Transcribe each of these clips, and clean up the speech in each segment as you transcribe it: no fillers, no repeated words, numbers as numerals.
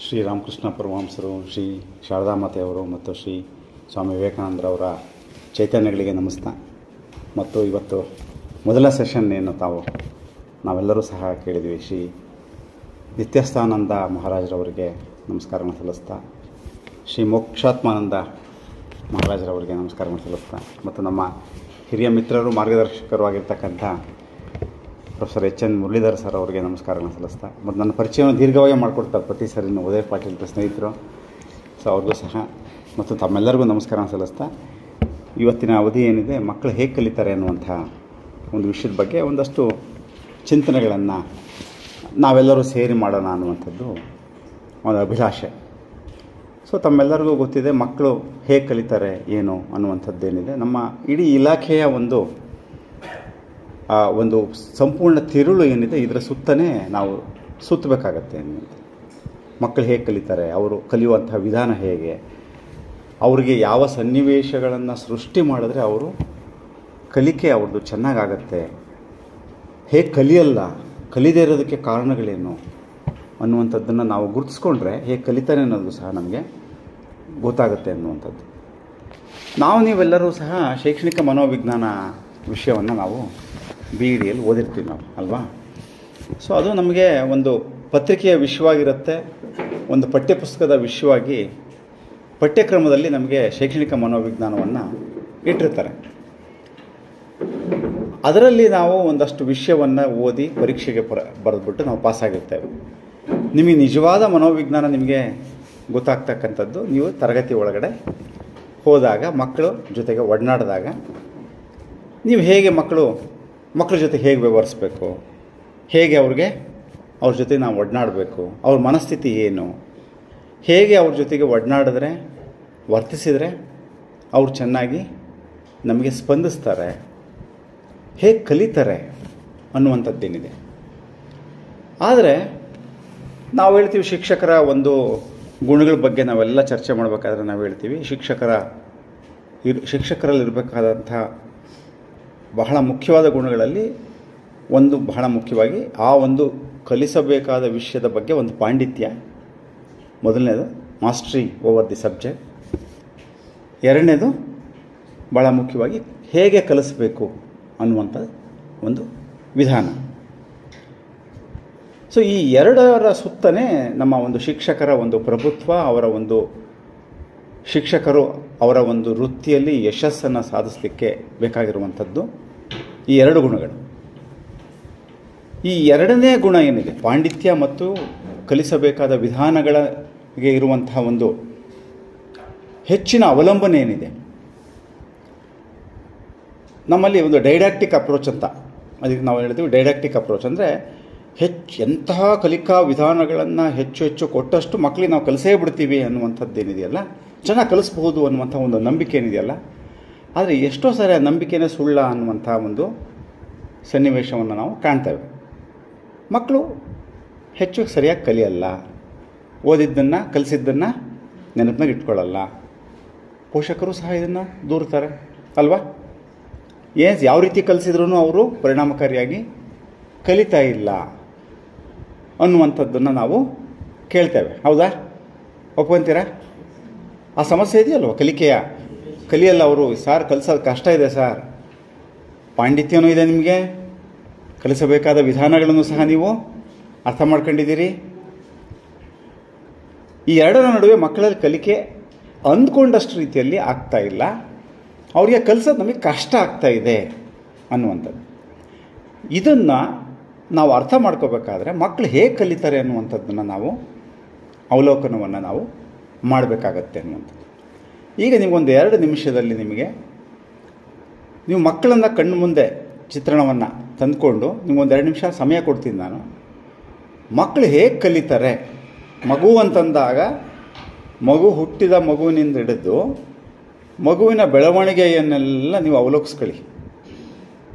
ಶ್ರೀ ರಾಮಕೃಷ್ಣ ಪರಮಹಂಸರು, ಶ್ರೀ ಶಾರದಾ ಮಾತೆಯವರು ಮತ್ತು ಶ್ರೀ ಸ್ವಾಮಿ ವಿವೇಕಾನಂದರವರ ಚೈತನ್ಯಗಳಿಗೆ ನಮಸ್ತೆ. ಮತ್ತು ಇವತ್ತು ಮೊದಲ ಸೆಷನ್ ಏನು ನಾವೆಲ್ಲರೂ ಸಹ ಕೇಳಿದ್ವಿ. ಶ್ರೀ ನಿತ್ಯಸ್ಥಾನಂದ ಮಹಾರಾಜರವರಿಗೆ ನಮಸ್ಕಾರವನ್ನು ಸಲ್ಲಿಸ್ತಾ, ಶ್ರೀ ಮೋಕ್ಷಾತ್ಮಾನಂದ ಮಹಾರಾಜರವರಿಗೆ ನಮಸ್ಕಾರವನ್ನು ಸಲ್ಲಿಸ್ತಾ, ಮತ್ತು ನಮ್ಮ ಹಿರಿಯ ಮಿತ್ರರು ಮಾರ್ಗದರ್ಶಕರು ಆಗಿರ್ತಕ್ಕಂಥ professor H N Muralidhar sir ಅವರಿಗೆ ನಮಸ್ಕಾರಗಳನ್ನು ಸಲ್ಲಿಸ್ತಾ, ಮತ್ತು ನನ್ನ ಪರಿಚಯವನ್ನು ದೀರ್ಘವಾಗಿ ಮಾಡಿಕೊಡ್ತಾರೆ ಪ್ರತಿ ಸರಿನ ಉದಯ್ ಪಾಟೀಲ್ ಸ್ನೇಹಿತರು, ಸೊ ಅವ್ರಿಗೂ ಸಹ ಮತ್ತು ತಮ್ಮೆಲ್ಲರಿಗೂ ನಮಸ್ಕಾರ ಸಲ್ಲಿಸ್ತಾ, ಇವತ್ತಿನ ಅವಧಿ ಏನಿದೆ ಮಕ್ಕಳು ಹೇಗೆ ಕಲಿತಾರೆ ಅನ್ನುವಂಥ ಒಂದು ವಿಷಯದ ಬಗ್ಗೆ ಒಂದಷ್ಟು ಚಿಂತನೆಗಳನ್ನು ನಾವೆಲ್ಲರೂ ಸೇರಿ ಮಾಡೋಣ ಅನ್ನುವಂಥದ್ದು ಒಂದು ಅಭಿಲಾಷೆ. ಸೊ ತಮ್ಮೆಲ್ಲರಿಗೂ ಗೊತ್ತಿದೆ ಮಕ್ಕಳು ಹೇಗೆ ಕಲಿತಾರೆ ಏನು ಅನ್ನುವಂಥದ್ದೇನಿದೆ, ನಮ್ಮ ಇಡೀ ಇಲಾಖೆಯ ಒಂದು ಸಂಪೂರ್ಣ ತಿರುಳು ಏನಿದೆ ಇದರ ಸುತ್ತನೇ ನಾವು ಸುತ್ತಬೇಕಾಗತ್ತೆ ಅನ್ನುವಂಥ. ಮಕ್ಕಳು ಹೇಗೆ ಕಲಿತಾರೆ, ಅವರು ಕಲಿಯುವಂಥ ವಿಧಾನ ಹೇಗೆ, ಅವರಿಗೆ ಯಾವ ಸನ್ನಿವೇಶಗಳನ್ನು ಸೃಷ್ಟಿ ಮಾಡಿದ್ರೆ ಅವರು ಕಲಿಕೆ ಅವ್ರದ್ದು ಚೆನ್ನಾಗಾಗತ್ತೆ, ಹೇಗೆ ಕಲಿಯದೇ ಇರೋದಕ್ಕೆ ಕಾರಣಗಳೇನು ಅನ್ನುವಂಥದ್ದನ್ನು ನಾವು ಗುರುತಿಸ್ಕೊಂಡ್ರೆ ಹೇಗೆ ಕಲಿತಾರೆ ಅನ್ನೋದು ಸಹ ನಮಗೆ ಗೊತ್ತಾಗುತ್ತೆ ಅನ್ನುವಂಥದ್ದು. ನೀವೆಲ್ಲರೂ ಸಹ ಶೈಕ್ಷಣಿಕ ಮನೋವಿಜ್ಞಾನ ವಿಷಯವನ್ನು ನಾವು BEDಯಲ್ಲಿ ಓದಿರ್ತೀವಿ ನಾವು ಅಲ್ವಾ. ಸೊ ಅದು ನಮಗೆ ಒಂದು ಪತ್ರಿಕೆಯ ವಿಷಯವಾಗಿರುತ್ತೆ, ಒಂದು ಪಠ್ಯಪುಸ್ತಕದ ವಿಷಯವಾಗಿ ಪಠ್ಯಕ್ರಮದಲ್ಲಿ ನಮಗೆ ಶೈಕ್ಷಣಿಕ ಮನೋವಿಜ್ಞಾನವನ್ನು ಇಟ್ಟಿರ್ತಾರೆ. ಅದರಲ್ಲಿ ನಾವು ಒಂದಷ್ಟು ವಿಷಯವನ್ನು ಓದಿ ಪರೀಕ್ಷೆಗೆ ಬರೆದ್ಬಿಟ್ಟು ನಾವು ಪಾಸಾಗಿರ್ತೇವೆ. ನಿಮಗೆ ನಿಜವಾದ ಮನೋವಿಜ್ಞಾನ ನಿಮಗೆ ಗೊತ್ತಾಗ್ತಕ್ಕಂಥದ್ದು ನೀವು ತರಗತಿ ಒಳಗಡೆ ಹೋದಾಗ, ಮಕ್ಕಳು ಜೊತೆಗೆ ಒಡನಾಡಿದಾಗ, ನೀವು ಹೇಗೆ ಮಕ್ಕಳ ಜೊತೆ ಹೇಗೆ ವ್ಯವಹರಿಸಬೇಕು, ಹೇಗೆ ಅವ್ರ ಜೊತೆ ನಾವು ಒಡನಾಡಬೇಕು, ಅವ್ರ ಮನಸ್ಥಿತಿ ಏನು, ಹೇಗೆ ಅವ್ರ ಜೊತೆಗೆ ಒಡನಾಡಿದ್ರೆ ವರ್ತಿಸಿದರೆ ಅವ್ರು ಚೆನ್ನಾಗಿ ನಮಗೆ ಸ್ಪಂದಿಸ್ತಾರೆ, ಹೇಗೆ ಕಲಿತಾರೆ ಅನ್ನುವಂಥದ್ದೇನಿದೆ. ಆದರೆ ನಾವು ಹೇಳ್ತೀವಿ ಶಿಕ್ಷಕರ ಒಂದು ಗುಣಗಳ ಬಗ್ಗೆ ನಾವೆಲ್ಲ ಚರ್ಚೆ ಮಾಡಬೇಕಾದ್ರೆ ನಾವು ಹೇಳ್ತೀವಿ ಶಿಕ್ಷಕರಲ್ಲಿರಬೇಕಾದಂಥ ಬಹಳ ಮುಖ್ಯವಾದ ಗುಣಗಳಲ್ಲಿ ಒಂದು ಬಹಳ ಮುಖ್ಯವಾಗಿ ಆ ಒಂದು ಕಲಿಸಬೇಕಾದ ವಿಷಯದ ಬಗ್ಗೆ ಒಂದು ಪಾಂಡಿತ್ಯ, ಮೊದಲನೇದು ಮಾಸ್ಟ್ರಿ ಓವರ್ ದಿ ಸಬ್ಜೆಕ್ಟ್, ಎರಡನೇದು ಭಾಳ ಮುಖ್ಯವಾಗಿ ಹೇಗೆ ಕಲಿಸಬೇಕು ಅನ್ನುವಂಥ ಒಂದು ವಿಧಾನ. ಸೊ ಈ ಎರಡರ ಸುತ್ತನೇ ನಮ್ಮ ಒಂದು ಶಿಕ್ಷಕರ ಒಂದು ಪ್ರಭುತ್ವ, ಶಿಕ್ಷಕರು ಅವರ ಒಂದು ವೃತ್ತಿಯಲ್ಲಿ ಯಶಸ್ಸನ್ನು ಸಾಧಿಸಲಿಕ್ಕೆ ಬೇಕಾಗಿರುವಂಥದ್ದು ಈ ಎರಡು ಗುಣಗಳು. ಈ ಎರಡನೇ ಗುಣ ಏನಿದೆ, ಪಾಂಡಿತ್ಯ ಮತ್ತು ಕಲಿಸಬೇಕಾದ ವಿಧಾನಗಳಿಗೆ ಇರುವಂತಹ ಒಂದು ಹೆಚ್ಚಿನ ಅವಲಂಬನೆ ಏನಿದೆ, ನಮ್ಮಲ್ಲಿ ಒಂದು ಡೈಡಾಕ್ಟಿಕ್ ಅಪ್ರೋಚ್ ಅಂತ, ಅದಕ್ಕೆ ನಾವು ಹೇಳ್ತೀವಿ ಡೈಡಾಕ್ಟಿಕ್ ಅಪ್ರೋಚ್ ಅಂದರೆ ಎಂತಹ ಕಲಿಕಾ ವಿಧಾನಗಳನ್ನು ಹೆಚ್ಚು ಕೊಟ್ಟಷ್ಟು ಮಕ್ಕಳಿಗೆ ನಾವು ಕಲಿಸೇ ಬಿಡ್ತೀವಿ ಅನ್ನುವಂಥದ್ದೇನಿದೆಯಲ್ಲ, ಚೆನ್ನಾಗಿ ಕಲಿಸ್ಬಹುದು ಅನ್ನುವಂಥ ಒಂದು ನಂಬಿಕೆ ಏನಿದೆಯಲ್ಲ. ಆದರೆ ಎಷ್ಟೋ ಸಾರಿ ಆ ನಂಬಿಕೆನೇ ಸುಳ್ಳ ಅನ್ನುವಂಥ ಒಂದು ಸನ್ನಿವೇಶವನ್ನು ನಾವು ಕಾಣ್ತೇವೆ. ಮಕ್ಕಳು ಹೆಚ್ಚು ಸರಿಯಾಗಿ ಕಲಿಯಲ್ಲ, ಓದಿದ್ದನ್ನು ಕಲಿಸಿದ್ದನ್ನು ನೆನಪಿನಾಗ ಇಟ್ಕೊಳ್ಳಲ್ಲ, ಪೋಷಕರು ಸಹ ಇದನ್ನು ದೂರ್ತಾರೆ ಅಲ್ವಾ. ಯಾವ ರೀತಿ ಕಲಿಸಿದ್ರೂ ಅವರು ಪರಿಣಾಮಕಾರಿಯಾಗಿ ಕಲಿತಾ ಇಲ್ಲ ಅನ್ನುವಂಥದ್ದನ್ನು ನಾವು ಕೇಳ್ತೇವೆ. ಹೌದಾ, ಒಪ್ಕೊಂತೀರಾ? ಆ ಸಮಸ್ಯೆ ಇದೆಯಲ್ವ, ಕಲಿಯಲ್ಲ ಅವರು. ಸಾರ್ ಕಲಿಸೋದು ಕಷ್ಟ ಇದೆ ಸಾರ್, ಪಾಂಡಿತ್ಯನೂ ಇದೆ ನಿಮಗೆ, ಕಲಿಸಬೇಕಾದ ವಿಧಾನಗಳನ್ನು ಸಹ ನೀವು ಅರ್ಥ ಮಾಡ್ಕೊಂಡಿದ್ದೀರಿ. ಈ ಎರಡರ ನಡುವೆ ಮಕ್ಕಳಲ್ಲಿ ಕಲಿಕೆ ಅಂದ್ಕೊಂಡಷ್ಟು ರೀತಿಯಲ್ಲಿ ಆಗ್ತಾ ಇಲ್ಲ, ಅವರಿಗೆ ಕಲಿಸೋದು ನಮಗೆ ಕಷ್ಟ ಆಗ್ತಾ ಇದೆ ಅನ್ನುವಂಥದ್ದು. ಇದನ್ನು ನಾವು ಅರ್ಥ ಮಾಡ್ಕೋಬೇಕಾದ್ರೆ ಮಕ್ಕಳು ಹೇಗೆ ಕಲಿತಾರೆ ಅನ್ನುವಂಥದ್ದನ್ನು ನಾವು ಅವಲೋಕನವನ್ನು ನಾವು ಮಾಡಬೇಕಾಗತ್ತೆ ಅನ್ನುವಂಥದ್ದು. ಈಗ ನಿಮಗೊಂದು 2 ನಿಮಿಷದಲ್ಲಿ ನೀವು ಮಕ್ಕಳನ್ನು ಕಣ್ಣು ಮುಂದೆ ಚಿತ್ರಣವನ್ನು ತಂದುಕೊಂಡು ನಿಮಗೊಂದು 2 ನಿಮಿಷ ಸಮಯ ಕೊಡ್ತೀನಿ ನಾನು. ಮಕ್ಕಳು ಹೇಗೆ ಕಲಿತಾರೆ, ಮಗು ಅಂತಂದಾಗ ಹುಟ್ಟಿದ ಮಗುವಿನಿಂದ ಹಿಡಿದು ಮಗುವಿನ ಬೆಳವಣಿಗೆಯನ್ನೆಲ್ಲ ನೀವು ಅವಲೋಕಿಸ್ಕೊಳ್ಳಿ.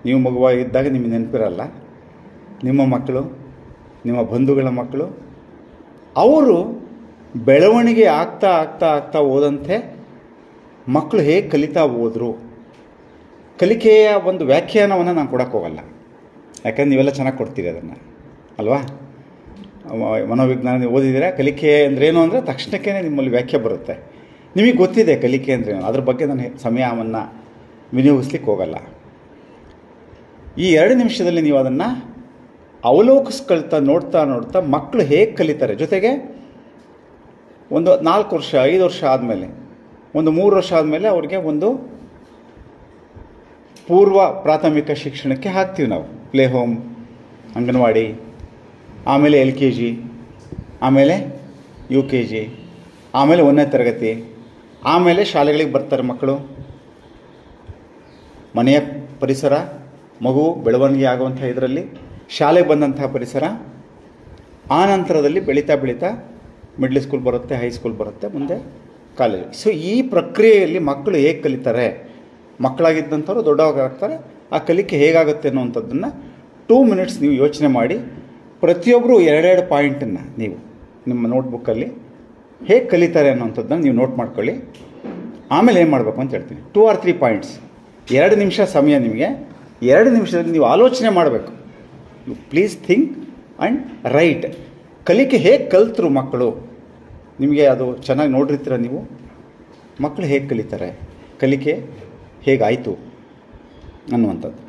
ನೀವು ಮಗುವಾಗಿದ್ದಾಗ ನಿಮಗೆ ನೆನಪಿರಲ್ಲ, ನಿಮ್ಮ ಮಕ್ಕಳು, ನಿಮ್ಮ ಬಂಧುಗಳ ಮಕ್ಕಳು, ಅವರು ಬೆಳವಣಿಗೆ ಆಗ್ತಾ ಹೋದಂತೆ ಮಕ್ಕಳು ಹೇಗೆ ಕಲಿತಾ ಹೋದರು. ಕಲಿಕೆಯ ಒಂದು ವ್ಯಾಖ್ಯಾನವನ್ನು ನಾನು ಕೊಡೋಕ್ಕೋಗಲ್ಲ, ಯಾಕಂದ್ರೆ ನೀವೆಲ್ಲ ಚೆನ್ನಾಗಿ ಕೊಡ್ತೀರಿ ಅದನ್ನು ಅಲ್ವಾ. ಮನೋವಿಜ್ಞಾನ ನೀವು ಓದಿದ್ದೀರಾ. ಕಲಿಕೆ ಅಂದ್ರೇನು ಅಂದರೆ ತಕ್ಷಣಕ್ಕೆ ನಿಮ್ಮಲ್ಲಿ ವ್ಯಾಖ್ಯೆ ಬರುತ್ತೆ. ನಿಮಗೆ ಗೊತ್ತಿದೆ ಕಲಿಕೆ ಅಂದ್ರೇನು, ಅದ್ರ ಬಗ್ಗೆ ನಾನು ಸಮಯವನ್ನು ವಿನಿಯೋಗಿಸ್ಲಿಕ್ಕೆ ಹೋಗಲ್ಲ. ಈ 2 ನಿಮಿಷದಲ್ಲಿ ನೀವು ಅದನ್ನು ಅವಲೋಕಿಸ್ಕೊಳ್ತಾ ನೋಡ್ತಾ ಮಕ್ಕಳು ಹೇಗೆ ಕಲಿತಾರೆ. ಜೊತೆಗೆ ಒಂದು 4 ವರ್ಷ 5 ವರ್ಷ ಆದಮೇಲೆ, ಒಂದು 3 ವರ್ಷ ಆದಮೇಲೆ ಅವ್ರಿಗೆ ಒಂದು ಪೂರ್ವ ಪ್ರಾಥಮಿಕ ಶಿಕ್ಷಣಕ್ಕೆ ಹಾಕ್ತೀವಿ ನಾವು. ಪ್ಲೇ ಹೋಮ್, ಅಂಗನವಾಡಿ, ಆಮೇಲೆ LKG, ಆಮೇಲೆ UKG, ಆಮೇಲೆ 1ನೇ ತರಗತಿ, ಆಮೇಲೆ ಶಾಲೆಗಳಿಗೆ ಬರ್ತಾರೆ ಮಕ್ಕಳು. ಮನೆಯ ಪರಿಸರ, ಮಗು ಬೆಳವಣಿಗೆ ಆಗುವಂಥ ಇದರಲ್ಲಿ ಶಾಲೆಗೆ ಬಂದಂತಹ ಪರಿಸರ, ಆ ನಂತರದಲ್ಲಿ ಬೆಳೀತಾ ಮಿಡ್ಲ್ ಸ್ಕೂಲ್ ಬರುತ್ತೆ, ಹೈಸ್ಕೂಲ್ ಬರುತ್ತೆ, ಮುಂದೆ ಕಾಲೇಜ್. ಸೊ ಈ ಪ್ರಕ್ರಿಯೆಯಲ್ಲಿ ಮಕ್ಕಳು ಹೇಗೆ ಕಲಿತಾರೆ, ಮಕ್ಕಳಾಗಿದ್ದಂಥವ್ರು ದೊಡ್ಡವಾಗ್ತಾರೆ, ಆ ಕಲಿಕೆ ಹೇಗಾಗುತ್ತೆ ಅನ್ನುವಂಥದ್ದನ್ನು 2 ಮಿನಿಟ್ಸ್ ನೀವು ಯೋಚನೆ ಮಾಡಿ, ಪ್ರತಿಯೊಬ್ಬರು 2 ಪಾಯಿಂಟನ್ನು ನೀವು ನಿಮ್ಮ ನೋಟ್ಬುಕ್ಕಲ್ಲಿ ಹೇಗೆ ಕಲಿತಾರೆ ಅನ್ನೋಂಥದ್ದನ್ನು ನೀವು ನೋಟ್ ಮಾಡ್ಕೊಳ್ಳಿ. ಆಮೇಲೆ ಏನು ಮಾಡಬೇಕು ಅಂತ ಹೇಳ್ತೀನಿ. 2 or 3 ಪಾಯಿಂಟ್ಸ್, 2 ನಿಮಿಷ ಸಮಯ ನಿಮಗೆ. 2 ನಿಮಿಷದಲ್ಲಿ ನೀವು ಆಲೋಚನೆ ಮಾಡಬೇಕು. You please think and write. ಕಲಿಕೆ ಹೇಗೆ ಕಲಿತರು ಮಕ್ಕಳು, ನಿಮಗೆ ಅದು ಚೆನ್ನಾಗಿ ನೋಡಿರ್ತೀರ ನೀವು. ಮಕ್ಕಳು ಹೇಗೆ ಕಲಿತಾರೆ, ಕಲಿಕೆ ಹೇಗಾಯಿತು ಅನ್ನುವಂಥದ್ದು.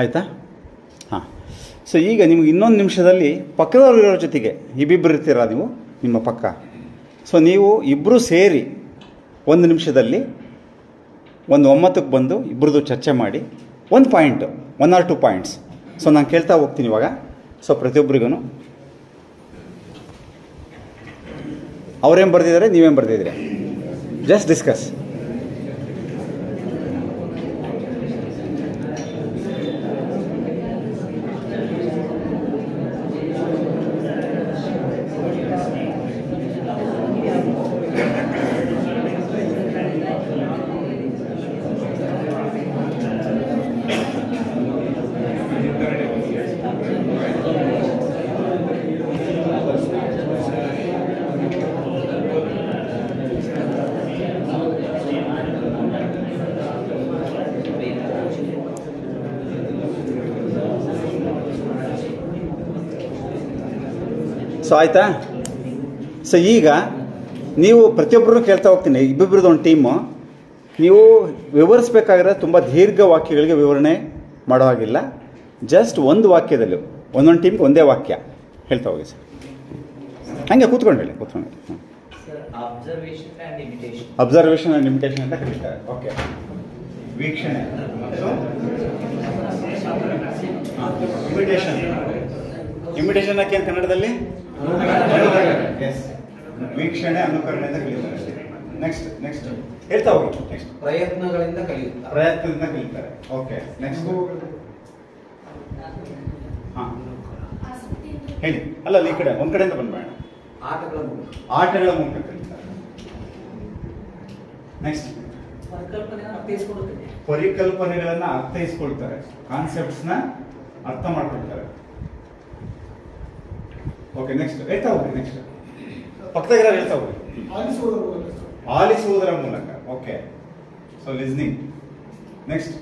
ಆಯಿತಾ? ಹಾಂ. ಸೊ ಈಗ ನಿಮ್ಗೆ ಇನ್ನೊಂದು ನಿಮಿಷದಲ್ಲಿ ಪಕ್ಕದವ್ರಿರೋ ಜೊತೆಗೆ ಇಬ್ಬಿಬ್ಬರು ಇರ್ತೀರ ನೀವು ನಿಮ್ಮ ಪಕ್ಕ. ಸೊ ನೀವು ಇಬ್ಬರು ಸೇರಿ 1 ನಿಮಿಷದಲ್ಲಿ ಒಂದು 9ಕ್ಕೆ ಬಂದು ಇಬ್ಬರದು ಚರ್ಚೆ ಮಾಡಿ 1 ಪಾಯಿಂಟು, 1 or 2 ಪಾಯಿಂಟ್ಸ್. ಸೊ ನಾನು ಕೇಳ್ತಾ ಹೋಗ್ತೀನಿ ಇವಾಗ. ಸೊ ಪ್ರತಿಯೊಬ್ಬರಿಗೂ ಅವ್ರೇನು ಬರೆದಿದ್ದಾರೆ, ನೀವೇನು ಬರೆದಿದ್ದೀರಿ, ಜಸ್ಟ್ ಡಿಸ್ಕಸ್. ಸೊ ಆಯಿತಾ? ಸೊ ಈಗ ನೀವು ಪ್ರತಿಯೊಬ್ಬರನ್ನು ಕೇಳ್ತಾ ಹೋಗ್ತೀನಿ, ಇಬ್ಬಿಬ್ಬರದ್ದು ಒಂದು ಟೀಮು. ನೀವು ವಿವರಿಸಬೇಕಾಗಿರೋ ತುಂಬ ದೀರ್ಘ ವಾಕ್ಯಗಳಿಗೆ ವಿವರಣೆ ಮಾಡೋ ಹಾಗಿಲ್ಲ. ಜಸ್ಟ್ ಒಂದು ವಾಕ್ಯದಲ್ಲಿ ಒಂದೊಂದು ಟೀಮ್ಗೆ ಒಂದೇ ವಾಕ್ಯ ಹೇಳ್ತಾ ಹೋಗಿ ಸರ್. ಹಂಗೆ ಕೂತ್ಕೊಂಡು ಹೇಳಿ. ಅಬ್ಸರ್ವೇಷನ್ ಆ್ಯಂಡ್ ಇಮಿಟೇಷನ್ ಅಂತ ಕರೀತಾರೆ. ಓಕೆ, ವೀಕ್ಷಣೆ. ಇಮಿಟೇಷನ್, ಇಮಿಟೇಷನ್ ಹಾಕಿ ಅಂತ ಕನ್ನಡದಲ್ಲಿ ವೀಕ್ಷಣೆ, ಅನುಕರಣೆ ಅಂತ ಕರೀತಾರೆ. ನೆಕ್ಸ್ಟ್ ಹೇಳ್ತಾ ಹೋಗಿ. ನೆಕ್ಸ್ಟ್ ಪ್ರಯತ್ನದಿಂದ ಕಲಿತಾರೆ. ಓಕೆ, ನೆಕ್ಸ್ಟ್ ಹಾಂ ಹೇಳಿ. ಅಲ್ಲ, ಈ ಕಡೆ ಒಂದ್ ಕಡೆಯಿಂದ ಬಂದ್ಬೇಡ. ಆಟಗಳ ಮೂಲಕ ಕಲಿತಾರೆ. ನೆಕ್ಸ್ಟ್ ಪರಿಕಲ್ಪನೆಗಳನ್ನ ಅರ್ಥೈಸ್ಕೊಳ್ತಾರೆ, ಕಾನ್ಸೆಪ್ಟ್ಸ್ನ ಅರ್ಥ ಮಾಡ್ಕೊಳ್ತಾರೆ. ಓಕೆ, ನೆಕ್ಸ್ಟ್ ಹೇಳ್ತಾ ಹೋಗ್ರಿ. ನೆಕ್ಸ್ಟ್ ಪಕ್ಕದಾಗಿರೋ ಹೇಳ್ತಾ ಹೋಗ್ರಿ. ಆಲಿಸುವುದರ ಮೂಲಕ. Okay, so listening. ನೆಕ್ಸ್ಟ್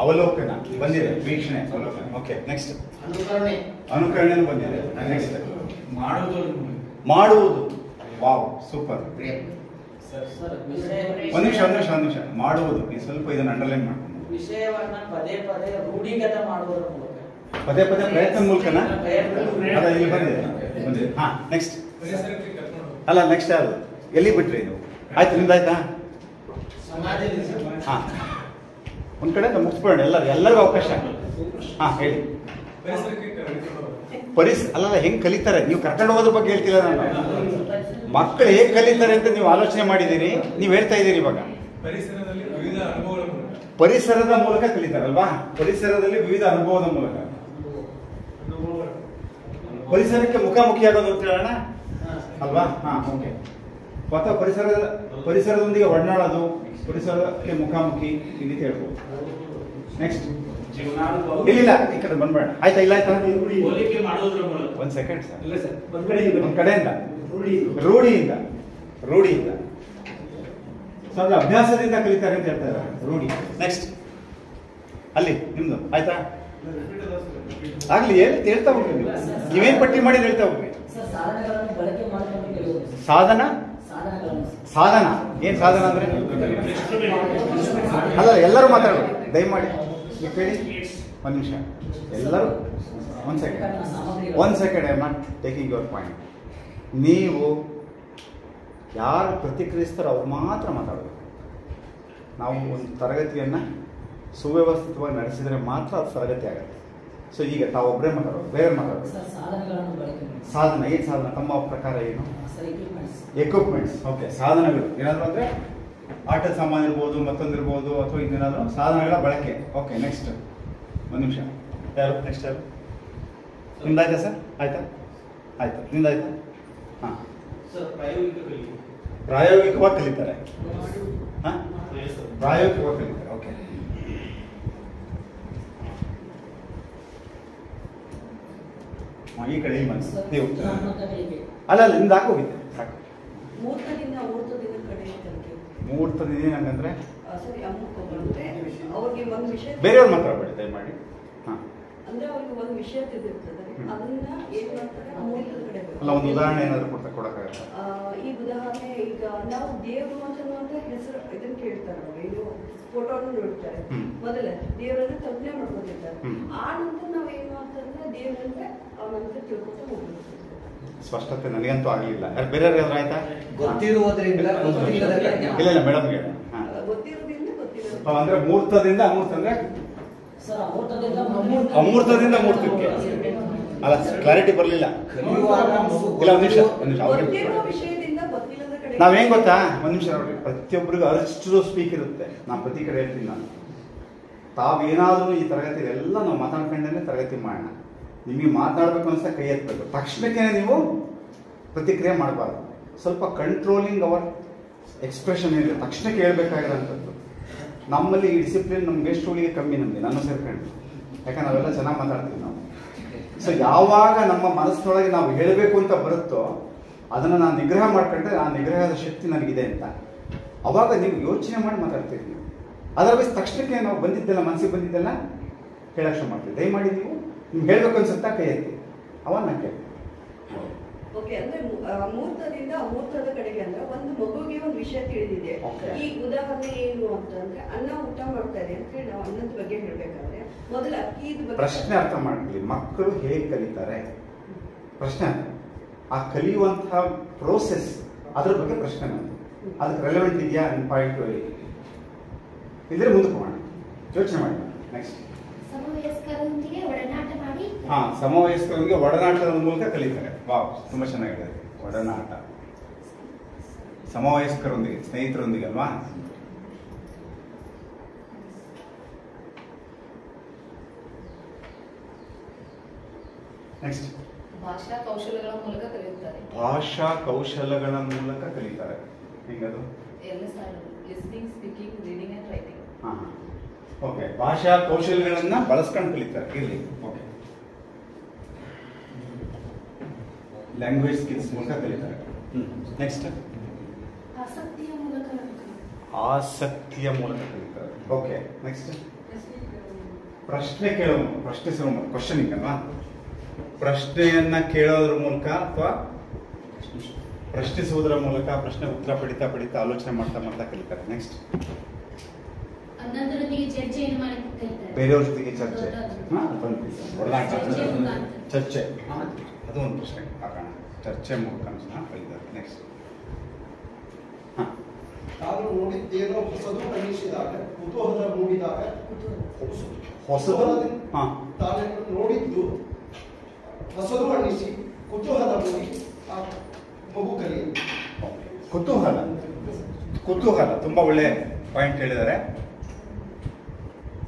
ಅವಲೋಕನ ಬಂದಿದೆ, ವೀಕ್ಷಣೆ, ಅವಲೋಕನ. ಓಕೆ, ನೆಕ್ಸ್ಟ್ ಅನುಕರಣೆ ಬಂದಿದೆ. ನೆಕ್ಸ್ಟ್ ಮಾಡುವುದು. Wow, super. ಒಂದು ನಿಮಿಷ ಮಾಡುವುದು. ಈ ಸ್ವಲ್ಪ ಇದನ್ನ ಅಂಡರ್ಲೈನ್ ಮಾಡ್ಕೊಂಡು ವಿಷಯವನ್ನ ಪದೇ ಪದೇ ರೂಢಿಗತ ಮಾಡುವುದರ ಮೂಲಕ, ಪದೇ ಪ್ರಯತ್ನ ಮೂಲಕನಾ? ಅದ ಇಲ್ಲಿ ಬಂದಿದೆ. ಹಾ, ನೆಕ್ಸ್ಟ್ ಅಲ್ಲ, ನೆಕ್ಸ್ಟ್ ಯಾರು ಎಲ್ಲಿ ಬಿಟ್ರಿ ಇದು? ಆಯ್ತು, ನಿಮ್ದಾಯ್ತಾ? ಹಾ, ಒಂದ್ ಕಡೆ ಮುಗಿಸ್ಬಿಡೋಣ. ಎಲ್ಲರಿಗೂ ಅವಕಾಶ. ಹಾ, ಹೇಳಿ. ಅಲ್ಲ, ಹೆಂಗ್ ಕಲಿತಾರೆ? ನೀವು ಕರ್ಕೊಂಡು ಹೋಗೋದ್ರ ಬಗ್ಗೆ ಹೇಳ್ತಿಲ್ಲ ನಾನು. ಮಕ್ಕಳು ಹೇಗ್ ಕಲಿತಾರೆ ಅಂತ ನೀವು ಆಲೋಚನೆ ಮಾಡಿದ್ದೀರಿ, ನೀವು ಹೇಳ್ತಾ ಇದ್ದೀರಿ ಇವಾಗ. ಪರಿಸರದ ಮೂಲಕ ಕಲಿತಾರಲ್ವಾ? ಪರಿಸರದಲ್ಲಿ ವಿವಿಧ ಅನುಭವದ ಮೂಲಕ. ಪರಿಸರಕ್ಕೆ ಮುಖಾಮುಖಿ ಆಗೋದು ಅಂತ ಹೇಳೋಣ ಅಲ್ವಾ? ಹಾ, ಓಕೆ. ಅಥವಾ ಪರಿಸರದೊಂದಿಗೆ ಒಡನಾಡೋದು, ಪರಿಸರಕ್ಕೆ ಮುಖಾಮುಖಿ, ಈ ರೀತಿ ಹೇಳ್ಬೋದು. ನೆಕ್ಸ್ಟ್ ಇಲ್ಲ, ಈ ಕಡೆ ಬಂದ್ಬೇಡ. ಆಯ್ತಾ? ಇಲ್ಲ, ಆಯ್ತಾ? ಒಂದ್ ಸೆಕೆಂಡ್ ಸರ್. ಒಂದ್ ಕಡೆಯಿಂದ ರೂಢಿಯಿಂದ ಸೊ ಅದು ಅಭ್ಯಾಸದಿಂದ ಕಲಿತಾರೆ ಅಂತ ಹೇಳ್ತಾರೆ. ರೂಢಿ. ನೆಕ್ಸ್ಟ್ ಅಲ್ಲಿ ನಿಮ್ದು ಆಯ್ತಾ? ಆಗ್ಲಿ, ಹೇಳ್ತಾ ಹೋಗ್ರಿ. ನೀವೇನ್ ಪಟ್ಟಿ ಮಾಡಿ ಹೇಳ್ತಾ ಹೋಗ್ರಿ. ಸಾಧನ ಏನ್ ಸಾಧನ ಅಂದ್ರೆ? ಅಲ್ಲ, ಎಲ್ಲರೂ ಮಾತಾಡೋದು ದಯಮಾಡಿ. ನೀವು ಹೇಳಿ. ಒಂದ್ ನಿಮಿಷ ಎಲ್ಲರೂ. ಒಂದ್ second. I am not taking your point. ನೀವು ಯಾರು ಪ್ರತಿಕ್ರಿಯಿಸ್ತಾರೋ ಅವ್ರು ಮಾತ್ರ ಮಾತಾಡಬೇಕು. ನಾವು ಒಂದು ತರಗತಿಯನ್ನು ಸುವ್ಯವಸ್ಥಿತವಾಗಿ ನಡೆಸಿದರೆ ಮಾತ್ರ ಅದು ತರಗತಿ ಆಗುತ್ತೆ. ಸೊ ಈಗ ತಾವೊಬ್ಬರೇ ಮಾತಾಡೋದು, ಬೇರೆ ಮಾತಾಡೋದು. ಸಾಧನ ಏನು? ಸಾಧನ ತಮ್ಮ ಪ್ರಕಾರ ಏನು? ಎಕ್ವಿಪ್ಮೆಂಟ್ಸ್. ಓಕೆ, ಸಾಧನಗಳು ಏನಾದರೂ ಅಂದರೆ ಆಟದ ಸಾಮಾನು ಇರ್ಬೋದು, ಮತ್ತೊಂದಿರ್ಬೋದು, ಅಥವಾ ಇನ್ನೇನಾದರೂ ಸಾಧನಗಳ ಬಳಕೆ. Okay, next. ಒಂದು ನಿಮಿಷ. ಯಾರು ನೆಕ್ಸ್ಟ್? ಯಾರು? ನಿಮ್ದಾಯ್ತಾ ಸರ್? ಆಯ್ತಾ? ಆಯ್ತು, ನಿಮ್ದಾಯ್ತಾ? ಹಾಂ, ಪ್ರಾಯೋಗಿಕವಾಗಿ ಕಲಿತಾರೆ. ಹಾಂ, ಪ್ರಾಯೋಗಿಕವಾಗಿ ಕಲಿತಾರೆ. ಓಕೆ, ಈ ಕಡೆ ಇಲ್ಲಿ ಬನ್ನಿ ನೀವು. ಅಲ್ಲ, ನಿಮ್ದು ಹಾಕೋಗಿದೆ ಸಾಕು. ಮುಹೂರ್ತದಿಂದ ಏನಂಗಂದ್ರೆ ಬೇರೆಯವ್ರು ಮಾತಾಡಬೇಡಿ ದಯಮಾಡಿ. ಹಾಂ, ಒಂದು ವಿಷಯ ತಿಳಿದಿರ್ತದೆ, ಅದನ್ನ ಏನ್ ಮಾಡ್ತಾರೆ ಅಲ್ಲ, ಒಂದು ಉದಾಹರಣೆ ಏನಾದ್ರು ಕೊಡಕ್ಕಾಗಲ್ಲ? ಈ ಉದಾಹರಣೆ, ಈಗ ನಾವು ದೇವರು ಅಂತ ಹೆಸರು ಇದನ್ನ ಕೇಳ್ತಾರೆ, ಇದು ಫೋಟೋನ ನೋಡ್ತಾರೆ. ಮೊದಲೇ ದೇವರನ್ನ ಕಲ್ಪನೆ ಮಾಡ್ಕೊಂಡಿರ್ತಾರೆ. ಆ ನಂತರ ನಾವ್ ಏನ್ ಮಾಡ್ತಾರೆ, ದೇವರಂದ್ರೆ ಅವನಂತ ತಿಳ್ಕೊತ ಹೋಗ್ಬೇಕು. ಸ್ಪಷ್ಟತೆ ನನಗಂತೂ ಆಗಲಿಲ್ಲ. ಬೇರೆ ಯಾರು ಆಯ್ತಾ? ಗೊತ್ತಿರುವುದರಿಂದ ಇಲ್ಲ ಮೇಡಮ್ ಹೇಳ. ಗೊತ್ತಿರೋದ್ರಿಂದ ಗೊತ್ತಿರೋದು ಅಂದ್ರೆ ಮುಹೂರ್ತದಿಂದ ಅಮೂರ್ತ ಅಂದ್ರೆ ಅಮೂರ್ತದಿಂದ ಮೂರ್ತಕ್ಕೆ. ಅಲ್ಲ, ಕ್ಲಾರಿಟಿ ಬರಲಿಲ್ಲ. ಇಲ್ಲ, ಒಂದ್ ನಿಮಿಷ. ನಾವೇನ್ ಗೊತ್ತಾ, ಒಂದ್ ನಿಮಿಷ ನೋಡಿ. ಪ್ರತಿಯೊಬ್ಬರಿಗೂ ಅಷ್ಟು ಸ್ಪೀಕ್ ಇರುತ್ತೆ. ನಾನು ಪ್ರತಿ ಕಡೆ ಹೇಳ್ತೀನಿ. ನಾನು ತಾವೇನಾದ್ರೂ ಈ ತರಗತಿ ಎಲ್ಲ ನಾವು ಮಾತಾಡ್ಕೊಂಡೇ ತರಗತಿ ಮಾಡೋಣ. ನಿಮಗೆ ಮಾತಾಡ್ಬೇಕು ಅನ್ಸ ಕೈ ಎತ್ತಬೇಕು. ತಕ್ಷಣಕ್ಕೆ ನೀವು ಪ್ರತಿಕ್ರಿಯೆ ಮಾಡಬಾರ್ದು. ಸ್ವಲ್ಪ ಕಂಟ್ರೋಲಿಂಗ್ ಅವರ್ ಎಕ್ಸ್ಪ್ರೆಷನ್ ಏನಿದೆ ತಕ್ಷಣಕ್ಕೆ ಹೇಳ್ಬೇಕಾಗಿರೋಂಥದ್ದು. ನಮ್ಮಲ್ಲಿ ಈ ಡಿಸಿಪ್ಲಿನ್ ನಮ್ಗೆ ಎಷ್ಟುಗಳಿಗೆ ಕಮ್ಮಿ, ನಮಗೆ ನಾನು ಸೇರ್ಕೊಂಡು. ಯಾಕಂದ್ರೆ ನಾವೆಲ್ಲ ಚೆನ್ನಾಗಿ ಮಾತಾಡ್ತೀವಿ ನಾವು. ಸೊ ಯಾವಾಗ ನಮ್ಮ ಮನಸ್ಸಿನೊಳಗೆ ನಾವು ಹೇಳಬೇಕು ಅಂತ ಬರುತ್ತೋ ಅದನ್ನು ನಾನು ನಿಗ್ರಹ ಮಾಡ್ಕೊಂಡ್ರೆ ಆ ನಿಗ್ರಹದ ಶಕ್ತಿ ನನಗಿದೆ ಅಂತ ಅವಾಗ ನೀವು ಯೋಚನೆ ಮಾಡಿ ಮಾತಾಡ್ತೀರಿ. ನೀವು ಅದರ್ವೈಸ್ ತಕ್ಷಣಕ್ಕೆ ನಾವು ಬಂದಿದ್ದೆಲ್ಲ ಮನಸ್ಸಿಗೆ ಬಂದಿದ್ದೆಲ್ಲ ಹೇಳಕ್ಷ ಮಾಡ್ತೀವಿ. ದಯಮಾಡಿ ನೀವು ನಿಮ್ಗೆ ಹೇಳ್ಬೇಕು ಅನ್ಸುತ್ತಾ ಕೈ ಎತ್ತಿ, ಅವಾಗ ನಾನು ಕೇಳಿ. ಓಕೆ, ಅಂದ್ರೆ ಮುಹೂರ್ತದಿಂದ ಅಮೂರ್ತದ ಕಡೆಗೆ ಅಂದ್ರೆ ಒಂದು ಮಗುವಿಗೆ ಒಂದು ವಿಷಯ ತಿಳಿದಿದೆ. ಈ ಉದಾಹರಣೆ ಏನು ಅಂತಂದ್ರೆ, ಅನ್ನ ಊಟ ಮಾಡ್ತಾ ಇದೆ ಅಂತ ಹೇಳಿ ನಾವು ಅನ್ನದ ಬಗ್ಗೆ ಹೇಳ್ಬೇಕಾದ್ರೆ ಮೊದಲ ಅಕ್ಕಿದ ಬಗ್ಗೆ ಪ್ರಶ್ನೆ ಅರ್ಥ ಮಾಡ್ಕೊಳ್ಳಿ. ಮಕ್ಕಳು ಹೇಗೆ ಕಲಿತಾರೆ ಪ್ರಶ್ನೆ, ಆ ಕಲಿಯುವಂತಹ ಪ್ರೋಸೆಸ್ ಅದ್ರ ಬಗ್ಗೆ ಪ್ರಶ್ನೆ ಮಾಡಿ. ಅದಕ್ಕೆ ರೆಲೆವೆಂಟ್ ಇದೆಯಾ ನಿಮ್ಮ ಪಾಯಿಂಟ್ ಇದ್ರೆ ಮುಂದಕ್ಕೆ ಮಾಡೋಣ, ಯೋಚನೆ ಮಾಡಿ. ನೆಕ್ಸ್ಟ್, ಸಮವಯಸ್ಕರೊಂದಿಗೆ ಒಡನಾಟ ಮಾಡಿ. ಸಮವಯಸ್ಕರೊಂದಿಗೆ ಒಡನಾಟದ ಮೂಲಕ ಕಲಿತಾರೆ. ವಾವ್, ತುಂಬಾ ಚೆನ್ನಾಗಿದೆ. ಒಡನಾಟ ಸಮವಯಸ್ಕರೊಂದಿಗೆ, ಸ್ನೇಹಿತರೊಂದಿಗೆ ಅಲ್ವಾ? ನೆಕ್ಸ್ಟ್, ಭಾಷಾ ಕೌಶಲ್ಯಗಳ ಮೂಲಕ ಕಲಿಯುತ್ತಾರೆ. ಭಾಷಾ ಕೌಶಲ್ಯಗಳ ಮೂಲಕ ಕಲಿತಾರೆ. ಹೆಂಗದು? Listening, speaking, reading and writing. Okay, ಭಾಷಾ ಕೌಶಲ್ಯಗಳನ್ನ ಬಳಸ್ಕೊಂಡು ಕಲಿತಾರೆ. ಇರಲಿ. ಓಕೆ, ಲ್ಯಾಂಗ್ವೇಜ್ ಸ್ಕಿಲ್ಸ್ ಮೂಲಕ ಕಲಿತಾರೆ. ನೆಕ್ಸ್ಟ್ ಆಸಕ್ತಿಯ ಮೂಲಕ ಆಸಕ್ತಿಯ ಮೂಲಕ ಕಲಿತಾರೆ. ಓಕೆ, ನೆಕ್ಸ್ಟ್ ಪ್ರಶ್ನೆ ಕೇಳೋದು, ಪ್ರಶ್ನಿಸುವ ಮೂಲಕ, ಕ್ವಶನಿಂಗ್ ಅಲ್ವಾ? ಪ್ರಶ್ನೆಯನ್ನ ಕೇಳೋದ್ರ ಮೂಲಕ ಅಥವಾ ಪ್ರಶ್ನಿಸುವುದರ ಮೂಲಕ ಪ್ರಶ್ನೆ ಉತ್ತರ ಪಡಿತಾ ಆಲೋಚನೆ ಮಾಡ್ತಾ ಕಲಿತಾರೆ. ನೆಕ್ಸ್ಟ್ ಅನ್ನೊಂದರೊಂದಿಗೆ ಚರ್ಚೆಯನ್ನು ಮಾಡಿ ಕಲಿತಾರೆ. ಬೇರೆಯವ್ರ ಜೊತೆಗೆ ಚರ್ಚೆ, ಚರ್ಚೆ ಅದು ಒಂದು ಪ್ರಶ್ನೆ ಹಾಕೋಣ. ಚರ್ಚೆ ಮೂಲಕ ಕಲಿತಾರೆ. ನೆಕ್ಸ್ಟ್ ತಾನು ನೋಡಿದ್ದೇನೋ ಹೊಸದು ಅನ್ನಿಸಿದಾಗ, ಕುತೂಹಲ ಮೂಡಿದಾಗ, ಹೊಸದು ತಾನು ನೋಡಿದ್ದು ಹೊಸದು ಅನ್ನಿಸಿ ಕುತೂಹಲ ಮೂಡಿ ಆ ಮಗು ಕಲಿಯುತ್ತೆ. ಕುತೂಹಲ ತುಂಬಾ ಒಳ್ಳೆ ಪಾಯಿಂಟ್ ಹೇಳಿದ್ದಾರೆ.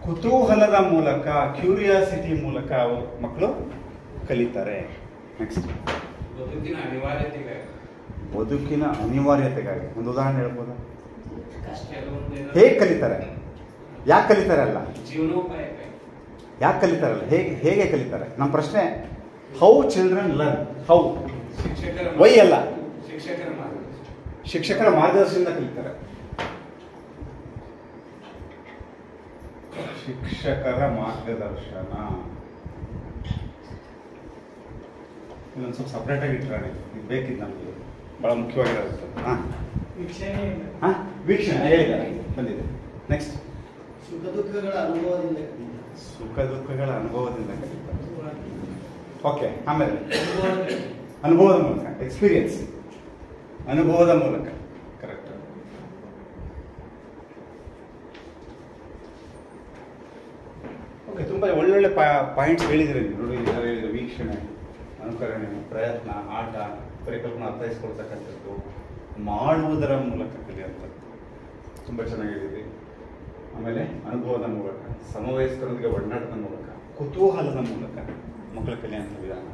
ಕುತೂಹಲದ ಮೂಲಕ, ಕ್ಯೂರಿಯಾಸಿಟಿ ಮೂಲಕ ಮಕ್ಕಳು ಕಲಿತಾರೆ. ನೆಕ್ಸ್ಟ್ ಬದುಕಿನ ಅನಿವಾರ್ಯತೆಗಾಗಿ ಒಂದು ಉದಾಹರಣೆ ಹೇಳ್ಬೋದಾ? ಹೇಗೆ ಕಲಿತಾರೆ, ಯಾಕೆ ಕಲಿತಾರೆ ಅಲ್ಲ, ಯಾಕೆ ಕಲಿತಾರಲ್ಲ, ಹೇಗೆ ಕಲಿತಾರೆ? ನಮ್ಮ ಪ್ರಶ್ನೆ how children learn, how, why ಅಲ್ಲ, ಶಿಕ್ಷಕರ ಮಾರ್ಗದರ್ಶನದಿಂದ ಕಲಿತಾರೆ. ಶಿಕ್ಷಕರ ಮಾರ್ಗದರ್ಶನ ಇನ್ನೊಂದು ಸ್ವಲ್ಪ ಸಪ್ರೇಟ್ ಆಗಿ ಇಟ್ಕೊಳ್ಳಿ, ಇದು ಬೇಕಿದ್ದು ನಮಗೆ, ಬಹಳ ಮುಖ್ಯವಾಗಿರುತ್ತೆ. ವೀಕ್ಷಣೆ ಹೇಳಿದ್ದಾರೆ, ಬಂದಿದೆ. ನೆಕ್ಸ್ಟ್ ಸುಖ ದುಃಖಗಳ ಅನುಭವದಿಂದ ಕಲಿತಾರೆ. ಓಕೆ, ಆಮೇಲೆ ಅನುಭವದ ಮೂಲಕ, ಎಕ್ಸ್ಪೀರಿಯನ್ಸ್, ಅನುಭವದ ಮೂಲಕ. ಕರೆಕ್ಟ್. ಓಕೆ, ತುಂಬ ಒಳ್ಳೊಳ್ಳೆ ಪಾಯಿಂಟ್ಸ್ ಹೇಳಿದ್ರೆ ನೀವು ನೋಡಿ. ಹೇಳಿದ್ರೆ ವೀಕ್ಷಣೆ, ಅನುಕರಣೆ, ಪ್ರಯತ್ನ, ಆಟ, ಪರಿಕಲ್ಪನೆ ಅರ್ಥೈಸ್ಕೊಳ್ತಕ್ಕಂಥದ್ದು, ಮಾಡುವುದರ ಮೂಲಕ ಕಲಿಯುವಂಥದ್ದು ತುಂಬ ಚೆನ್ನಾಗಿ ಹೇಳಿದ್ರಿ. ಆಮೇಲೆ ಅನುಭವದ ಮೂಲಕ, ಸಮವಯಸ್ಕರೊಂದಿಗೆ ಒಡನಾಟದ ಮೂಲಕ, ಕುತೂಹಲದ ಮೂಲಕ ಮಕ್ಕಳು ಕಲಿಯುವಂಥ ವಿಧಾನ,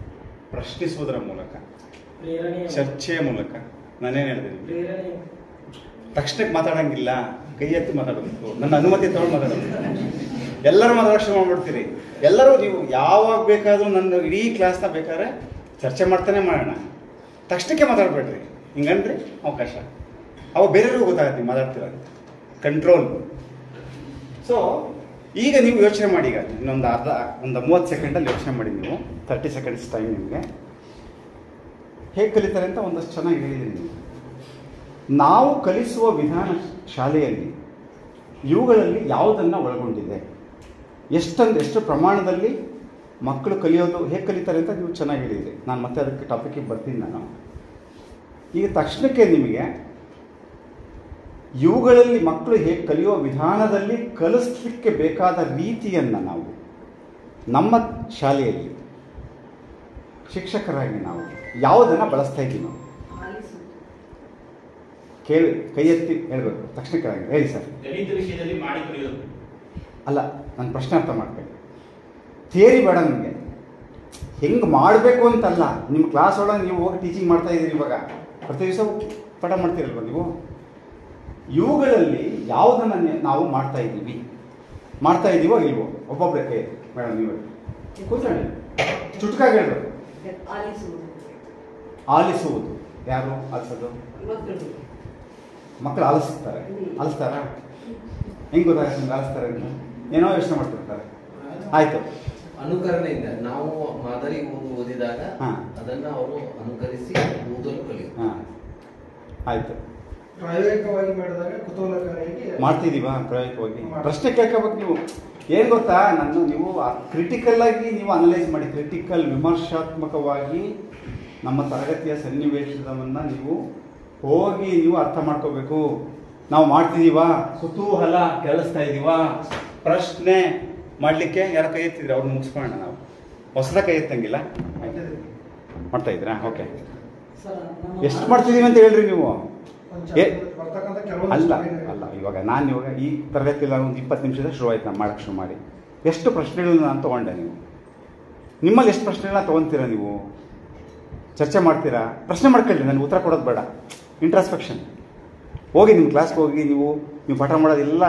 ಪ್ರಶ್ನಿಸುವುದರ ಮೂಲಕ, ಚರ್ಚೆಯ ಮೂಲಕ. ನಾನೇನು ಹೇಳ್ತೀನಿ, ತಕ್ಷಣಕ್ಕೆ ಮಾತಾಡಂಗಿಲ್ಲ, ಕೈ ಎತ್ತಿ ಮಾತಾಡಬೇಕು, ನನ್ನ ಅನುಮತಿ ತಗೊಂಡು ಮಾತಾಡಬೇಕು. ಎಲ್ಲರೂ ಮಾತಾಡೋಕೆ ಶುರು ಮಾಡ್ಬಿಡ್ತೀರಿ. ಎಲ್ಲರೂ ನೀವು ಯಾವಾಗ ಬೇಕಾದರೂ ನನ್ನ ಇಡೀ ಕ್ಲಾಸ್ನ ಬೇಕಾದ್ರೆ ಚರ್ಚೆ ಮಾಡ್ತಾನೆ ಮಾಡೋಣ, ತಕ್ಷಣಕ್ಕೆ ಮಾತಾಡ್ಬೇಡ್ರಿ, ಹಿಂಗನ್ರಿ ಅವಕಾಶ. ಅವಾಗ ಬೇರೆಯವ್ರಿಗೂ ಗೊತ್ತಾಗತ್ತೆ ನೀವು ಮಾತಾಡ್ತೀರ. ಕಂಟ್ರೋಲ್. ಸೊ ಈಗ ನೀವು ಯೋಚನೆ ಮಾಡಿ, ಈಗ ಇನ್ನೊಂದು ಒಂದು 30 ಸೆಕೆಂಡಲ್ಲಿ ಯೋಚನೆ ಮಾಡಿ. ನೀವು 30 ಸೆಕೆಂಡ್ಸ್ ಟೈಮ್ ನಿಮಗೆ. ಹೇಗೆ ಕಲಿತಾರೆ ಅಂತ ಒಂದಷ್ಟು ಚೆನ್ನಾಗಿ ಹೇಳಿದ್ದೀನಿ ನೀವು. ನಾವು ಕಲಿಸುವ ವಿಧಾನ ಶಾಲೆಯಲ್ಲಿ ಇವುಗಳಲ್ಲಿ ಯಾವುದನ್ನು ಒಳಗೊಂಡಿದೆ, ಎಷ್ಟು ಪ್ರಮಾಣದಲ್ಲಿ ಮಕ್ಕಳು ಕಲಿಯೋದು, ಹೇಗೆ ಕಲಿತಾರೆ ಅಂತ ನೀವು ಚೆನ್ನಾಗಿ ಹೇಳಿದ್ರಿ. ನಾನು ಮತ್ತೆ ಅದಕ್ಕೆ ಟಾಪಿಕ್ಕಿಗೆ ಬರ್ತೀನಿ ನಾನು. ಈಗ ತಕ್ಷಣಕ್ಕೆ ನಿಮಗೆ ಇವುಗಳಲ್ಲಿ ಮಕ್ಕಳು ಹೇಗೆ ಕಲಿಯುವ ವಿಧಾನದಲ್ಲಿ ಕಲಿಸ್ಲಿಕ್ಕೆ ಬೇಕಾದ ರೀತಿಯನ್ನು ನಾವು ನಮ್ಮ ಶಾಲೆಯಲ್ಲಿ ಶಿಕ್ಷಕರಾಗಿ ನಾವು ಯಾವುದನ್ನು ಬಳಸ್ತಾ ಇದ್ದೀವಿ ನಾವು ಕೇಳಿ ಕೈ ಎತ್ತಿ ಹೇಳ್ಬೇಕು. ತಕ್ಷಣಕ್ಕೆ ಹೇಳಿ ಸರ್. ಗಣಿತ ವಿಷಯದಲ್ಲಿ ಮಾಡಿ ಕಲಿಯೋದು ಅಲ್ಲ, ನನ್ನ ಪ್ರಶ್ನೆ ಅರ್ಥ ಮಾಡ್ಬೇಕು. ಥಿಯರಿ ಬೇಡ ನನಗೆ, ಹೆಂಗೆ ಮಾಡಬೇಕು ಅಂತಲ್ಲ. ನಿಮ್ಮ ಕ್ಲಾಸ್ ಒಳಗೆ ನೀವು ಹೋಗಿ ಟೀಚಿಂಗ್ ಮಾಡ್ತಾ ಇದ್ದೀರಿ, ಇವಾಗ ಪ್ರತಿ ದಿವಸ ಪಾಠ ಮಾಡ್ತೀರಲ್ವ ನೀವು. ಇವುಗಳಲ್ಲಿ ಯಾವುದನ್ನು ನಾವು ಮಾಡ್ತಾ ಇದ್ದೀವೋ ಇಲ್ವೋ ಒಬ್ಬೊಬ್ಬರೇ ಕೈ ಮೇಡಮ್ ನೀವು ಕೂತ್ಕೊಳ್ಳಿ. ಚುಟ್ಕಾಗಿ ಹೇಳ್ಬೇಕು. ಆಲಿಸುವುದು. ಯಾರು ಆಲಿಸೋದು? ಮಕ್ಕಳು ಆಲಿಸ್ತಾರ? ಹೆಂಗೆ ಗೊತ್ತಾಗುತ್ತೆ ನಿಮ್ಗೆ ಆಲಿಸ್ತಾರೆ ಅಂತ? ಏನೋ ಯೋಚನೆ ಮಾಡ್ತಿರ್ತಾರೆ. ಆಯ್ತು, ಅನುಕರಣೆಯಿಂದ ನಾವು ಮಾದರಿ ಓದಿದಾಗ ಅದನ್ನ ಅವರು ಅನುಕರಿಸಿ ಓದಲು ಕಲಿಯುತ್ತಾರೆ. ಆಯ್ತು. ಪ್ರಾಯೋಗಿಕವಾಗಿ ಮಾಡಿದಾಗ ಕುತೂಹಲಕಾರಿಯಾಗಿ ಮಾಡ್ತಿದೀವಾ? ಪ್ರಾಯೋಗಿಕವಾಗಿ ಪ್ರಶ್ನೆ ಕೇಳ್ಕೋಬೇಕು ನೀವು. ಏನು ಗೊತ್ತಾ, ನೀವು ಕ್ರಿಟಿಕಲ್ ಆಗಿ ನೀವು ಅನಲೈಸ್ ಮಾಡಿ, ಕ್ರಿಟಿಕಲ್ ವಿಮರ್ಶಾತ್ಮಕವಾಗಿ ನಮ್ಮ ತರಗತಿಯ ಸನ್ನಿವೇಶವನ್ನು ನೀವು ಹೋಗಿ ನೀವು ಅರ್ಥ ಮಾಡ್ಕೋಬೇಕು. ನಾವು ಮಾಡ್ತಿದೀವಾ? ಕುತೂಹಲ ಕೇಳಿಸ್ತಾ ಇದ್ದೀವಾ? ಪ್ರಶ್ನೆ ಮಾಡಲಿಕ್ಕೆ ಯಾರು ಕೈ ಎತ್ತಿದ್ರೆ ಅವ್ರು ಮುಗಿಸ್ಕೊಳ್ಳೋಣ. ನಾವು ಹೊಸದ ಕೈ ಎತ್ತಂಗಿಲ್ಲ. ಮಾಡ್ತಾ ಇದ್ರಾ? ಓಕೆ. ಎಷ್ಟು ಮಾಡ್ತಿದೀವಿ ಅಂತ ಹೇಳ್ರಿ ನೀವು. ಅಲ್ಲ ಇವಾಗ ಈ ತರಗತಿಯಲ್ಲಿ ನಾನು ಒಂದು 20 ನಿಮಿಷದ ಶುರು ಆಯ್ತು ನಾನು ಮಾಡೋಕ್ಕೆ ಶುರು ಮಾಡಿ. ಎಷ್ಟು ಪ್ರಶ್ನೆಗಳನ್ನ ನಾನು ತೊಗೊಂಡೆ. ನಿಮ್ಮಲ್ಲಿ ಎಷ್ಟು ಪ್ರಶ್ನೆಗಳನ್ನ ತೊಗೊತೀರಾ? ನೀವು ಚರ್ಚೆ ಮಾಡ್ತೀರಾ? ಪ್ರಶ್ನೆ ಮಾಡ್ಕೊಳ್ಳಿ, ನನಗೆ ಉತ್ತರ ಕೊಡೋದು ಬೇಡ. ಇಂಟ್ರಾಸ್ಪೆಕ್ಷನ್ ಹೋಗಿ ನಿಮ್ಮ ಕ್ಲಾಸ್ಗೆ ಹೋಗಿ ನೀವು ಪಾಠ ಮಾಡೋದೆಲ್ಲ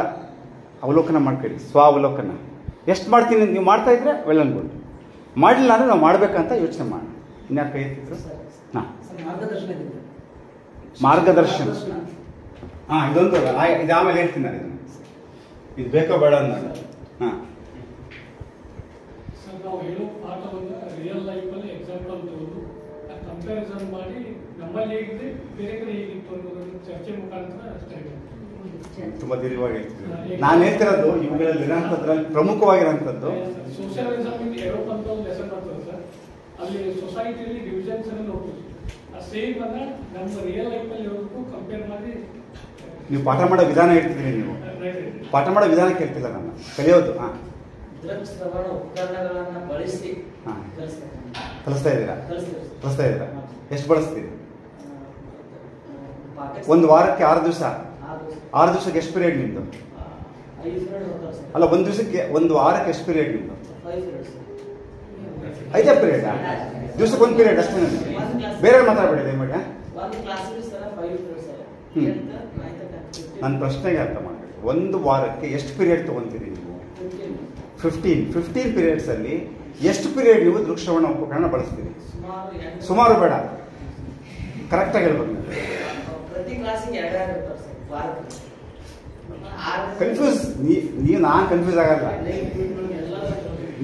ಅವಲೋಕನ ಮಾಡ್ಕೊಳ್ಳಿ, ಅವಲೋಕನ. ಎಷ್ಟು ಮಾಡ್ತೀನಿ ನೀವು ಮಾಡ್ತಾ ಇದ್ರೆ ವೆಲ್ ಅನ್ಬೋದು, ಮಾಡಲಿಲ್ಲ ಅಂದರೆ ನಾವು ಮಾಡಬೇಕಂತ ಯೋಚನೆ ಮಾಡಿ. ಇನ್ಯಾರು ಕೈ ಎತ್ತಿದ್ರು? ಹಾಂ, ಮಾರ್ಗದರ್ಶನದಿಂದ ಮಾರ್ಗದರ್ಶನ. ಹಾಂ, ಇದೊಂದು ಇದು ಆಮೇಲೆ ಹೇಳ್ತೀನಿ ನಾನು ಇದನ್ನು. ಇದು ಬೇಕೋ ಬೇಡ ಅಂದಾಗ. ಹಾಂ, ಸರ್ ನಾವು ಹೇಳೋ ಪಾಠವನ್ನು ರಿಯಲ್ ಲೈಫಲ್ಲಿ ಎಕ್ಸಾಂಪಲ್ ತಗೊಂಡು ಕಂಪ್ಯಾರಿಸನ್ ಮಾಡಿ ನಮ್ಮಲ್ಲಿ ಹೇಗಿದೆ ಬೇರೆ ಕಡೆ ಹೇಗಿತ್ತು ಅನ್ನೋದನ್ನು ಚರ್ಚೆ ಮುಖಾಂತರ ಸ್ಟಾರ್ಟ್ ತುಂಬ ದೀರ್ಘವಾಗಿ ಹೇಳ್ತೀನಿ. ನಾನು ಹೇಳ್ತಿರೋದು ಇವುಗಳಲ್ಲಿ ಇರೋಂಥದ್ರಲ್ಲಿ ಪ್ರಮುಖವಾಗಿರೋಂಥದ್ದು ಸೋಷಿಯಲಿಸಮ್ ಇನ್ ಯುರೋಪ್ ಅಂತ ಒಂದು ಲೆಸನ್ ಮಾಡ್ತಾರೆ ಸರ್. ಅಲ್ಲಿ ಸೊಸೈಟಿಯಲ್ಲಿ ಡಿವಿಷನ್ಸ್ ಅನ್ನು ನೋಡ್ತೀವಿ. ಆ ಸೇಮ್ ಅನ್ನ ನಮ್ಮ ರಿಯಲ್ ಲೈಫಲ್ಲಿ ಇರೋದಕ್ಕೂ ಕಂಪೇರ್ ಮಾಡಿ ನೀವು ಪಾಠ ಮಾಡೋ ವಿಧಾನ ಹೇಳ್ತಿದ್ದೀರಿ. ನೀವು ಪಾಠ ಮಾಡೋ ವಿಧಾನ ಕೇಳ್ತಿಲ್ಲ ನಾನು, ಕಲಿಯೋದು. ಹಾಂ, ಶ್ರವಣ ಉಪಕರಣಗಳನ್ನ ಬಳಸಿ ಹಾಂ, ಕಲಿಸ್ತಾರೆ. ಕಲಿಸ್ತಾ ಇದ್ದೀರಾ? ಕಲಿಸ್ತೀವಿ. ಕಲಿಸ್ತಾ ಇದ್ದೀರಾ? ಎಷ್ಟು ಬಳಸ್ತೀರಿ? ಪಾಕೆಟ್ಸ್ ಒಂದು ವಾರಕ್ಕೆ 6 ದಿವಸ. ಆರು 6 ದಿವಸಕ್ಕೆ ಎಷ್ಟು ಪೀರಿಯಡ್ ನಿಮ್ಮದು? 5 ಪೀರಿಯಡ್ ಹೋಗ್ತಾರೆ ಸರ್. ಅಲ್ಲ, ಒಂದು ದಿವಸಕ್ಕೆ, ಒಂದು ವಾರಕ್ಕೆ ಎಷ್ಟು ಪೀರಿಯಡ್ ನಿಮ್ಮದು? 5 ಪೀರಿಯಡ್ ಸರ್. 5 ಪೀರಿಯಡ್? ದಿವಸಕ್ಕೆ ಒಂದು ಪೀರಿಯಡ್ ಅಷ್ಟೇ. ನನಗೆ ಬೇರೆ ಮಾತಾಡಬೇಡಿ ದಯಮಾಡಿ. ಒಂದು ಕ್ಲಾಸಿಗೆ ಸರ್ 5 ಪೀರಿಯಡ್ ಸರ್. ಹ್ಮ್. 8th, 9th, 10th, 15. ನನ್ನ ಪ್ರಶ್ನೆಗೆ ಅರ್ಥ ಮಾಡಬೇಡಿ. ಒಂದು ವಾರಕ್ಕೆ ಎಷ್ಟು ಪೀರಿಯಡ್ ತೊಗೊತೀರಿ ನೀವು? 15 ಪೀರಿಯಡ್ಸಲ್ಲಿ ಎಷ್ಟು ಪೀರಿಯಡ್ ನೀವು ದೃಕ್ಶ್ರವಣ ಉಪಕರಣ ಬಳಸ್ತೀರಿ? ಸುಮಾರು ಬೇಡ, ಕರೆಕ್ಟಾಗಿ ಹೇಳ್ಬೇಕು ನೀವು. ಪ್ರತಿ ಕ್ಲಾಸಿಗೆ 2 ಇರ್ತಾರೆ ಸರ್ ವಾರಕ್ಕೆ. ಕನ್ಫ್ಯೂಸ್ ನೀವು, ನಾನು ಕನ್ಫ್ಯೂಸ್ ಆಗಲ್ಲ.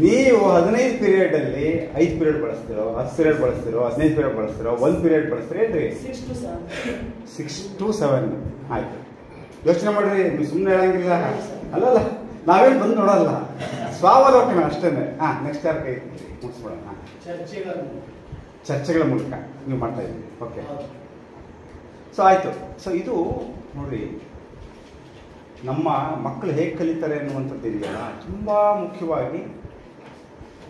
ನೀವು 15 ಪೀರಿಯಡಲ್ಲಿ 5 ಪೀರಿಯಡ್ ಬಳಸ್ತಿರೋ, 10 ಪೀರಿಯಡ್ ಬಳಸ್ತಿರೋ, 15 ಪೀರಿಯಡ್ ಬಳಸ್ತಿರೋ, 1 ಪೀರಿಯಡ್ ಬಳಸ್ತೀರಿ ಹೇಳ್ರಿ. 6 to 7 ಆಯ್ತು. ಯೋಚನೆ ಮಾಡ್ರಿ, ನೀವು ಸುಮ್ಮನೆ ಹೇಳಂಗಿಲ್ಲ. ಅಲ್ಲಲ್ಲ, ನಾವೇನು ಬಂದು ನೋಡಲ್ಲ, ಸ್ವಾವಲೋಕನ ಅಷ್ಟೇನೆ. ಹಾಂ, ನೆಕ್ಸ್ಟ್ ಯಾರು ಕೈ ಮುಗಿಸ್ಬಿಡೋಣ. ಹಾಂ, ಚರ್ಚೆಗಳ ಮೂಲಕ ನೀವು ಮಾಡ್ತಾ ಇದ್ದೀವಿ. ಓಕೆ, ಸೊ ಆಯಿತು. ಸೊ ಇದು ನೋಡ್ರಿ, ನಮ್ಮ ಮಕ್ಕಳು ಹೇಗೆ ಕಲಿತಾರೆ ಅನ್ನುವಂಥದ್ದು ಇದೆಯಲ್ಲ, ತುಂಬ ಮುಖ್ಯವಾಗಿ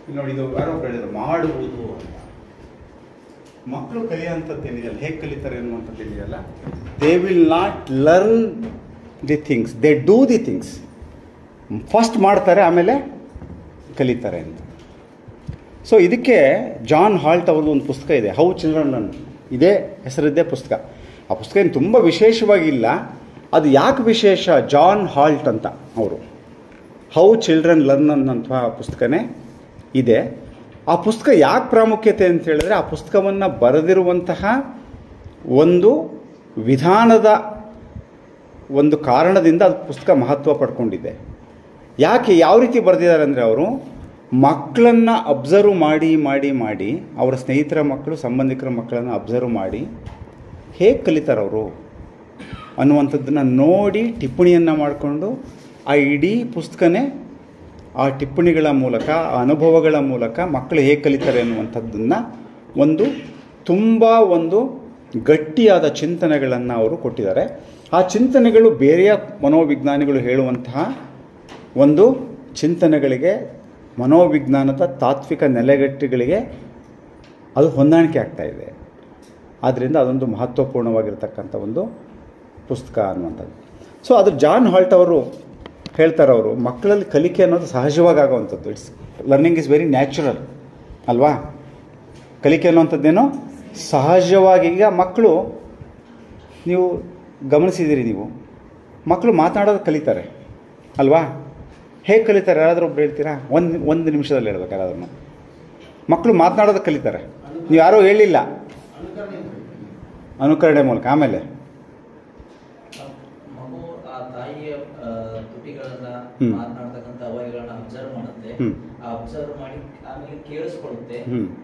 ಇಲ್ಲಿ ನೋಡಿ. ಇದು ಯಾರೋ ಹೇಳಿದ್ರು ಮಾಡುವುದು ಅಂತ. ಮಕ್ಕಳು ಕಲಿಯುವಂಥದ್ದು ಏನಿದೆಯಲ್ಲ, ಹೇಗೆ ಕಲಿತಾರೆ ಅನ್ನುವಂಥದ್ದು ಇದೆಯಲ್ಲ, they will not learn the things, they do the things. First ಮಾಡ್ತಾರೆ, ಆಮೇಲೆ ಕಲಿತಾರೆ ಅಂತ. ಸೊ ಇದಕ್ಕೆ ಜಾನ್ ಹಾಲ್ಟ್ ಅವ್ರದ್ದು ಒಂದು ಪುಸ್ತಕ ಇದೆ, ಹೌ ಚಿಲ್ಡ್ರನ್ ಲರ್ನ್. ಇದೇ ಹೆಸರಿದ್ದೇ ಪುಸ್ತಕ. ಆ ಪುಸ್ತಕ ಏನು ತುಂಬ ವಿಶೇಷವಾಗಿಲ್ಲ. ಅದು ಯಾಕೆ ವಿಶೇಷ? ಜಾನ್ ಹಾಲ್ಟ್ ಅಂತ ಅವರು ಹೌ ಚಿಲ್ಡ್ರನ್ ಲರ್ನ್ ಅನ್ನೋಂಥ ಪುಸ್ತಕನೇ ಇದೆ. ಆ ಪುಸ್ತಕ ಯಾಕೆ ಪ್ರಾಮುಖ್ಯತೆ ಅಂತ ಹೇಳಿದ್ರೆ, ಆ ಪುಸ್ತಕವನ್ನು ಬರೆದಿರುವಂತಹ ಒಂದು ವಿಧಾನದ ಒಂದು ಕಾರಣದಿಂದ ಅದು ಪುಸ್ತಕ ಮಹತ್ವ ಪಡ್ಕೊಂಡಿದೆ. ಯಾಕೆ, ಯಾವ ರೀತಿ ಬರೆದಿದ್ದಾರೆ ಅಂದರೆ, ಅವರು ಮಕ್ಕಳನ್ನು ಅಬ್ಸರ್ವ್ ಮಾಡಿ ಮಾಡಿ ಮಾಡಿ, ಅವರ ಸ್ನೇಹಿತರ ಮಕ್ಕಳು, ಸಂಬಂಧಿಕರ ಮಕ್ಕಳನ್ನು ಅಬ್ಸರ್ವ್ ಮಾಡಿ ಹೇಗೆ ಕಲಿತಾರವರು ಅನ್ನುವಂಥದ್ದನ್ನು ನೋಡಿ ಟಿಪ್ಪಣಿಯನ್ನು ಮಾಡಿಕೊಂಡು ಆ ಇಡೀ ಪುಸ್ತಕನೇ ಆ ಟಿಪ್ಪಣಿಗಳ ಮೂಲಕ, ಆ ಅನುಭವಗಳ ಮೂಲಕ ಮಕ್ಕಳು ಹೇಗೆ ಕಲಿತಾರೆ ಅನ್ನುವಂಥದ್ದನ್ನು ಒಂದು ಗಟ್ಟಿಯಾದ ಚಿಂತನೆಗಳನ್ನು ಅವರು ಕೊಟ್ಟಿದ್ದಾರೆ. ಆ ಚಿಂತನೆಗಳು ಬೇರೆಯ ಮನೋವಿಜ್ಞಾನಿಗಳು ಹೇಳುವಂತಹ ಒಂದು ಚಿಂತನೆಗಳಿಗೆ, ಮನೋವಿಜ್ಞಾನದ ತಾತ್ವಿಕ ನೆಲೆಗಟ್ಟುಗಳಿಗೆ ಅದು ಹೊಂದಾಣಿಕೆ ಆಗ್ತಾ ಇದೆ. ಆದ್ದರಿಂದ ಅದೊಂದು ಮಹತ್ವಪೂರ್ಣವಾಗಿರ್ತಕ್ಕಂಥ ಒಂದು ಪುಸ್ತಕ ಅನ್ನುವಂಥದ್ದು. ಸೊ ಅದು ಜಾನ್ ಹಾಲ್ಟ್ ಅವರು ಹೇಳ್ತಾರೆ, ಅವರು ಮಕ್ಕಳಲ್ಲಿ ಕಲಿಕೆ ಅನ್ನೋದು ಸಹಜವಾಗಿ ಆಗುವಂಥದ್ದು. It's learning is very natural ಅಲ್ವಾ? ಕಲಿಕೆ ಅನ್ನುವಂಥದ್ದೇನೋ ಸಹಜವಾಗಿ. ಈಗ ಮಕ್ಕಳು, ನೀವು ಗಮನಿಸಿದ್ದೀರಿ, ನೀವು ಮಕ್ಕಳು ಮಾತನಾಡೋದು ಕಲಿತಾರೆ ಅಲ್ವಾ? ಹೇಗೆ ಕಲಿತಾರೆ? ಯಾರಾದರೂ ಒಬ್ರು ಹೇಳ್ತೀರಾ? ಒಂದು ನಿಮಿಷದಲ್ಲಿ ಹೇಳ್ಬೇಕು ಯಾರಾದ್ರೂ. ಮಕ್ಕಳು ಮಾತನಾಡೋದು ಕಲಿತಾರೆ. ನೀವು ಯಾರೂ ಹೇಳಿಲ್ಲ, ಅನುಕರಣೆ ಮೂಲಕ. ಆಮೇಲೆ ಮಗು ಆ ತಾಯಿಯ ತುಟಿಗಳನ್ನ, ಮಾತನಾಡ್ತಕ್ಕಂಥ ಅವಯಗಳನ್ನ ಅಬ್ಸರ್ವ್ ಮಾಡುತ್ತೆ. ಅಬ್ಸರ್ವ್ ಮಾಡಿ ಆಮೇಲೆ ಕೇಳಿಸ್ಕೊಳ್ಳುತ್ತೆ.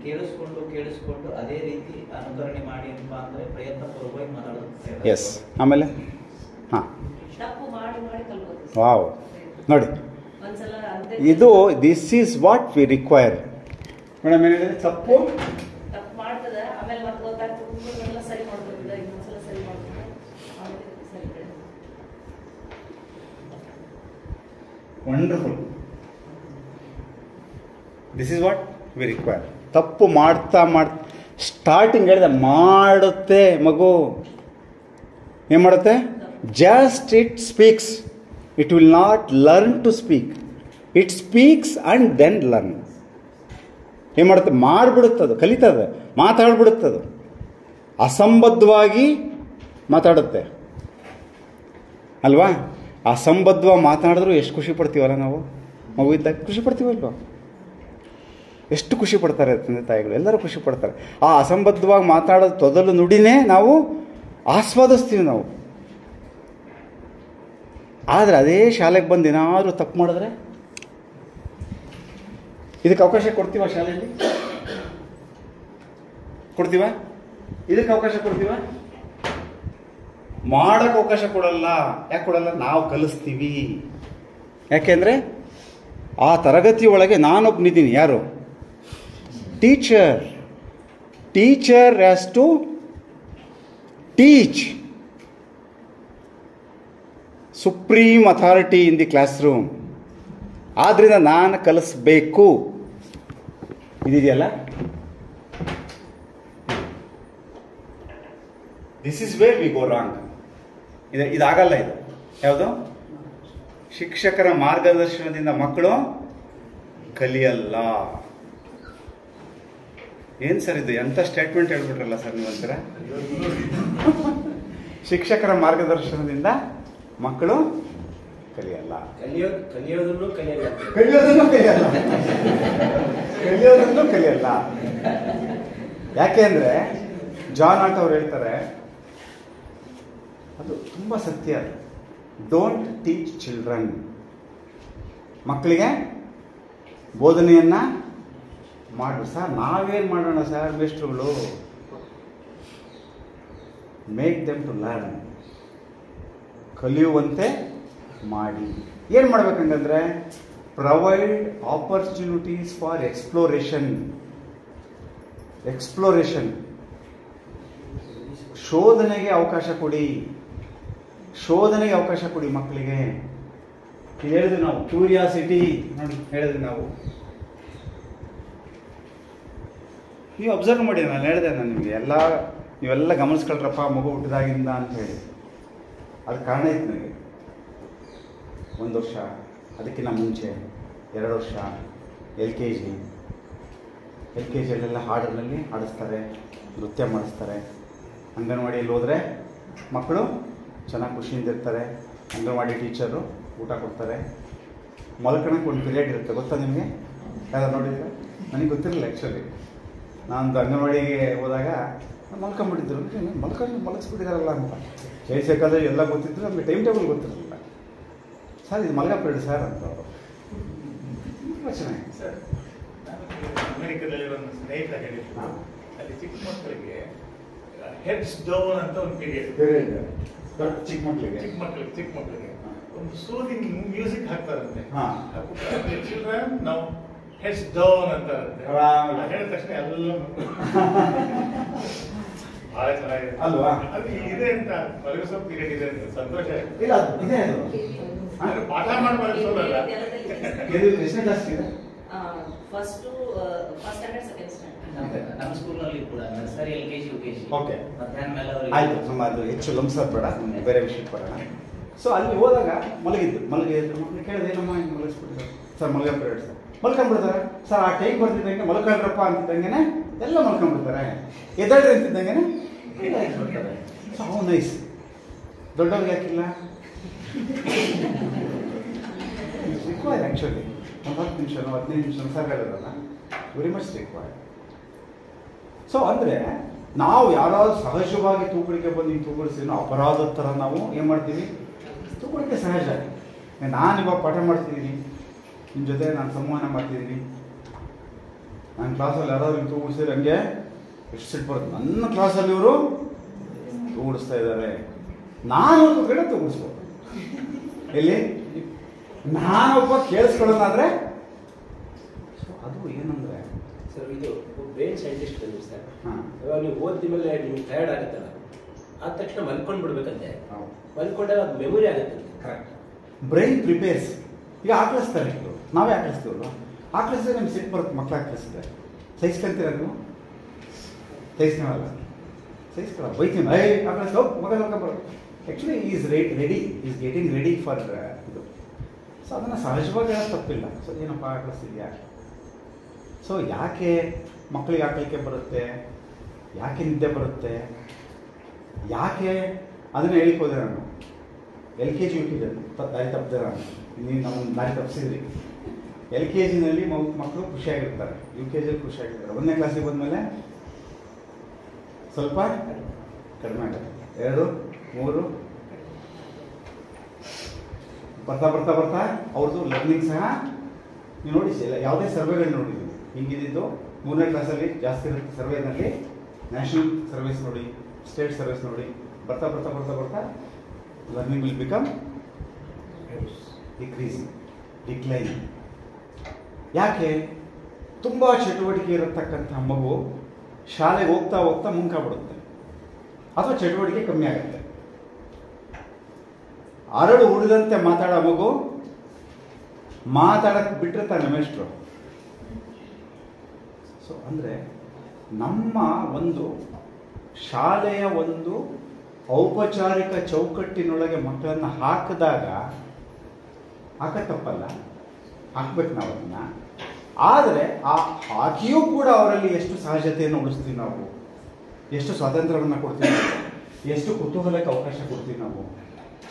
ಕೇಳಿಸ್ಕೊಂಡು ಅದೇ ರೀತಿ ಅನುಕರಣೆ ಮಾಡಿ ಅಂದ್ರೆ ಪ್ರಯತ್ನ ಪೂರ್ವಕವಾಗಿ ಮಾತಾಡುತ್ತೆ. ಎಸ್. ಆಮೇಲೆ ಹಾಂ, ತಪ್ಪು ಮಾಡಿ ಮಾಡಿ ಕಲ್ಕೋತೀವಿ. ವಾವ್, ನೋಡಿ, ಒಂದ್ಸಲ ಇದು this is what we require. Madam ಏನು ಹೇಳಿದ್ರೆ, ತಪ್ಪು ಮಾಡ್ತದೆ, ಆಮೇಲೆ ಮತ್ತೆ ಗೊತ್ತಾಗ್ತದೆ, ಎಲ್ಲ ಸರಿ ಮಾಡ್ಕೋತಿದ್ದ, ಇನ್ನೊಂದ್ಸಲ ಸರಿ ಮಾಡ್ತಾರೆ, ಆಮೇಲೆ ಸರಿ ಕಡೆ. Wonderful. This is what we require. ತಪ್ಪು ಮಾಡ್ತಾ ಸ್ಟಾರ್ಟಿಂಗ್ ಹೇಳಿದೆ ಮಾಡುತ್ತೆ ಮಗು. ಏನು ಮಾಡುತ್ತೆ? Just it speaks. It will not learn to speak. It speaks and then learn. ಏನು ಮಾಡುತ್ತೆ? ಮಾಡಿಬಿಡುತ್ತದು, ಕಲಿತದೆ, ಮಾತಾಡ್ಬಿಡುತ್ತದು, ಅಸಂಬದ್ಧವಾಗಿ ಮಾತಾಡುತ್ತೆ ಅಲ್ವಾ? ಅಸಂಬದ್ಧವಾಗಿ ಮಾತನಾಡಿದ್ರು ಎಷ್ಟು ಖುಷಿ ಪಡ್ತೀವಲ್ಲ ನಾವು. ಮಗು ಇದ್ದಾಗ ಖುಷಿ ಪಡ್ತೀವಲ್ವ? ಎಷ್ಟು ಖುಷಿ ಪಡ್ತಾರೆ ತಂದೆ ತಾಯಿಗಳು, ಎಲ್ಲರೂ ಖುಷಿ ಪಡ್ತಾರೆ. ಆ ಅಸಂಬದ್ಧವಾಗಿ ಮಾತಾಡೋದು ತೊದಲು ನುಡಿನೇ ನಾವು ಆಸ್ವಾದಿಸ್ತೀವಿ ನಾವು. ಆದರೆ ಅದೇ ಶಾಲೆಗೆ ಬಂದು ಏನಾದರೂ ತಪ್ಪು ಮಾಡಿದ್ರೆ ಇದಕ್ಕೆ ಅವಕಾಶ ಕೊಡ್ತೀವ? ಶಾಲೆಯಲ್ಲಿ ಕೊಡ್ತೀವ? ಇದಕ್ಕೆ ಅವಕಾಶ ಕೊಡ್ತೀವ? ಮಾಡೋಕ್ಕೆ ಅವಕಾಶ ಕೊಡಲ್ಲ. ಯಾಕೆ ಕೊಡಲ್ಲ? ನಾವು ಕಲಿಸ್ತೀವಿ. ಯಾಕೆಂದರೆ ಆ ತರಗತಿ ಒಳಗೆ ನಾನೊಬ್ಬನಿದ್ದೀನಿ. ಯಾರು? Teacher. Teacher has to teach. Supreme authority in the classroom. ಆದ್ದರಿಂದ ನಾನು ಕಲಿಸ್ಬೇಕು. ಇದಿದೆಯಲ್ಲ, this is where we go wrong. ಇದಾಗಲ್ಲ. ಇದು ಯಾವುದು? ಶಿಕ್ಷಕರ ಮಾರ್ಗದರ್ಶನದಿಂದ ಮಕ್ಕಳು ಕಲಿಯಲ್ಲ. ಏನು ಸರ್ ಇದು? ಎಂಥ ಸ್ಟೇಟ್ಮೆಂಟ್ ಹೇಳ್ಬಿಟ್ರಲ್ಲ ಸರ್ ನೀವಂತೀರ. ಶಿಕ್ಷಕರ ಮಾರ್ಗದರ್ಶನದಿಂದ ಮಕ್ಕಳು ಕಲಿಯಲ್ಲ. ಕಲಿಯೋದನ್ನು ಕಲಿಯಲ್ಲ. ಯಾಕೆ ಅಂದರೆ ಜಾನ್ ಆಟ್ ಅವ್ರು ಹೇಳ್ತಾರೆ, ಅದು ತುಂಬ ಸತ್ಯ. Don't teach children. ಮಕ್ಕಳಿಗೆ ಬೋಧನೆಯನ್ನ ಮಾಡು. ಸರ್ ನಾವೇನು ಮಾಡೋಣ ಸರ್ ಮೇಸ್ಟ್ರುಗಳು? Make them to learn. ಕಲಿಯುವಂತೆ ಮಾಡಿ. ಏನು ಮಾಡ್ಬೇಕಂತಂದ್ರೆ ಪ್ರೊವೈಡ್ ಆಪರ್ಚುನಿಟೀಸ್ ಫಾರ್ ಎಕ್ಸ್ಪ್ಲೋರೇಷನ್. ಶೋಧನೆಗೆ ಅವಕಾಶ ಕೊಡಿ. ಮಕ್ಕಳಿಗೆ. ಹೇಳಿದ್ವಿ ನಾವು, ಕ್ಯೂರಿಯಾಸಿಟಿ ನೋಡಿ ಹೇಳಿದ್ವಿ ನಾವು. ನೀವು ಅಬ್ಸರ್ವ್ ಮಾಡಿ, ನಾನು ಹೇಳಿದೆ ನಿಮಗೆ ನೀವೆಲ್ಲ ಗಮನಿಸ್ಕೊಳ್ರಪ್ಪ ಮಗು ಹುಟ್ಟಿದಾಗಿಂದ ಅಂತ ಹೇಳಿ. ಅದಕ್ಕೆ ಕಾರಣ ಇತ್ತು ನನಗೆ. 1 ವರ್ಷ, ಅದಕ್ಕಿಂತ ಮುಂಚೆ 2 ವರ್ಷ, LKG ಅಲ್ಲೆಲ್ಲ ಹಾಡಿನಲ್ಲಿ ಹಾಡಿಸ್ತಾರೆ, ನೃತ್ಯ ಮಾಡಿಸ್ತಾರೆ. ಅಂಗನವಾಡಿಯಲ್ಲಿ ಹೋದರೆ ಮಕ್ಕಳು ಚೆನ್ನಾಗಿ ಖುಷಿಯಿಂದ ಇರ್ತಾರೆ. ಅಂಗನವಾಡಿ ಟೀಚರು ಊಟ ಕೊಡ್ತಾರೆ. ಮಲ್ಕೊಳಕ್ಕೆ ಒಂದು ಪೀರಿಯಡ್ ಇರುತ್ತೆ, ಗೊತ್ತಾ ನಿಮಗೆ? ಯಾರು ನೋಡಿದ್ರೆ? ನನಗೆ ಗೊತ್ತಿರಲಿಲ್ಲ ಆ್ಯಕ್ಚುಲಿ. ನಾನು ಅಂಗನವಾಡಿಗೆ ಹೋದಾಗ ಮಲ್ಕೊಂಡ್ಬಿಟ್ಟಿದ್ರು. ಮಲಗಿಸ್ಬಿಟ್ಟಿದಾರಲ್ಲ ಅಂತ. ಜೈಸೇಕಾದ್ರೆ ಎಲ್ಲ ಗೊತ್ತಿದ್ರು, ನಮಗೆ ಟೈಮ್ ಟೇಬಲ್ ಗೊತ್ತಿರಲಿಲ್ಲ. ಸರ್ ಇದು ಮಲ್ಗ ಪೀರಿಯಡ್ ಸರ್ ಅಂತ ಅವರು. ತುಂಬ ಚೆನ್ನಾಗಿ ಸರ್, ಅಮೆರಿಕದಲ್ಲಿ ಒಂದು ಸ್ನೇಹಿತ ಹೇಳಿದ್ರು, ಅಲ್ಲಿ ಚಿಕ್ಕ ಮಕ್ಕಳಿಗೆ ಹೆಡ್ಸ್ ಡೌನ್ ಅಂತ ಒಂದು ಪೀರಿಯಡ್. ಚಿಕ್ಕ ಮಕ್ಕಳಿಗೆ ಒಂದು ಸೂದಿಂಗ್ ಮ್ಯೂಸಿಕ್ ಹಾಕ್ತಾರಂತೆ. ಚಿಲ್ಡ್ರನ್ ನಾವು ಹೆಡ್ಸ್ ಡೌನ್ ಅಂತ ಹೇಳಿದ ತಕ್ಷಣ ಎಲ್ಲ ಬಹಳ ಚೆನ್ನಾಗಿದೆ ಅಲ್ವಾ? ಅದು ಇದೆ ಅಂತ ಮಲಗಿಸೋ ಪೀರಿಯಡ್ ಇದೆ ಅಂತ ಸಂತೋಷ. ಇಲ್ಲ ಇದೆ ಅದು ಪಾಠ ಮಾಡಿ ಮಲಗಿಸೋದಲ್ಲ. ಎಷ್ಟನೇ ಕ್ಲಾಸ್ ಇದೆ? First standard, second standard. ನಮ್ಮ ಸ್ಕೂಲ್ನಲ್ಲಿ ಕೂಡ ನರ್ಸರಿ, LKG, UKG. ಓಕೆ, ಮಧ್ಯಾಹ್ನ ಮೇಲೆ ಅವರಿಗೆ ಆಯ್ತು. ನಮ್ಮ ಅದು ಹೆಚ್ಚು ಲಂಸರ್ ಬೇಡ, ಬೇರೆ ವಿಷಯಕ್ಕೆ ಬರೋಣ. ಸೊ ಅಲ್ಲಿ ಹೋದಾಗ ಮಲಗಿದ್ರು ಮಕ್ಕಳು ಕೇಳಿದೆ, ಏನಮ್ಮ ಹಿಂಗೆ ಮಲಗಿಸ್ಬಿಟ್ಟಿದ್ದಾರೆ ಸರ್? ಮಲಗ ಪೀರಿಯಡ್ ಸರ್. ಮಲ್ಕೊಂಡ್ಬಿಡ್ತಾರೆ ಸರ್. ಆ ಟೈಮ್ ಬರ್ತಿದ್ದಂಗೆ ಮಲ್ಕೊಂಡ್ರಪ್ಪ ಅಂತಿದ್ದಂಗೆ ಎಲ್ಲ ಮಲ್ಕೊಂಡ್ಬಿಡ್ತಾರೆ. ಎದ್ದಾಡ್ರಿ ಅಂತಿದ್ದಂಗೆ ಬಿಡ್ತಾರೆ. So how nice. ದೊಡ್ಡವ್ರಿಗೆ ಯಾಕಿಲ್ಲ? Require actually. ಒಂದು 10 ನಿಮಿಷ 15 ನಿಮಿಷ ಸರ್ ಹೇಳಿದ್ರಲ್ಲ, ವೆರಿ ಮಚ್ ರಿಕ್ವೈರ್ಡ್. ಸೊ ಅಂದರೆ ನಾವು ಯಾರಾದ್ರೂ ಸಹಜವಾಗಿ ತೂಕಡಿಕೆ ಬಂದು ಹಿಂಗೆ ತೂಕಡಿಸಿದ್ರೂ ಅಪರಾಧದ ಥರ ನಾವು ಏನು ಮಾಡ್ತೀವಿ? ತೂಕಡಿಕೆ ಸಹಜ. ನಾನು ಇವಾಗ ಪಾಠ ಮಾಡ್ತಿದ್ದೀನಿ, ನಿಮ್ಮ ಜೊತೆ ನಾನು ಸಂವಹನ ಮಾಡ್ತಿದ್ದೀನಿ. ನನ್ನ ಕ್ಲಾಸಲ್ಲಿ ಯಾರಾದ್ರೂ ಹಿಂಗೆ ತೂಗಿಸಿದ್ರೆ ಹಂಗೆ ಎಷ್ಟು ಸಿಟ್ಟು ಬರುತ್ತೆ. ನನ್ನ ಕ್ಲಾಸಲ್ಲಿ ಇವರು ತೂಗಿಸ್ತಾ ಇದ್ದಾರೆ, ನಾನು ಕಡೆ ತೂಗಿಸ್ಬೋದು. ಎಲ್ಲಿ ನಾನೊಬ್ಬ ಕೇಳಿಸ್ಕೊಳ್ಳೋದಾದ್ರೆ ಅದು ಏನಂದ್ರೆ ಸರ್, ಇದು ಬ್ರೈನ್ ಸೈಂಟಿಸ್ಟ್ ಬಂದ್ರು ಸರ್. ಹಾಂ, ಇವಾಗ ನೀವು ಓದಿದ ಮೇಲೆ ನಿಮ್ಗೆ ಟಯರ್ಡ್ ಆಗುತ್ತಲ್ಲ, ಆದ ತಕ್ಷಣ ಮಲ್ಕೊಂಡು ಬಿಡ್ಬೇಕಂತೆ. ಮಲ್ಕೊಂಡಾಗ ಅದು ಮೆಮೊರಿ ಆಗುತ್ತೆ. ಕರೆಕ್ಟ್. Brain prepares. ಈಗ ಆಕಳಿಸ್ತಾರೆ, ನಾವೇ ಆಕಳಿಸ್ತೀವಲ್ವ? ಆಕಳಿಸಿದ್ರೆ ನಿಮ್ಗೆ ಸಿಟ್ಟು ಬರುತ್ತೆ. ಮಕ್ಳು ಆಕಳಿಸಿದ್ರೆ ಸಹಿಸ್ಕೊಂತೀರ ನೀವು? ಸಹಿಸ್ಕೊಳ್ಳಲ್ಲ. ಬೈತೀನಿ, ಆಕಳಿಸ್ಕೊ ಮಗ ಬರೋದು. Actually is ready, is getting ready for ಇದು. ಸೊ ಅದನ್ನು ಸಹಜವಾಗಿ ತಪ್ಪಿಲ್ಲ. ಸೊ ಏನಪ್ಪ ಆಕಳಿಸ್ತಿದ್ಯಾ? ಸೊ ಯಾಕೆ ಮಕ್ಕಳಿಗೆ ಆಕಳಿಕೆ ಬರುತ್ತೆ? ಯಾಕೆ ನಿದ್ದೆ ಬರುತ್ತೆ? ಯಾಕೆ ಅದನ್ನು ಹೇಳಿಕೋದೆ ನಾನು. LKG UKG ದಾರಿ ತಪ್ಪಿದೆ ನಾನು. ನೀವು ನಮ್ಮ ದಾರಿ ತಪ್ಪಿಸಿದ್ರಿ. LKG ಮಕ್ಕಳು ಖುಷಿಯಾಗಿರ್ತಾರೆ, UKG ಖುಷಿಯಾಗಿರ್ತಾರೆ. 1ನೇ ಕ್ಲಾಸಿಗೆ ಬಂದಮೇಲೆ ಸ್ವಲ್ಪ ಕಡಿಮೆ ಆಗುತ್ತೆ. 2, 3 ಬರ್ತಾ ಬರ್ತಾ ಬರ್ತಾ ಅವ್ರದ್ದು ಲರ್ನಿಂಗ್ ಸಹ ನೀವು ನೋಡಿ. ಯಾವುದೇ ಸರ್ವೆಗಳು ನೋಡಿದ್ದೀವಿ ಹಿಂಗಿದ್ದು 3ನೇ ಕ್ಲಾಸಲ್ಲಿ ಜಾಸ್ತಿ ಇರುತ್ತೆ. ಸರ್ವೆನಲ್ಲಿ ನ್ಯಾಷನಲ್ ಸರ್ವಿಸ್ ನೋಡಿ, ಸ್ಟೇಟ್ ಸರ್ವಿಸ್ ನೋಡಿ, ಬರ್ತಾ ಬರ್ತಾ ಬರ್ತಾ ಬರ್ತಾ ಲರ್ನಿಂಗ್ ವಿಲ್ ಬಿಕಮ್ ಡಿಕ್ಲೈನ್. ಯಾಕೆ? ತುಂಬ ಚಟುವಟಿಕೆ ಇರತಕ್ಕಂಥ ಮಗು ಶಾಲೆಗೆ ಹೋಗ್ತಾ ಹೋಗ್ತಾ ಮುಂಕಾಗ್ಬಿಡುತ್ತೆ, ಅಥವಾ ಚಟುವಟಿಕೆ ಕಮ್ಮಿ ಆಗುತ್ತೆ. ಅರಳು ಉಳಿದಂತೆ ಮಾತಾಡೋ ಮಗು ಮಾತಾಡಕ್ಕೆ ಬಿಟ್ಟಿರ್ತಾನೆ ಮೇಷ್ಟ್ರು. ಸೊ ಅಂದರೆ ನಮ್ಮ ಒಂದು ಶಾಲೆಯ ಒಂದು ಔಪಚಾರಿಕ ಚೌಕಟ್ಟಿನೊಳಗೆ ಮಕ್ಕಳನ್ನು ಹಾಕಿದಾಗ ತಪ್ಪಲ್ಲ, ಹಾಕ್ಬೇಕು ನಾವು ಅದನ್ನ. ಆದರೆ ಆ ಹಾಕಿಯೂ ಕೂಡ ಅವರಲ್ಲಿ ಎಷ್ಟು ಸಹಜತೆಯನ್ನು ಉಳಿಸ್ತೀವಿ ನಾವು, ಎಷ್ಟು ಸ್ವಾತಂತ್ರ್ಯವನ್ನು ಕೊಡ್ತೀವಿ ನಾವು, ಎಷ್ಟು ಕುತೂಹಲಕ್ಕೆ ಅವಕಾಶ ಕೊಡ್ತೀವಿ ನಾವು,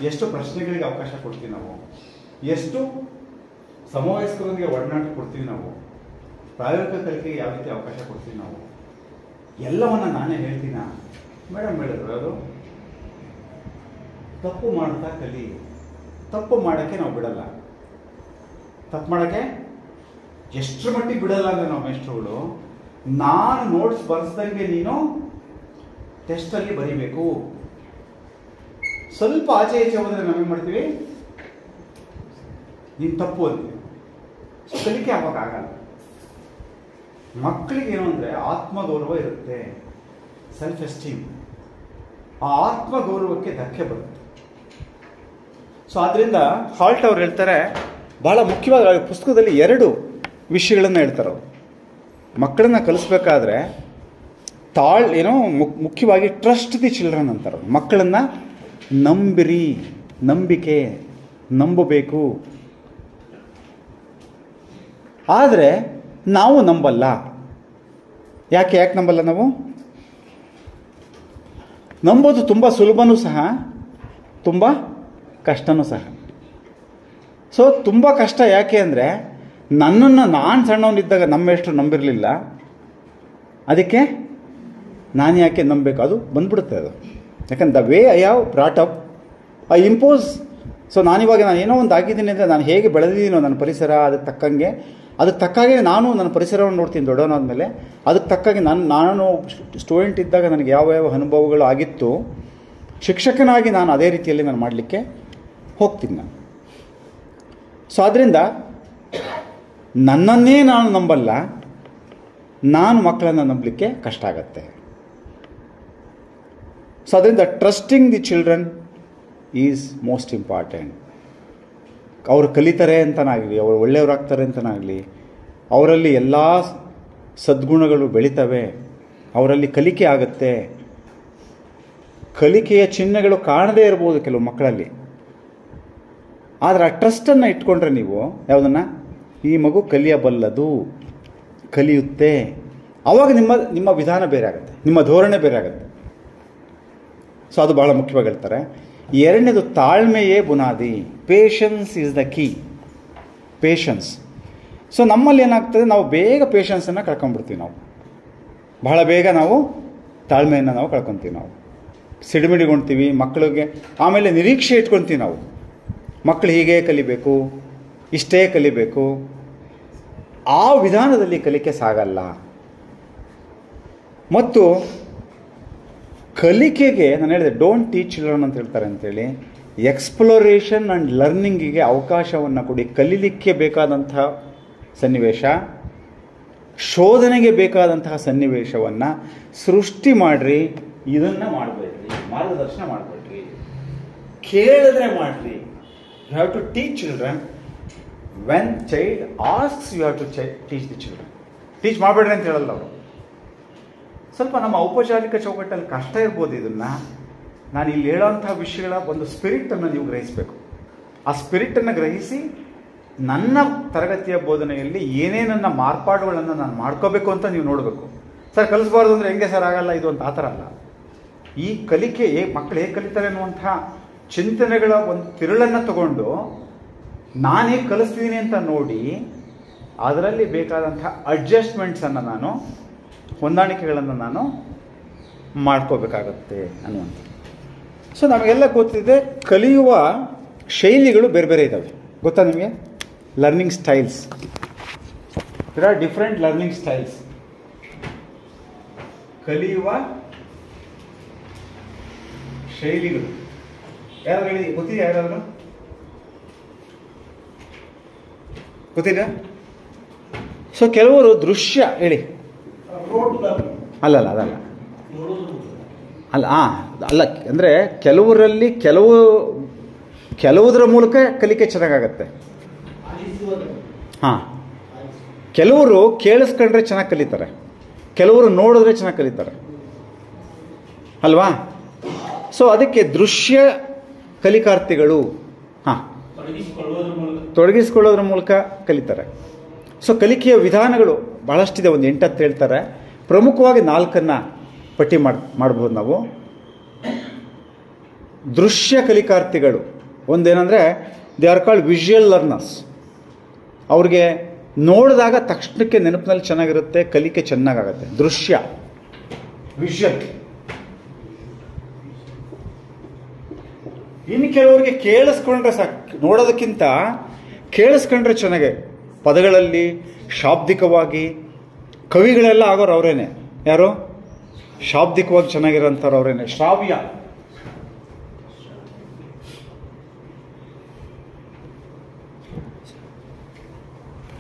ಎಷ್ಟು ಪ್ರಶ್ನೆಗಳಿಗೆ ಅವಕಾಶ ಕೊಡ್ತೀವಿ ನಾವು, ಎಷ್ಟು ಸಮವಯಸ್ಕರೊಂದಿಗೆ ಒಡನಾಟ ಕೊಡ್ತೀವಿ ನಾವು, ಪ್ರಾಯೋಗಿಕ ಕಲಿಕೆಗೆ ಯಾವ ರೀತಿ ಅವಕಾಶ ಕೊಡ್ತೀವಿ ನಾವು, ಎಲ್ಲವನ್ನ ನಾನೇ ಹೇಳ್ತೀನ. ಮೇಡಮ್ ಹೇಳಿದ್ರು ಅದು ತಪ್ಪು ಮಾಡ್ತಾ ಕಲಿ. ತಪ್ಪು ಮಾಡೋಕ್ಕೆ ನಾವು ಬಿಡಲ್ಲ. ತಪ್ಪು ಮಾಡೋಕ್ಕೆ ಎಷ್ಟರ ಮಟ್ಟಿಗೆ ಬಿಡಲ್ಲ ಅಂದರೆ ನಾವು ಮೇಷ್ಟ್ರುಗಳು, ನಾನು ನೋಟ್ಸ್ ಬರ್ಸ್ದಂಗೆ ನೀನು ಟೆಸ್ಟಲ್ಲಿ ಬರೀಬೇಕು. ಸ್ವಲ್ಪ ಆಚೆ ಈಚೆ ಹೋದ್ರೆ ನಾವೇನು ಮಾಡ್ತೀವಿ, ನೀನು ತಪ್ಪು ಅಂತೀವಿ. ಕಲಿಕೆ ಆವಾಗ ಆಗಲ್ಲ. ಮಕ್ಕಳಿಗೆ ಏನು ಅಂದರೆ ಆತ್ಮಗೌರವ ಇರುತ್ತೆ, ಸೆಲ್ಫ್ ಎಸ್ಟೀಮ್. ಆ ಆತ್ಮಗೌರವಕ್ಕೆ ಧಕ್ಕೆ ಬರುತ್ತೆ. ಸೊ ಆದ್ದರಿಂದ ಹಾಲ್ಟ್ ಅವ್ರು ಹೇಳ್ತಾರೆ, ಬಹಳ ಮುಖ್ಯವಾದ ಪುಸ್ತಕದಲ್ಲಿ 2 ವಿಷಯಗಳನ್ನು ಹೇಳ್ತಾರೆ ಅವರು. ಮಕ್ಕಳನ್ನ ಕಲಿಸ್ಬೇಕಾದ್ರೆ ಮುಖ್ಯವಾಗಿ ಟ್ರಸ್ಟ್ ದಿ ಚಿಲ್ಡ್ರನ್ ಅಂತಾರೆ. ಮಕ್ಕಳನ್ನ ನಂಬಿರಿ, ನಂಬಿಕೆ, ನಂಬಬೇಕು. ಆದರೆ ನಾವು ನಂಬಲ್ಲ. ಯಾಕೆ ನಂಬಲ್ಲ? ನಾವು ನಂಬೋದು ತುಂಬ ಸುಲಭನೂ ಸಹ, ತುಂಬ ಕಷ್ಟನೂ ಸಹ. ಸೊ ತುಂಬ ಕಷ್ಟ ಯಾಕೆ ಅಂದರೆ, ನನ್ನನ್ನು ನಾನು ಸಣ್ಣವನಿದ್ದಾಗ ನಮ್ಮೆಷ್ಟು ನಂಬಿರಲಿಲ್ಲ, ಅದಕ್ಕೆ ನಾನು ಯಾಕೆ ನಂಬಬೇಕು? ಅದು ಬಂದ್ಬಿಡುತ್ತೆ ಅದು. ಯಾಕಂದ್ರೆ the way I have brought up I impose. So ನಾನಿವಾಗ ನಾನು ಏನೋ ಒಂದು ಆಗಿದ್ದೀನಿ ಅಂದರೆ, ನಾನು ಹೇಗೆ ಬೆಳೆದಿದ್ದೀನೋ ನನ್ನ ಪರಿಸರ, ಅದಕ್ಕೆ ತಕ್ಕಾಗೆ ನಾನು ನನ್ನ ಪರಿಸರವನ್ನು ನೋಡ್ತೀನಿ ದೊಡ್ಡವನಾದ್ಮೇಲೆ. ಅದಕ್ಕೆ ತಕ್ಕಾಗಿ ನಾನು ಸ್ಟೂಡೆಂಟ್ ಇದ್ದಾಗ ನನಗೆ ಯಾವ ಅನುಭವಗಳು ಆಗಿತ್ತು, ಶಿಕ್ಷಕನಾಗಿ ನಾನು ಅದೇ ರೀತಿಯಲ್ಲಿ ನಾನು ಮಾಡಲಿಕ್ಕೆ ಹೋಗ್ತೀನಿ ನಾನು. ಸೊ ಆದ್ದರಿಂದ ನನ್ನನ್ನೇ ನಾನು ನಂಬಲ್ಲ, ನಾನು ಮಕ್ಕಳನ್ನು ನಂಬಲಿಕ್ಕೆ ಕಷ್ಟ ಆಗತ್ತೆ. ಸೊ ಅದರಿಂದ trusting the children is most important. ಅವರು ಕಲಿತಾರೆ ಅಂತನಾಗಲಿ, ಅವರು ಒಳ್ಳೆಯವರಾಗ್ತಾರೆ ಅಂತನಾಗಲಿ, ಅವರಲ್ಲಿ ಎಲ್ಲ ಸದ್ಗುಣಗಳು ಬೆಳೀತವೆ, ಅವರಲ್ಲಿ ಕಲಿಕೆ ಆಗುತ್ತೆ. ಕಲಿಕೆಯ ಚಿಹ್ನೆಗಳು ಕಾಣದೇ ಇರ್ಬೋದು ಕೆಲವು ಮಕ್ಕಳಲ್ಲಿ. ಆದರೆ ಆ ಟ್ರಸ್ಟನ್ನು ಇಟ್ಕೊಂಡ್ರೆ ನೀವು ಯಾವುದನ್ನು, ಈ ಮಗು ಕಲಿಯಬಲ್ಲದು, ಕಲಿಯುತ್ತೆ, ಆವಾಗ ನಿಮ್ಮ ವಿಧಾನ ಬೇರೆ ಆಗುತ್ತೆ, ನಿಮ್ಮ ಧೋರಣೆ ಬೇರೆ ಆಗುತ್ತೆ. ಸೊ ಅದು ಬಹಳ ಮುಖ್ಯವಾಗಿ ಹೇಳ್ತಾರೆ. 2ನೇದು ತಾಳ್ಮೆಯೇ ಬುನಾದಿ. Patience is the key. Patience. So ನಮ್ಮಲ್ಲಿ ಏನಾಗ್ತದೆ, ನಾವು ಬೇಗ ಪೇಷನ್ಸನ್ನು ಕಳ್ಕೊಂಡ್ಬಿಡ್ತೀವಿ. ನಾವು ಬಹಳ ಬೇಗ ನಾವು ತಾಳ್ಮೆಯನ್ನು ನಾವು ಕಳ್ಕೊತೀವಿ. ನಾವು ಸಿಡಿಮಿಡಿಗೊಳ್ತೀವಿ ಮಕ್ಕಳಿಗೆ. ಆಮೇಲೆ ನಿರೀಕ್ಷೆ ಇಟ್ಕೊತೀವಿ ನಾವು, ಮಕ್ಕಳು ಹೀಗೆ ಕಲಿಬೇಕು, ಇಷ್ಟೇ ಕಲಿಬೇಕು. ಆ ವಿಧಾನದಲ್ಲಿ ಕಲಿಕೆ ಸಾಗಲ್ಲ. ಮತ್ತು ಕಲಿಕೆಗೆ ನಾನು ಹೇಳಿದೆ, ಡೋಂಟ್ ಟೀಚ್ ಚಿಲ್ಡ್ರನ್ ಅಂತ ಹೇಳ್ತಾರೆ ಅಂತೇಳಿ. ಎಕ್ಸ್ಪ್ಲೋರೇಷನ್ ಆ್ಯಂಡ್ ಲರ್ನಿಂಗಿಗೆ ಅವಕಾಶವನ್ನು ಕೊಡಿ. ಕಲೀಲಿಕ್ಕೆ ಬೇಕಾದಂತಹ ಸನ್ನಿವೇಶ, ಶೋಧನೆಗೆ ಬೇಕಾದಂತಹ ಸನ್ನಿವೇಶವನ್ನು ಸೃಷ್ಟಿ ಮಾಡಿರಿ. ಇದನ್ನು ಮಾಡಬೇಡ್ರಿ, ಮಾರ್ಗದರ್ಶನ ಮಾಡಬೇಡ್ರಿ, ಕೇಳಿದ್ರೆ ಮಾಡಿರಿ. You have to teach children. When child asks you have to teach the children. Teach ಮಾಡಬೇಡ್ರಿ ಅಂತ ಹೇಳಲ್ಲ ಅವರು. ಸ್ವಲ್ಪ ನಮ್ಮ ಔಪಚಾರಿಕ ಚೌಕಟ್ಟಲ್ಲಿ ಕಷ್ಟ ಇರ್ಬೋದು. ಇದನ್ನು ನಾನು ಇಲ್ಲಿ ಹೇಳೋಂಥ ವಿಷಯಗಳ ಒಂದು ಸ್ಪಿರಿಟನ್ನು ನೀವು ಗ್ರಹಿಸಬೇಕು. ಆ ಸ್ಪಿರಿಟನ್ನು ಗ್ರಹಿಸಿ ನನ್ನ ತರಗತಿಯ ಬೋಧನೆಯಲ್ಲಿ ಏನೇನನ್ನ ಮಾರ್ಪಾಡುಗಳನ್ನು ನಾನು ಮಾಡ್ಕೋಬೇಕು ಅಂತ ನೀವು ನೋಡಬೇಕು. ಸರ್ ಕಲಿಸ್ಬಾರ್ದು ಅಂದರೆ ಹೆಂಗೆ ಸರ್ ಆಗಲ್ಲ ಇದು ಅಂತ, ಆ ಥರ ಅಲ್ಲ. ಈ ಕಲಿಕೆ ಮಕ್ಕಳು ಹೇಗೆ ಕಲಿತಾರೆ ಅನ್ನುವಂಥ ಚಿಂತನೆಗಳ ಒಂದು ತಿರುಳನ್ನು ತಗೊಂಡು ನಾನು ಹೇಗೆ ಕಲಿಸ್ತೀನಿ ಅಂತ ನೋಡಿ ಅದರಲ್ಲಿ ಬೇಕಾದಂಥ ಅಡ್ಜಸ್ಟ್ಮೆಂಟ್ಸನ್ನು ನಾನು, ಹೊಂದಾಣಿಕೆಗಳನ್ನು ನಾನು ಮಾಡ್ಕೋಬೇಕಾಗತ್ತೆ ಅನ್ನುವಂಥ. ಸೊ ನಮಗೆಲ್ಲ ಗೊತ್ತಿದೆ, ಕಲಿಯುವ ಶೈಲಿಗಳು ಬೇರೆ ಬೇರೆ ಇದ್ದಾವೆ. ಗೊತ್ತಾ ನಿಮಗೆ? Learning styles. There are different learning styles. ಕಲಿಯುವ ಶೈಲಿಗಳು ಯಾರು ಹೇಳಿ? ಗೊತ್ತಿದೆ? ಯಾರಾದರೂ ಗೊತ್ತಿಲ್ಲ? ಸೊ ಕೆಲವರು ದೃಶ್ಯ ಹೇಳಿ. ಅಲ್ಲಲ್ಲ, ಅದಲ್ಲ ಅಲ್ಲ. ಅಲ್ಲ ಅಂದರೆ ಕೆಲವರಲ್ಲಿ ಕೆಲವುದರ ಮೂಲಕ ಕಲಿಕೆ ಚೆನ್ನಾಗಾಗತ್ತೆ. ಹಾಂ, ಕೆಲವರು ಕೇಳಿಸ್ಕೊಂಡ್ರೆ ಚೆನ್ನಾಗಿ ಕಲಿತಾರೆ, ಕೆಲವರು ನೋಡಿದ್ರೆ ಚೆನ್ನಾಗಿ ಕಲಿತಾರೆ ಅಲ್ವಾ? ಸೊ ಅದಕ್ಕೆ ದೃಶ್ಯ ಕಲಿಕಾರ್ಥಿಗಳು ತೊಡಗಿಸ್ಕೊಳ್ಳೋದ್ರ ಮೂಲಕ ಕಲಿತಾರೆ. ಸೊ ಕಲಿಕೆಯ ವಿಧಾನಗಳು ಬಹಳಷ್ಟಿದೆ, ಒಂದು 8 ಹೇಳ್ತಾರೆ. ಪ್ರಮುಖವಾಗಿ 4 ಪಟ್ಟಿ ಮಾಡ್ಬೋದು ನಾವು. ದೃಶ್ಯ ಕಲಿಕಾರ್ಥಿಗಳು ಒಂದೇನೆಂದರೆ they are called visual learners. ಅವ್ರಿಗೆ ನೋಡಿದಾಗ ತಕ್ಷಣಕ್ಕೆ ನೆನಪಿನಲ್ಲಿ ಚೆನ್ನಾಗಿರುತ್ತೆ, ಕಲಿಕೆ ಚೆನ್ನಾಗಾಗತ್ತೆ. ದೃಶ್ಯ, ವಿಜುವಲ್. ಇನ್ನು ಕೆಲವರಿಗೆ ಕೇಳಿಸ್ಕೊಂಡ್ರೆ ಸಾಕು, ನೋಡೋದಕ್ಕಿಂತ ಕೇಳಿಸ್ಕೊಂಡ್ರೆ ಚೆನ್ನಾಗೆ. ಪದಗಳಲ್ಲಿ ಶಾಬ್ದಿಕವಾಗಿ ಕವಿಗಳೆಲ್ಲ ಆಗೋರು ಅವರೇನೆ. ಯಾರು? ಶಾಬ್ದಿಕವಾಗಿ ಚೆನ್ನಾಗಿರೋಂಥವ್ರು ಅವರೇನೆ. ಶ್ರಾವ್ಯ.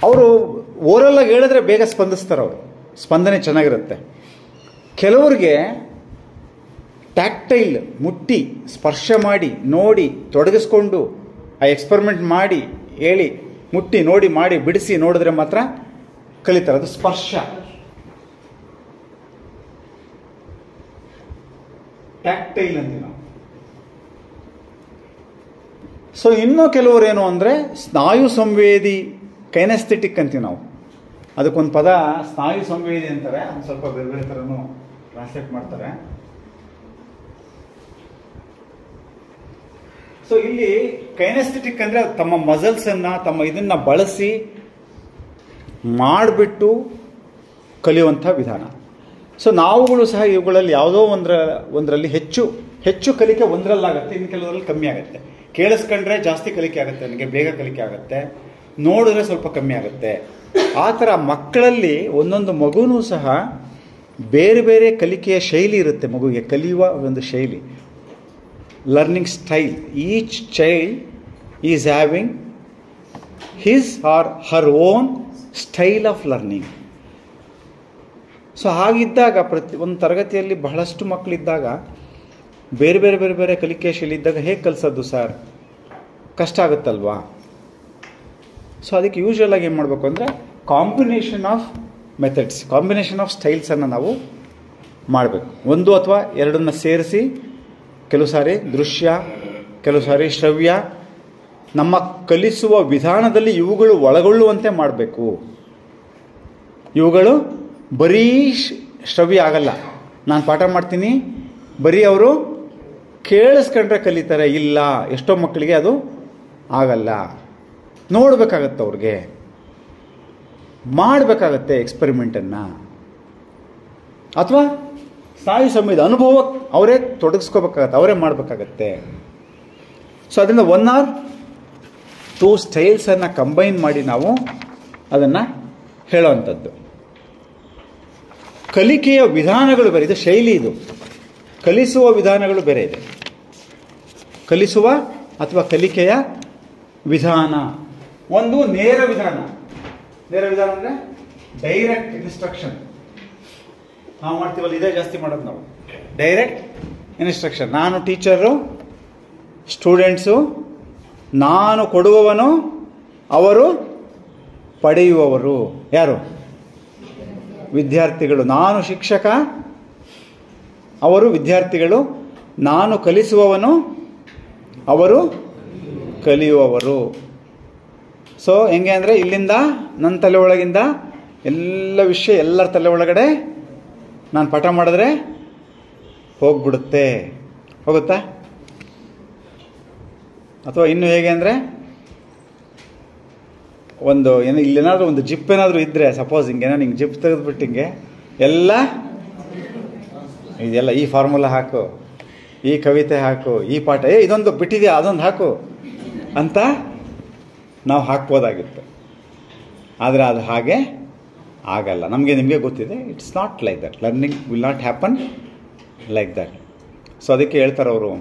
ಅವರು ಓರಲ್ಲಾಗಿ ಹೇಳಿದ್ರೆ ಬೇಗ ಸ್ಪಂದಿಸ್ತಾರೆ, ಅವರು ಸ್ಪಂದನೆ ಚೆನ್ನಾಗಿರುತ್ತೆ. ಕೆಲವ್ರಿಗೆ ಟ್ಯಾಕ್ಟೈಲ್, ಮುಟ್ಟಿ ಸ್ಪರ್ಶ ಮಾಡಿ ನೋಡಿ ತೊಡಗಿಸ್ಕೊಂಡು ಆ ಎಕ್ಸ್ಪರಿಮೆಂಟ್ ಮಾಡಿ ಹೇಳಿ ಮುಟ್ಟಿ ನೋಡಿ ಮಾಡಿ ಬಿಡಿಸಿ ನೋಡಿದ್ರೆ ಮಾತ್ರ ಕಲಿತಾರೆ. ಅದು ಸ್ಪರ್ಶ. ಟ್ಯಾಕ್ಟೈಲ್ ಅಂತೀವಿ ನಾವು. ಸೊ ಇನ್ನೂ ಕೆಲವರು ಏನು ಅಂದರೆ ಸ್ನಾಯು ಸಂವೇದಿ, ಕೈನೆಸ್ಥೆಟಿಕ್ ಅಂತೀವಿ ನಾವು. ಅದಕ್ಕೊಂದು ಪದ ಸ್ನಾಯು ಸಂವೇದಿ ಅಂತಾರೆ, ಅದು ಸ್ವಲ್ಪ ಬೇರೆ ಬೇರೆ ಥರನೂ ಟ್ರಾನ್ಸ್ಲೇಟ್ ಮಾಡ್ತಾರೆ. ಸೊ ಇಲ್ಲಿ ಕೈನೆಸ್ಥೆಟಿಕ್ ಅಂದರೆ ತಮ್ಮ ಮಸಲ್ಸನ್ನು, ತಮ್ಮ ಇದನ್ನು ಬಳಸಿ ಮಾಡಿಬಿಟ್ಟು ಕಲಿಯುವಂಥ ವಿಧಾನ. ಸೊ ನಾವುಗಳು ಸಹ ಇವುಗಳಲ್ಲಿ ಯಾವುದೋ ಒಂದರಲ್ಲಿ ಹೆಚ್ಚು ಕಲಿಕೆ ಒಂದರಲ್ಲಾಗುತ್ತೆ, ಇನ್ನು ಕೆಲವರಲ್ಲಿ ಕಮ್ಮಿ ಆಗುತ್ತೆ. ಕೇಳಿಸ್ಕೊಂಡ್ರೆ ಜಾಸ್ತಿ ಕಲಿಕೆ ಆಗುತ್ತೆ, ನನಗೆ ಬೇಗ ಕಲಿಕೆ ಆಗುತ್ತೆ, ನೋಡಿದ್ರೆ ಸ್ವಲ್ಪ ಕಮ್ಮಿ ಆಗುತ್ತೆ. ಆ ಥರ ಮಕ್ಕಳಲ್ಲಿ ಒಂದೊಂದು ಮಗುನೂ ಸಹ ಬೇರೆ ಬೇರೆ ಕಲಿಕೆಯ ಶೈಲಿ ಇರುತ್ತೆ. ಮಗುವಿಗೆ ಕಲಿಯುವ ಒಂದು ಶೈಲಿ, learning style. Each child is having his or her own style of learning. So ಹಾಗಿದ್ದಾಗ ಒಂದು ತರಗತಿಯಲ್ಲಿ ಬಹಳಷ್ಟು ಮಕ್ಕಳಿದ್ದಾಗ ಬೇರೆ ಬೇರೆ ಬೇರೆ ಬೇರೆ ಕಲಿಕೆಯ ಶೈಲಿ ಇದ್ದಾಗ ಹೇಗೆ ಕಲಿಸೋದು ಸರ್? ಕಷ್ಟ ಆಗುತ್ತಲ್ವಾ? ಸೊ ಅದಕ್ಕೆ ಯೂಶ್ವಲ್ ಆಗಿ ಏನು ಮಾಡಬೇಕು ಅಂದರೆ combination of methods, combination of ಸ್ಟೈಲ್ಸನ್ನು ನಾವು ಮಾಡಬೇಕು. 1 ಅಥವಾ 2 ಸೇರಿಸಿ, ಕೆಲವು ಸಾರಿ ದೃಶ್ಯ, ಕೆಲವು ಸಾರಿ ಶ್ರವ್ಯ. ನಮ್ಮ ಕಲಿಸುವ ವಿಧಾನದಲ್ಲಿ ಇವುಗಳು ಒಳಗೊಳ್ಳುವಂತೆ ಮಾಡಬೇಕು. ಇವುಗಳು ಬರೀ ಶ್ರವ್ಯ ಆಗಲ್ಲ. ನಾನು ಪಾಠ ಮಾಡ್ತೀನಿ, ಬರೀ ಅವರು ಕೇಳಿಸ್ಕೊಂಡ್ರೆ ಕಲಿತಾರೆ, ಇಲ್ಲ. ಎಷ್ಟೋ ಮಕ್ಕಳಿಗೆ ಅದು ಆಗಲ್ಲ. ನೋಡಬೇಕಾಗತ್ತೆ, ಅವ್ರಿಗೆ ಮಾಡಬೇಕಾಗತ್ತೆ ಎಕ್ಸ್ಪೆರಿಮೆಂಟನ್ನು, ಅಥವಾ ಸ್ನಾಯು ಸಂವೇದ ಅನುಭವ ಅವರೇ ತೊಡಗಿಸ್ಕೋಬೇಕಾಗತ್ತೆ, ಅವರೇ ಮಾಡಬೇಕಾಗತ್ತೆ. ಸೊ ಅದರಿಂದ 1 or 2 ಸ್ಟೈಲ್ಸನ್ನು ಕಂಬೈನ್ ಮಾಡಿ ನಾವು ಅದನ್ನು ಹೇಳೋವಂಥದ್ದು. ಕಲಿಕೆಯ ವಿಧಾನಗಳು ಬೇರೆ, ಇದು ಶೈಲಿ. ಇದು ಕಲಿಸುವ ವಿಧಾನಗಳು ಬೇರೆ ಇದೆ. ಕಲಿಸುವ ಅಥವಾ ಕಲಿಕೆಯ ವಿಧಾನ ಒಂದು ನೇರ ವಿಧಾನ. ನೇರ ವಿಧಾನ ಅಂದರೆ ಡೈರೆಕ್ಟ್ ಇನ್ಸ್ಟ್ರಕ್ಷನ್. ನಾವು ಮಾಡ್ತೀವಲ್ಲ, ಇದೇ ಜಾಸ್ತಿ ಮಾಡೋದು ನಾವು. Direct instruction. ನಾನು ಟೀಚರು, ಸ್ಟೂಡೆಂಟ್ಸು, ನಾನು ಕೊಡುವವನು, ಅವರು ಪಡೆಯುವವರು. ಯಾರು? ವಿದ್ಯಾರ್ಥಿಗಳು. ನಾನು ಶಿಕ್ಷಕ, ಅವರು ವಿದ್ಯಾರ್ಥಿಗಳು. ನಾನು ಕಲಿಸುವವನು, ಅವರು ಕಲಿಯುವವರು. ಸೊ ಹೆಂಗೆ ಅಂದರೆ ಇಲ್ಲಿಂದ ನನ್ನ ತಲೆ ಒಳಗಿಂದ ಎಲ್ಲ ವಿಷಯ ಎಲ್ಲರ ತಲೆ ಒಳಗಡೆ ನಾನು ಪಾಠ ಮಾಡಿದ್ರೆ ಹೋಗ್ಬಿಡುತ್ತೆ. ಹೋಗುತ್ತಾ? ಅಥವಾ ಇನ್ನು ಹೇಗೆ ಅಂದರೆ ಒಂದು ಏನೋ ಇಲ್ಲೇನಾದರೂ ಒಂದು ಜಿಪ್ ಏನಾದರೂ ಇದ್ದರೆ ಸಪೋಸ್ ಹಿಂಗೇನೋ ಹಿಂಗೆ ಜಿಪ್ ತೆಗೆದುಬಿಟ್ಟು ಹಿಂಗೆ ಎಲ್ಲ ಇದೆಲ್ಲ ಈ ಫಾರ್ಮುಲಾ ಹಾಕು, ಈ ಕವಿತೆ ಹಾಕು, ಈ ಪಾಠ ಇದೊಂದು ಬಿಟ್ಟಿದೆಯಾ ಅದೊಂದು ಹಾಕು ಅಂತ ನಾವು ಹಾಕ್ಬೋದಾಗಿತ್ತು. ಆದರೆ ಅದು ಹಾಗೆ ಆಗಲ್ಲ. ನಿಮಗೆ ಗೊತ್ತಿದೆ, it's not like that. Learning will not happen like that. So ಅದಕ್ಕೆ ಹೇಳ್ತಾರೆ ಅವರು,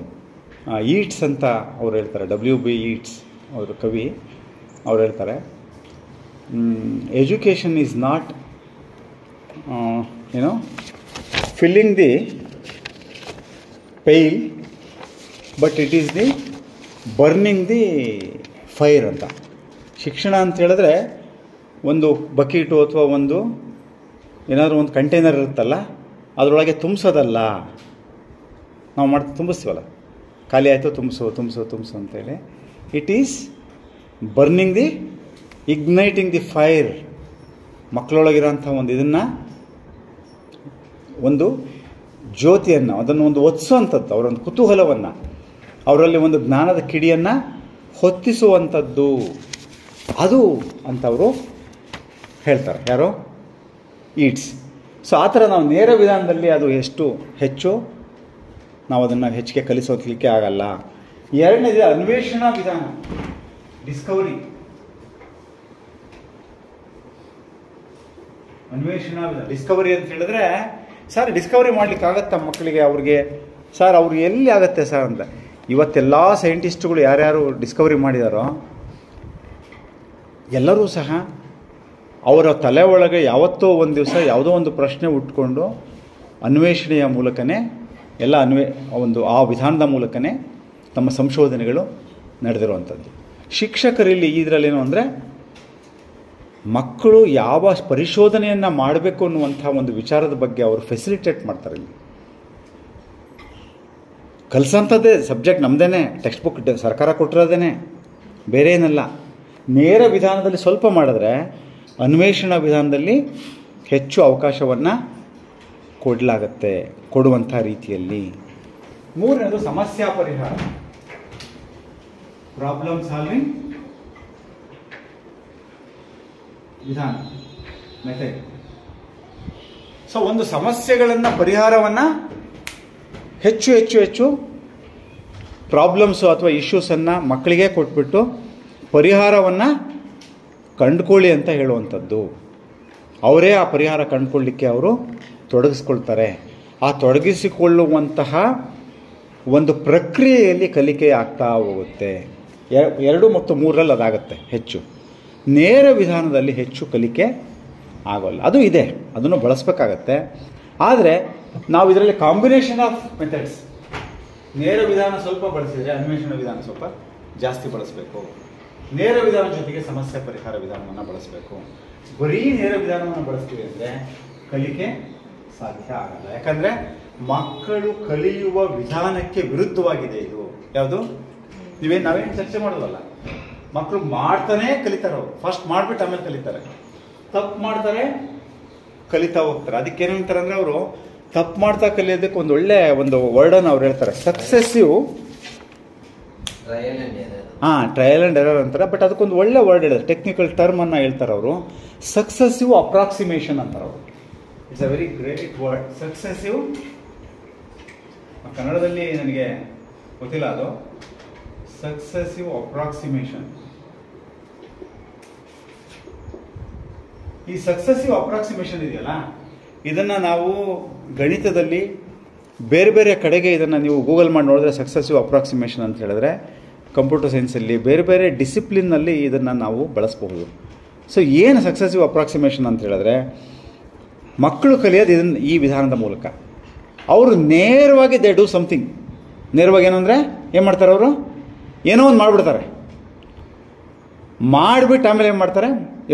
ಈಟ್ಸ್ ಅಂತ ಅವ್ರು ಹೇಳ್ತಾರೆ, WB ಈಟ್ಸ್ ಅವರು ಕವಿ. ಅವ್ರು ಹೇಳ್ತಾರೆ, education is not filling the pail, but it is the burning the fire ಅಂತ. ಶಿಕ್ಷಣ ಅಂತ ಹೇಳಿದ್ರೆ ಒಂದು ಬಕೀಟು ಅಥವಾ ಒಂದು ಏನಾದರೂ ಒಂದು ಕಂಟೈನರ್ ಇರುತ್ತಲ್ಲ, ಅದರೊಳಗೆ ತುಂಬಿಸೋದಲ್ಲ. ನಾವು ತುಂಬಿಸ್ತೀವಲ್ಲ, ಖಾಲಿ ಆಯಿತು ತುಂಬಿಸು ಅಂತೇಳಿ. It is burning the, igniting the fire. ಮಕ್ಕಳೊಳಗಿರೋಂಥ ಒಂದು ಇದನ್ನು, ಒಂದು ಜ್ಯೋತಿಯನ್ನು, ಅದನ್ನು ಒಂದು ಒತ್ಸುವಂಥದ್ದು, ಅವರೊಂದು ಕುತೂಹಲವನ್ನು, ಅವರಲ್ಲಿ ಒಂದು ಜ್ಞಾನದ ಕಿಡಿಯನ್ನು ಹೊತ್ತಿಸುವಂಥದ್ದು ಅದು ಅಂತವರು ಹೇಳ್ತಾರೆ. ಯಾರು? ಈಟ್ಸ್. ಸೊ ಆ ಥರ ನಾವು ನೇರ ವಿಧಾನದಲ್ಲಿ ಅದು ಎಷ್ಟು ಹೆಚ್ಚು ನಾವು ಅದನ್ನು ಹೆಚ್ಚಿಗೆ ಕಲಿಸೋದಲಿಕ್ಕೆ ಆಗಲ್ಲ. ಎರಡನೇದು ಅನ್ವೇಷಣಾ ವಿಧಾನ, ಡಿಸ್ಕವರಿ. ಅನ್ವೇಷಣಾ ವಿಧಾನ, ಡಿಸ್ಕವರಿ ಅಂತ ಹೇಳಿದ್ರೆ, ಸರ್ ಡಿಸ್ಕವರಿ ಮಾಡ್ಲಿಕ್ಕೆ ಆಗತ್ತಾ ಮಕ್ಕಳಿಗೆ? ಅವ್ರಿಗೆ ಸರ್ ಅವ್ರು ಎಲ್ಲಿ ಆಗತ್ತೆ ಸರ್ ಅಂತ. ಇವತ್ತೆಲ್ಲ ಸೈಂಟಿಸ್ಟ್ಗಳು ಯಾರ್ಯಾರು ಡಿಸ್ಕವರಿ ಮಾಡಿದಾರೋ ಎಲ್ಲರೂ ಸಹ ಅವರ ತಲೆ ಒಳಗೆ ಯಾವತ್ತೋ ಒಂದು ದಿವಸ ಯಾವುದೋ ಒಂದು ಪ್ರಶ್ನೆ ಉಟ್ಕೊಂಡು ಅನ್ವೇಷಣೆಯ ಮೂಲಕನೇ ಎಲ್ಲ ಆ ವಿಧಾನದ ಮೂಲಕನೇ ತಮ್ಮ ಸಂಶೋಧನೆಗಳು ನಡೆದಿರುವಂಥದ್ದು. ಶಿಕ್ಷಕರಲ್ಲಿ ಇದರಲ್ಲೇನು ಅಂದರೆ, ಮಕ್ಕಳು ಯಾವ ಪರಿಶೋಧನೆಯನ್ನು ಮಾಡಬೇಕು ಅನ್ನುವಂಥ ಒಂದು ವಿಚಾರದ ಬಗ್ಗೆ ಅವರು ಫೆಸಿಲಿಟೇಟ್ ಮಾಡ್ತಾರೆ. ಇಲ್ಲಿ ಕಲಿಸೋಂಥದ್ದೇ ಸಬ್ಜೆಕ್ಟ್ ನಮ್ಮದೇನೆ, ಟೆಕ್ಸ್ಟ್ ಬುಕ್ ಸರ್ಕಾರ ಕೊಟ್ಟಿರೋದೇನೆ, ಬೇರೆ ಏನಲ್ಲ. ನೇರ ವಿಧಾನದಲ್ಲಿ ಸ್ವಲ್ಪ ಮಾಡಿದ್ರೆ ಅನ್ವೇಷಣಾ ವಿಧಾನದಲ್ಲಿ ಹೆಚ್ಚು ಅವಕಾಶವನ್ನು ಕೊಡುವಂಥ ರೀತಿಯಲ್ಲಿ. ಮೂರನೇದು ಸಮಸ್ಯಾ ಪರಿಹಾರ, ಪ್ರಾಬ್ಲಮ್ ಸಾಲ್ವಿಂಗ್ ವಿಧಾನ, ಮೆಥಡ್. ಸೊ ಒಂದು ಸಮಸ್ಯೆಗಳನ್ನು, ಪರಿಹಾರವನ್ನು ಹೆಚ್ಚು ಪ್ರಾಬ್ಲಮ್ಸು ಅಥವಾ ಇಶ್ಯೂಸನ್ನು ಮಕ್ಕಳಿಗೆ ಕೊಟ್ಬಿಟ್ಟು ಪರಿಹಾರವನ್ನು ಕಂಡುಕೊಳ್ಳಿ ಅಂತ ಹೇಳುವಂಥದ್ದು. ಅವರೇ ಆ ಪರಿಹಾರ ಕಂಡುಕೊಳ್ಳಿಕ್ಕೆ ಅವರು ತೊಡಗಿಸ್ಕೊಳ್ತಾರೆ. ಆ ತೊಡಗಿಸಿಕೊಳ್ಳುವಂತಹ ಒಂದು ಪ್ರಕ್ರಿಯೆಯಲ್ಲಿ ಕಲಿಕೆ ಆಗ್ತಾ ಹೋಗುತ್ತೆ. 2 ಮತ್ತು 3ರಲ್ಲಿ ಅದಾಗುತ್ತೆ ಹೆಚ್ಚು. ನೇರ ವಿಧಾನದಲ್ಲಿ ಹೆಚ್ಚು ಕಲಿಕೆ ಆಗೋಲ್ಲ. ಅದು ಇದೆ, ಅದನ್ನು ಬಳಸಬೇಕಾಗತ್ತೆ. ಆದರೆ ನಾವು ಇದರಲ್ಲಿ ಕಾಂಬಿನೇಷನ್ ಆಫ್ ಮೆಥಡ್ಸ್, ನೇರ ವಿಧಾನ ಸ್ವಲ್ಪ ಬಳಸಿದರೆ ಅನ್ವೇಷಣಾ ವಿಧಾನ ಸ್ವಲ್ಪ ಜಾಸ್ತಿ ಬಳಸಬೇಕು. ನೇರ ವಿಧಾನ ಜೊತೆಗೆ ಸಮಸ್ಯೆ ಪರಿಹಾರ ವಿಧಾನವನ್ನು ಬಳಸಬೇಕು. ಬರೀ ನೇರ ವಿಧಾನವನ್ನು ಬಳಸ್ತೀವಿ ಅಂದರೆ ಕಲಿಕೆ ಸಾಧ್ಯ ಆಗಲ್ಲ. ಯಾಕಂದರೆ ಮಕ್ಕಳು ಕಲಿಯುವ ವಿಧಾನಕ್ಕೆ ವಿರುದ್ಧವಾಗಿದೆ ಇದು. ಯಾವುದು? ನಾವೇನು ಚರ್ಚೆ ಮಾಡೋದಲ್ಲ. ಮಕ್ಕಳು ಮಾಡ್ತಾನೆ ಕಲಿತಾರೆ. ಅವರು ಫಸ್ಟ್ ಮಾಡಿಬಿಟ್ಟು ಆಮೇಲೆ ಕಲಿತಾರೆ. ತಪ್ಪು ಮಾಡ್ತಾರೆ, ಕಲಿತಾ ಹೋಗ್ತಾರೆ. ಅದಕ್ಕೇನು ಅಂತಾರೆ ಅಂದರೆ, ಅವರು ತಪ್ಪು ಮಾಡ್ತಾ ಕಲಿಯೋದಕ್ಕೆ ಒಂದು ಒಳ್ಳೆ ವರ್ಡನ್ನು ಅವ್ರು ಹೇಳ್ತಾರೆ, ಸಕ್ಸೆಸಿವ್ ಟ್ರಯಲ್ ಆ್ಯಂಡ್ ಎರರ್ ಅಂತಾರೆ. ಬಟ್ ಅದಕ್ಕೊಂದು ಒಳ್ಳೆ ವರ್ಡ್ ಹೇಳಿದ್ದಾರೆ, ಟೆಕ್ನಿಕಲ್ ಟರ್ಮನ್ನು ಹೇಳ್ತಾರೆ ಅವರು, ಸಕ್ಸೆಸಿವ್ ಅಪ್ರಾಕ್ಸಿಮೇಷನ್ ಅಂತಾರೆ ಅವರು. It's a very great word, successive. ಕನ್ನಡದಲ್ಲಿ ನನಗೆ ಗೊತ್ತಿಲ್ಲ ಅದು. Successive approximation. ಈ ಸಕ್ಸೆಸಿವ್ ಅಪ್ರಾಕ್ಸಿಮೇಷನ್ ಇದೆಯಲ್ಲ, ಇದನ್ನು ನಾವು ಗಣಿತದಲ್ಲಿ ಬೇರೆ ಬೇರೆ ಕಡೆಗೆ ಇದನ್ನು ನೀವು ಗೂಗಲ್ ಮಾಡಿ ನೋಡಿದ್ರೆ ಸಕ್ಸೆಸಿವ್ ಅಪ್ರಾಕ್ಸಿಮೇಷನ್ ಅಂತ ಹೇಳಿದ್ರೆ, ಕಂಪ್ಯೂಟರ್ ಸೈನ್ಸಲ್ಲಿ ಬೇರೆ ಬೇರೆ ಡಿಸಿಪ್ಲಿನ್ನಲ್ಲಿ ಇದನ್ನು ನಾವು ಬಳಸಬಹುದು. ಸೊ ಏನು ಸಕ್ಸೆಸಿವ್ ಅಪ್ರಾಕ್ಸಿಮೇಷನ್ ಅಂತ ಹೇಳಿದ್ರೆ, ಮಕ್ಕಳು ಕಲಿಯೋದು ಈ ವಿಧಾನದ ಮೂಲಕ. ಅವರು ನೇರವಾಗಿ ದೇ ಡೂ ಸಮಥಿಂಗ್. ನೇರವಾಗಿ ಏನಂದರೆ ಏನು ಮಾಡ್ತಾರೆ ಅವರು? ಏನೋ ಒಂದು ಮಾಡಿಬಿಡ್ತಾರೆ. ಮಾಡಿಬಿಟ್ಟು ಆಮೇಲೆ ಏನು ಮಾಡ್ತಾರೆ?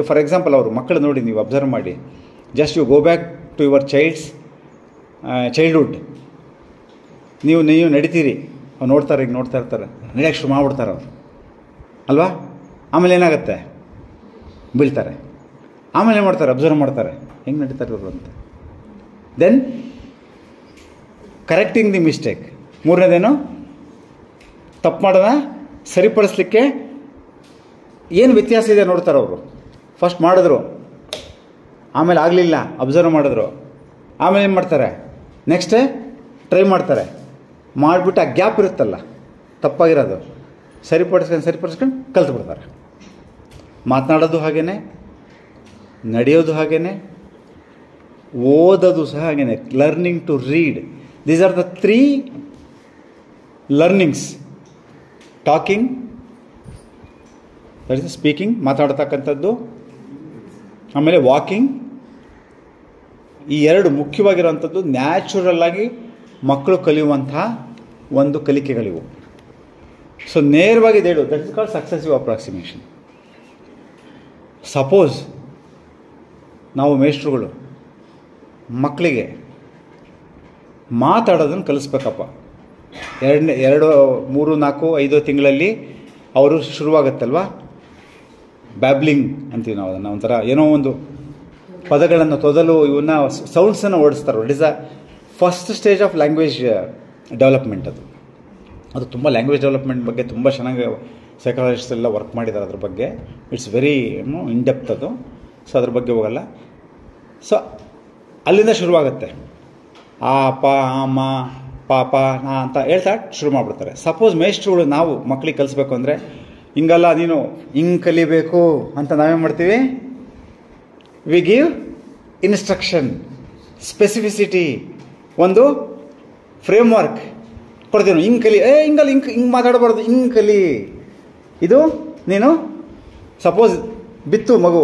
ಫಾರ್ ಎಕ್ಸಾಂಪಲ್ ಅವರು ಮಕ್ಕಳು ನೋಡಿ, ನೀವು ಅಬ್ಸರ್ವ್ ಮಾಡಿ, just you go back to your childhood. ನೀವು ನಡಿತೀರಿ, ಅವ್ರು ನೋಡ್ತಾರೆ, ಈಗ ನೋಡ್ತಾ ಇರ್ತಾರೆ, ನಡೆಯೋಕ್ಕೆ ಶುರು ಮಾಡಿಬಿಡ್ತಾರೆ ಅವರು ಅಲ್ವಾ? ಆಮೇಲೆ ಏನಾಗುತ್ತೆ? ಬೀಳ್ತಾರೆ. ಆಮೇಲೆ ಏನು ಮಾಡ್ತಾರೆ? ಅಬ್ಸರ್ವ್ ಮಾಡ್ತಾರೆ, ಹೆಂಗೆ ನಡೀತಾರೆ ಇವರು ಅಂತ. Then correcting the mistake. ಮೂರನೇದೇನು? ತಪ್ಪು ಮಾಡೋಣ ಸರಿಪಡಿಸ್ಲಿಕ್ಕೆ ಏನು ವ್ಯತ್ಯಾಸ ಇದೆ ನೋಡ್ತಾರೆ ಅವರು. ಫಸ್ಟ್ ಮಾಡಿದ್ರು, ಆಮೇಲೆ ಆಗಲಿಲ್ಲ, ಅಬ್ಸರ್ವ್ ಮಾಡಿದ್ರು, ಆಮೇಲೆ ಏನು ಮಾಡ್ತಾರೆ, ನೆಕ್ಸ್ಟೇ ಟ್ರೈ ಮಾಡ್ತಾರೆ, ಮಾಡಿಬಿಟ್ಟು ಆ ಗ್ಯಾಪ್ ಇರುತ್ತಲ್ಲ ತಪ್ಪಾಗಿರೋದು ಸರಿಪಡಿಸ್ಕೊಂಡು ಕಲ್ತ್ಬಿಡ್ತಾರೆ. ಮಾತನಾಡೋದು ಹಾಗೇ, ನಡೆಯೋದು ಹಾಗೇ, ಓದೋದು ಸಹ ಹಾಗೇ. Learning to read, these are the 3 learnings. Talking, that is speaking, ಮಾತಾಡ್ತಕ್ಕಂಥದ್ದು, ಆಮೇಲೆ ವಾಕಿಂಗ್. ಈ 2 ಮುಖ್ಯವಾಗಿರುವಂಥದ್ದು ನ್ಯಾಚುರಲ್ ಆಗಿ ಮಕ್ಕಳು ಕಲಿಯುವಂತಹ ಒಂದು ಕಲಿಕೆಗಳಿವು. ಸೊ ನೇರವಾಗಿ ಹೇಳು, that is called successive approximation. Suppose ನಾವು ಮೇಷ್ಟ್ರುಗಳು ಮಕ್ಕಳಿಗೆ ಮಾತಾಡೋದನ್ನು ಕಲಿಸ್ಬೇಕಪ್ಪ. 2, 3, 4, 5 ತಿಂಗಳಲ್ಲಿ ಅವರು ಶುರುವಾಗುತ್ತಲ್ವ ಬ್ಯಾಬ್ಲಿಂಗ್ ಅಂತೀವಿ ನಾವು ಅದನ್ನು. ಒಂಥರ ಏನೋ ಒಂದು ಪದಗಳನ್ನು ತೊದಲು ಇವನ್ನ ಸೌಂಡ್ಸನ್ನು ಓಡಿಸ್ತಾರೆ. It is a first stage of language development. ಅದು ತುಂಬ ಲ್ಯಾಂಗ್ವೇಜ್ ಡೆವಲಪ್ಮೆಂಟ್ ಬಗ್ಗೆ ತುಂಬ ಚೆನ್ನಾಗಿ ಸೈಕಾಲಜಿಸ್ಟ್ ಎಲ್ಲ ವರ್ಕ್ ಮಾಡಿದ್ದಾರೆ ಅದ್ರ ಬಗ್ಗೆ. ಇಟ್ಸ್ ವೆರಿ ಇನ್ ಡೆಪ್ತ್ ಅದು. ಸೊ ಅದ್ರ ಬಗ್ಗೆ ಹೋಗಲ್ಲ. ಸೊ ಅಲ್ಲಿಂದ ಶುರುವಾಗುತ್ತೆ. ಆ ಪ ಅಮ್ಮ ಪಾಪ ನಾ ಅಂತ ಹೇಳ್ತಾ ಶುರು ಮಾಡಿಬಿಡ್ತಾರೆ. ಸಪೋಸ್ ಮೇಷ್ಟ್ರುಗಳು ನಾವು ಮಕ್ಕಳಿಗೆ ಕಲಿಸ್ಬೇಕು ಅಂದರೆ ಹಿಂಗಲ್ಲ, ನೀನು ಹಿಂಗೆ ಕಲಿಬೇಕು ಅಂತ ನಾವೇನು ಮಾಡ್ತೀವಿ, ವಿ ಗಿವ್ ಇನ್ಸ್ಟ್ರಕ್ಷನ್, ಸ್ಪೆಸಿಫಿಸಿಟಿ, ಒಂದು ಫ್ರೇಮ್ ವರ್ಕ್ ಕೊಡ್ತೀವಿ. ಹಿಂಗೆ ಕಲಿ, ಹಿಂಗಲ್ಲ, ಹಿಂಗೆ ಮಾತಾಡಬಾರ್ದು, ಹಿಂಗೆ ಕಲಿ. ಇದು ನೀನು ಸಪೋಸ್ ಬಿತ್ತು ಮಗು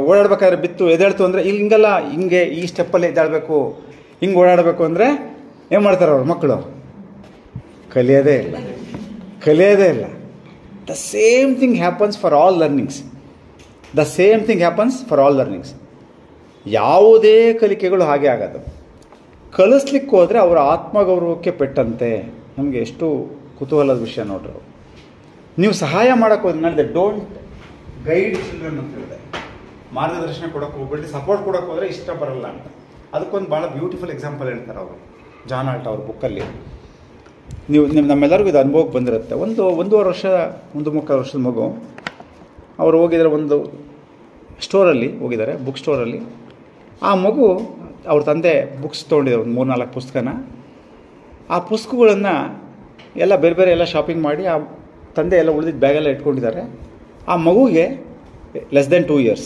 ಓಡಾಡ್ಬೇಕಾದ್ರೆ ಬಿತ್ತು ಎದ್ದೇಳ್ತು ಅಂದರೆ ಹಿಂಗಲ್ಲ, ಹಿಂಗೆ ಈ ಸ್ಟೆಪ್ಪಲ್ಲಿ ಎದ್ದಾಡಬೇಕು, ಹಿಂಗೆ ಓಡಾಡಬೇಕು ಅಂದರೆ ಏನು ಮಾಡ್ತಾರೆ ಅವ್ರು ಮಕ್ಕಳು? ಕಲಿಯೋದೇ ಇಲ್ಲ. The same thing happens for all learnings. ಯಾವುದೇ ಕಲಿಕೆಗಳು ಹಾಗೆ ಆಗೋದು. ಕಲಿಸ್ಲಿಕ್ಕೆ ಹೋದರೆ ಅವರ ಆತ್ಮಗೌರವಕ್ಕೆ ಪೆಟ್ಟಂತೆ. ನಮಗೆ ಎಷ್ಟು ಕುತೂಹಲದ ವಿಷಯ ನೋಡ್ರಿ. ನೀವು ಸಹಾಯ ಮಾಡೋಕ್ಕೆ ಹೋದ್ರೆ ನಡೆದೆ, ಡೋಂಟ್ ಗೈಡ್ ಚಿಲ್ಡ್ರನ್ ಅಂತ ಹೇಳಿದೆ. ಮಾರ್ಗದರ್ಶನ ಕೊಡೋಕೆ ಹೋಗ್ಬಿಟ್ಟು ಸಪೋರ್ಟ್ ಕೊಡೋಕೆ ಹೋದರೆ ಇಷ್ಟ ಬರಲ್ಲ ಅಂತ. ಅದಕ್ಕೊಂದು ಭಾಳ ಬ್ಯೂಟಿಫುಲ್ ಎಕ್ಸಾಂಪಲ್ ಹೇಳ್ತಾರೆ ಅವರು, ಜಾನ್ ಆಲ್ಟ್ ಅವ್ರ ಬುಕ್ಕಲ್ಲಿ. ನಮ್ಮೆಲ್ಲರಿಗೂ ಇದು ಅನುಭವಕ್ಕೆ ಬಂದಿರುತ್ತೆ. 1.5 ವರ್ಷ 1.25 ವರ್ಷದ ಮಗು, ಅವರು ಹೋಗಿದ್ದಾರೆ ಒಂದು ಸ್ಟೋರಲ್ಲಿ ಹೋಗಿದ್ದಾರೆ, ಬುಕ್ ಸ್ಟೋರಲ್ಲಿ. ಆ ಮಗು ಅವ್ರ ತಂದೆ ಬುಕ್ಸ್ ತೊಗೊಂಡಿದ್ದಾರೆ, ಒಂದು 3-4 ಪುಸ್ತಕನ. ಆ ಪುಸ್ತಕಗಳನ್ನು ಎಲ್ಲ ಬೇರೆ ಎಲ್ಲ ಶಾಪಿಂಗ್ ಮಾಡಿ ಆ ತಂದೆ ಎಲ್ಲ ಉಳಿದಿದ್ದ ಬ್ಯಾಗೆಲ್ಲ ಇಟ್ಕೊಂಡಿದ್ದಾರೆ. ಆ ಮಗುಗೆ ಲೆಸ್ ದೆನ್ 2 years.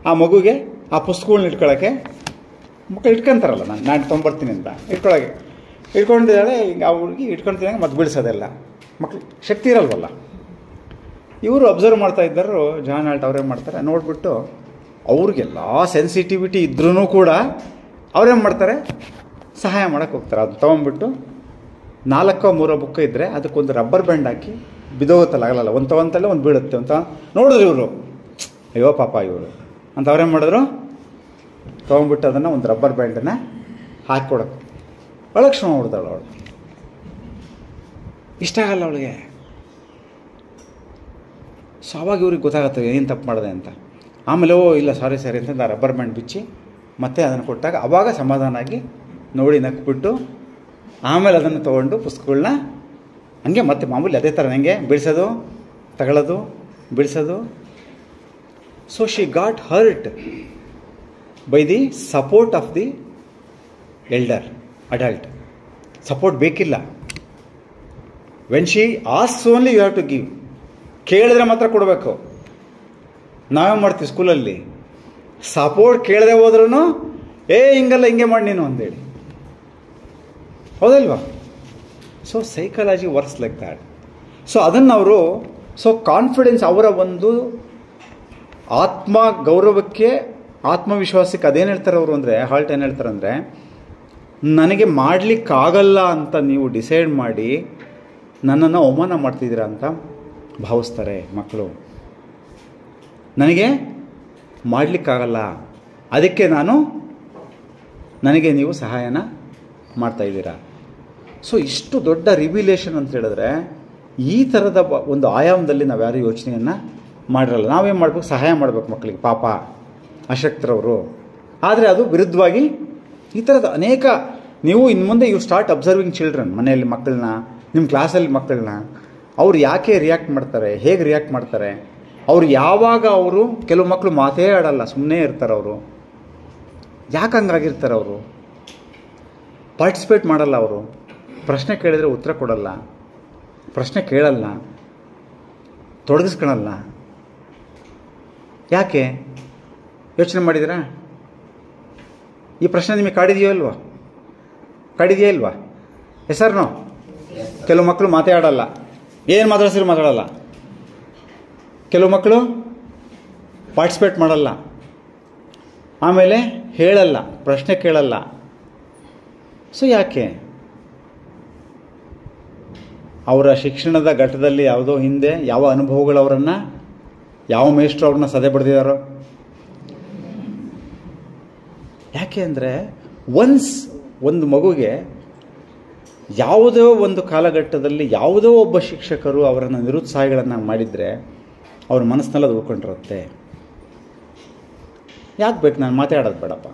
ಆ ಮಗುಗೆ ಆ ಪುಸ್ತಕಗಳನ್ನ ಇಟ್ಕೊಳ್ಳೋಕ್ಕೆ ಮಕ್ಕಳು ಇಟ್ಕೊತಾರಲ್ಲ, ನಾನು ತೊಗೊಂಬರ್ತೀನಿ ಅಂತ ಇಟ್ಕೊಂಡಿದ್ದಾಳೆ. ಈಗ ಆ ಹುಡುಗಿ ಇಟ್ಕೊಳ್ತಿದ್ದಂಗೆ ಮತ್ತೆ ಬಿಡಿಸೋದೆಲ್ಲ ಮಕ್ಳು ಶಕ್ತಿ ಇರಲ್ವಲ್ಲ. ಇವರು ಅಬ್ಸರ್ವ್ ಮಾಡ್ತಾ ಇದ್ದರು. ಜಾನ್ ಆಲ್ಟ್ ಅವ್ರೇನು ಮಾಡ್ತಾರೆ ನೋಡಿಬಿಟ್ಟು, ಅವ್ರಿಗೆಲ್ಲ ಸೆನ್ಸಿಟಿವಿಟಿ ಇದ್ರೂ ಕೂಡ ಅವ್ರೇನು ಮಾಡ್ತಾರೆ, ಸಹಾಯ ಮಾಡೋಕ್ಕೆ ಹೋಗ್ತಾರೆ. ಅದು ತೊಗೊಂಡ್ಬಿಟ್ಟು 4-3 ಬುಕ್ ಇದ್ದರೆ ಅದಕ್ಕೊಂದು ರಬ್ಬರ್ ಬ್ಯಾಂಡ್ ಹಾಕಿ ಬಿದೋಗುತ್ತಲ್ಲ, ಆಗಲ್ಲ, ಒಂದು ತೊಗೊಂತಲ್ಲೇ ಒಂದು ಬೀಳುತ್ತೆ ಅಂತ ನೋಡಿದ್ರು ಇವರು. ಅಯ್ಯೋ ಪಾಪ ಇವರು ಅಂತ ಅವ್ರೇನು ಮಾಡಿದ್ರು, ತೊಗೊಂಡ್ಬಿಟ್ಟು ಅದನ್ನು ಒಂದು ರಬ್ಬರ್ ಬ್ಯಾಂಡನ್ನು ಹಾಕಿಕೊಡೋಕ್ಕೆ ಒಳಗೆ ಶ್ರಮ ಹೊಡ್ದಾಳು ಅವಳು. ಇಷ್ಟ ಆಗಲ್ಲ ಅವಳಿಗೆ. ಸೊ ಅವಾಗ ಇವ್ರಿಗೆ ಗೊತ್ತಾಗುತ್ತೆ ಏನು ತಪ್ಪು ಮಾಡಿದೆ ಅಂತ. ಆಮೇಲೆ ಇಲ್ಲ ಸಾರಿ ಅಂತ ರಬ್ಬರ್ ಬ್ಯಾಂಡ್ ಬಿಚ್ಚಿ ಮತ್ತೆ ಅದನ್ನು ಕೊಟ್ಟಾಗ ಅವಾಗ ಸಮಾಧಾನ ಆಗಿ ನೋಡಿ ನಕ್ಬಿಟ್ಟು ಆಮೇಲೆ ಅದನ್ನು ತೊಗೊಂಡು ಪುಸ್ತಕಗಳನ್ನ ಹಂಗೆ ಮತ್ತೆ ಮಾಮೂಲಿ ಅದೇ ಥರ ನನಗೆ ಬಿಡಿಸೋದು, ತಗೊಳ್ಳೋದು, ಬಿಡಿಸೋದು. So she got hurt by the support of the adult. Support ಬೇಕಿಲ್ಲ. When she asks only you have to give. ಕೇಳಿದ್ರೆ ಮಾತ್ರ ಕೊಡಬೇಕು. ನಾವೇ ಮಾಡ್ತೀವಿ ಸ್ಕೂಲಲ್ಲಿ, ಸಪೋರ್ಟ್ ಕೇಳದೆ ಹೋದ್ರೂ ಹಿಂಗಲ್ಲ, ಹಿಂಗೆ ಮಾಡಿ ನೀನು ಅಂತೇಳಿ, ಹೌದಲ್ವಾ? So psychology works like that. So ಅದನ್ನು ಅವರು, ಸೊ ಕಾನ್ಫಿಡೆನ್ಸ್, ಅವರ ಒಂದು ಆತ್ಮ ಗೌರವಕ್ಕೆ, ಆತ್ಮವಿಶ್ವಾಸಕ್ಕೆ ಅದೇನು ಹೇಳ್ತಾರೆ ಅವರು ಅಂದರೆ, ಹಾಲ್ಟ್ ಏನು ಹೇಳ್ತಾರೆ ಅಂದರೆ, ನನಗೆ ಮಾಡಲಿಕ್ಕಾಗಲ್ಲ ಅಂತ ನೀವು ಡಿಸೈಡ್ ಮಾಡಿ ನನ್ನನ್ನು ಅವಮಾನ ಮಾಡ್ತಿದ್ದೀರಾ ಅಂತ ಭಾವಿಸ್ತಾರೆ ಮಕ್ಕಳು. ನನಗೆ ಮಾಡಲಿಕ್ಕಾಗಲ್ಲ, ಅದಕ್ಕೆ ನನಗೆ ನೀವು ಸಹಾಯನ ಮಾಡ್ತಾಯಿದ್ದೀರಾ. ಸೊ ಇಷ್ಟು ದೊಡ್ಡ ರಿವಿಲೇಷನ್ ಅಂತ ಹೇಳಿದ್ರೆ, ಈ ಥರದ ಒಂದು ಆಯಾಮದಲ್ಲಿ ನಾವು ಯಾರು ಯೋಚನೆಯನ್ನು ಮಾಡಿರಲ್ಲ. ನಾವೇನು ಮಾಡಬೇಕು, ಸಹಾಯ ಮಾಡಬೇಕು ಮಕ್ಕಳಿಗೆ, ಪಾಪ ಅಶಕ್ತರವರು. ಆದರೆ ಅದು ವಿರುದ್ಧವಾಗಿ ಈ ಥರದ ಅನೇಕ, ನೀವು ಇನ್ನು ಮುಂದೆ ಯು ಸ್ಟಾರ್ಟ್ ಅಬ್ಸರ್ವಿಂಗ್ ಚಿಲ್ಡ್ರನ್, ಮನೆಯಲ್ಲಿ ಮಕ್ಕಳನ್ನ, ನಿಮ್ಮ ಕ್ಲಾಸಲ್ಲಿ ಮಕ್ಕಳನ್ನ, ಅವ್ರು ಯಾಕೆ ರಿಯಾಕ್ಟ್ ಮಾಡ್ತಾರೆ, ಹೇಗೆ ರಿಯಾಕ್ಟ್ ಮಾಡ್ತಾರೆ, ಅವರು ಯಾವಾಗ ಅವರು ಕೆಲವು ಮಕ್ಕಳು ಮಾತೇ ಆಡಲ್ಲ, ಸುಮ್ಮನೆ ಇರ್ತಾರೆ. ಅವರು ಯಾಕೆ ಹಂಗಾಗಿರ್ತಾರೆ? ಅವರು ಪಾರ್ಟಿಸಿಪೇಟ್ ಮಾಡಲ್ಲ. ಅವರು ಪ್ರಶ್ನೆ ಕೇಳಿದರೆ ಉತ್ತರ ಕೊಡಲ್ಲ, ಪ್ರಶ್ನೆ ಕೇಳಲ್ಲ, ತೊಡಗಿಸ್ಕೊಳಲ್ಲ. ಯಾಕೆ ಯೋಚನೆ ಮಾಡಿದ್ದೀರಾ? ಈ ಪ್ರಶ್ನೆ ನಿಮಗೆ ಕಾಡಿದೆಯೋ ಇಲ್ವಾ? ಕಾಡಿದೆಯಾ ಇಲ್ವಾ? ಹೆಸರ್ನೋ? ಕೆಲವು ಮಕ್ಕಳು ಮಾತೇ ಆಡಲ್ಲ, ಏನು ಮಾತಾಡ್ಸಿದ್ರು ಮಾತಾಡಲ್ಲ. ಕೆಲವು ಮಕ್ಕಳು ಪಾರ್ಟಿಸಿಪೇಟ್ ಮಾಡಲ್ಲ, ಆಮೇಲೆ ಹೇಳಲ್ಲ, ಪ್ರಶ್ನೆ ಕೇಳಲ್ಲ. ಸೊ ಯಾಕೆ? ಅವರ ಶಿಕ್ಷಣದ ಘಟ್ಟದಲ್ಲಿ ಯಾವುದೋ ಹಿಂದೆ ಯಾವ ಅನುಭವಗಳು ಅವರನ್ನು, ಯಾವ ಮೇಷ್ಟ್ರು ಅವ್ರನ್ನ ಸದೆ ಬಡ್ದಿದ್ದಾರೋ? ಯಾಕೆ ಅಂದರೆ ಒಂದು ಮಗುಗೆ ಯಾವುದೋ ಒಂದು ಕಾಲಘಟ್ಟದಲ್ಲಿ ಯಾವುದೋ ಒಬ್ಬ ಶಿಕ್ಷಕರು ಅವರನ್ನು ನಿರುತ್ಸಾಹಿಗಳನ್ನು ಮಾಡಿದರೆ ಅವ್ರ ಮನಸ್ಸಿನೆಲ್ಲ ಅದು ಉಳ್ಕೊಂಡಿರುತ್ತೆ. ಯಾಕೆ ಬೇಕು ನಾನು ಮಾತಾಡೋದು ಬೇಡಪ್ಪ?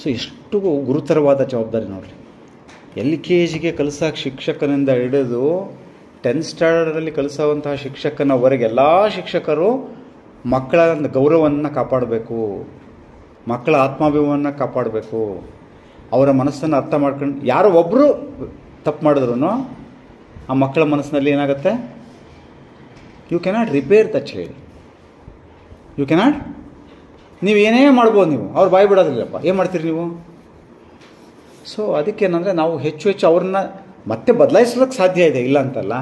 ಸೊ ಎಷ್ಟು ಗುರುತರವಾದ ಜವಾಬ್ದಾರಿ ನೋಡ್ರಿ. LKGಗೆ ಕಲಿಸೋಕೆ ಶಿಕ್ಷಕನಿಂದ ಹಿಡಿದು 10th ಸ್ಟ್ಯಾಂಡರ್ಡಲ್ಲಿ ಕಲಿಸೋವಂತಹ ಶಿಕ್ಷಕನವರೆಗೆ ಎಲ್ಲ ಶಿಕ್ಷಕರು ಮಕ್ಕಳ ಗೌರವವನ್ನು ಕಾಪಾಡಬೇಕು, ಮಕ್ಕಳ ಆತ್ಮಾಭಿಮಾನವನ್ನು ಕಾಪಾಡಬೇಕು, ಅವರ ಮನಸ್ಸನ್ನು ಅರ್ಥ ಮಾಡ್ಕೊಂಡು. ಯಾರೋ ಒಬ್ಬರು ತಪ್ಪು ಮಾಡಿದ್ರು ಆ ಮಕ್ಕಳ ಮನಸ್ಸಿನಲ್ಲಿ ಏನಾಗುತ್ತೆ? You cannot repair the child. You cannot. ನೀವು ಏನೇ ಮಾಡ್ಬೋದು, ನೀವು ಅವ್ರು ಬಾಯಿ ಬಿಡೋದಿಲ್ಲಪ್ಪ, ಏನು ಮಾಡ್ತೀರಿ ನೀವು? ಸೊ ಅದಕ್ಕೇನಂದರೆ ನಾವು ಹೆಚ್ಚು ಅವ್ರನ್ನ ಮತ್ತೆ ಬದಲಾಯಿಸೋದಕ್ಕೆ ಸಾಧ್ಯ ಇದೆ, ಇಲ್ಲ ಅಂತಲ್ಲ.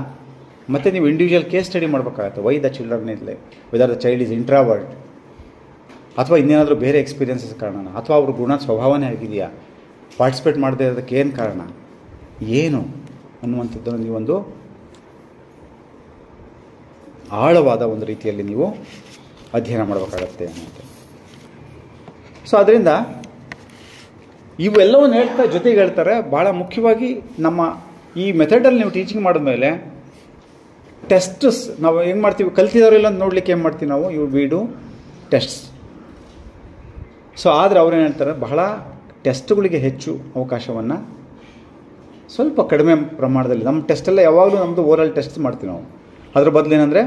ಮತ್ತು ನೀವು ಇಂಡಿವಿಜುವಲ್ ಕೇಸ್ ಸ್ಟಡಿ ಮಾಡಬೇಕಾಗತ್ತೆ. Why the children is like, whether the child is introvert, ಅಥವಾ ಇನ್ನೇನಾದರೂ ಬೇರೆ ಎಕ್ಸ್ಪೀರಿಯನ್ಸಸ್ ಕಾರಣ, ಅಥವಾ ಅವ್ರ ಗುಣ ಸ್ವಭಾವನೇ ಆಗಿದೆಯಾ, ಪಾರ್ಟಿಸಿಪೇಟ್ ಮಾಡದೇ ಇರೋದಕ್ಕೆ ಏನು ಕಾರಣ, ಏನು ಅನ್ನುವಂಥದ್ದನ್ನು ನೀವೊಂದು ಆಳವಾದ ಒಂದು ರೀತಿಯಲ್ಲಿ ನೀವು ಅಧ್ಯಯನ ಮಾಡಬೇಕಾಗತ್ತೆ ಅನ್ನುವಂಥದ್ದು. ಸೊ ಅದರಿಂದ ಇವೆಲ್ಲವನ್ನು ಜೊತೆಗೆ ಹೇಳ್ತಾರೆ. ಭಾಳ ಮುಖ್ಯವಾಗಿ ನಮ್ಮ ಈ ಮೆಥಡಲ್ಲಿ ನೀವು ಟೀಚಿಂಗ್ ಮಾಡಿದ್ಮೇಲೆ ಟೆಸ್ಟ್ಸ್ ನಾವು ಹೆಂಗೆ ಮಾಡ್ತೀವಿ, ಕಲ್ತಿದವರೆಲ್ಲ ಅಂತ ನೋಡ್ಲಿಕ್ಕೆ ಏನು ಮಾಡ್ತೀವಿ ನಾವು, ವಿ ಡು ಟೆಸ್ಟ್ಸ್. ಸೊ ಆದರೆ ಅವ್ರೇನು ಹೇಳ್ತಾರೆ, ಬಹಳ ಟೆಸ್ಟ್ಗಳಿಗೆ ಹೆಚ್ಚು ಅವಕಾಶವನ್ನು ಸ್ವಲ್ಪ ಕಡಿಮೆ ಪ್ರಮಾಣದಲ್ಲಿ. ನಮ್ಮ ಟೆಸ್ಟೆಲ್ಲ ಯಾವಾಗಲೂ ನಮ್ಮದು ಓರಲ್ ಟೆಸ್ಟ್ ಮಾಡ್ತೀವಿ ನಾವು. ಅದ್ರ ಬದಲು ಏನಂದರೆ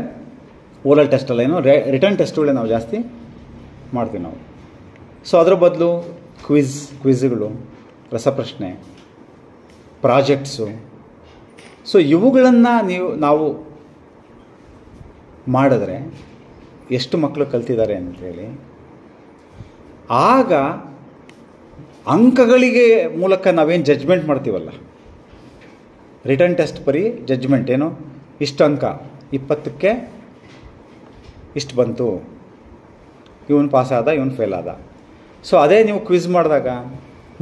ಓರಲ್ ಟೆಸ್ಟ್ ಅಲ್ಲ, ಏನು ರಿಟರ್ನ್ ಟೆಸ್ಟ್ಗಳೇ ನಾವು ಜಾಸ್ತಿ ಮಾಡ್ತೀವಿ ನಾವು. ಸೊ ಅದರ ಬದಲು ಕ್ವಿಜ್ಗಳು, ರಸಪ್ರಶ್ನೆ, ಪ್ರಾಜೆಕ್ಟ್ಸು, ಸೊ ಇವುಗಳನ್ನು ನಾವು ಮಾಡಿದ್ರೆ ಎಷ್ಟು ಮಕ್ಕಳು ಕಲ್ತಿದ್ದಾರೆ ಅಂತೇಳಿ, ಆಗ ಅಂಕಗಳಿಗೆ ಮೂಲಕ ನಾವೇನು ಜಡ್ಜ್ಮೆಂಟ್ ಮಾಡ್ತೀವಲ್ಲ, ರಿಟರ್ನ್ ಟೆಸ್ಟ್ ಬರೀ ಜಡ್ಜ್ಮೆಂಟ್ ಏನು, ಇಷ್ಟು ಅಂಕ 20ಕ್ಕೆ ಇಷ್ಟು ಬಂತು, ಇವನು ಪಾಸ್ ಆದ, ಇವನು ಫೇಲ್ ಆದ. ಸೊ ಅದೇ ನೀವು ಕ್ವಿಜ್ ಮಾಡಿದಾಗ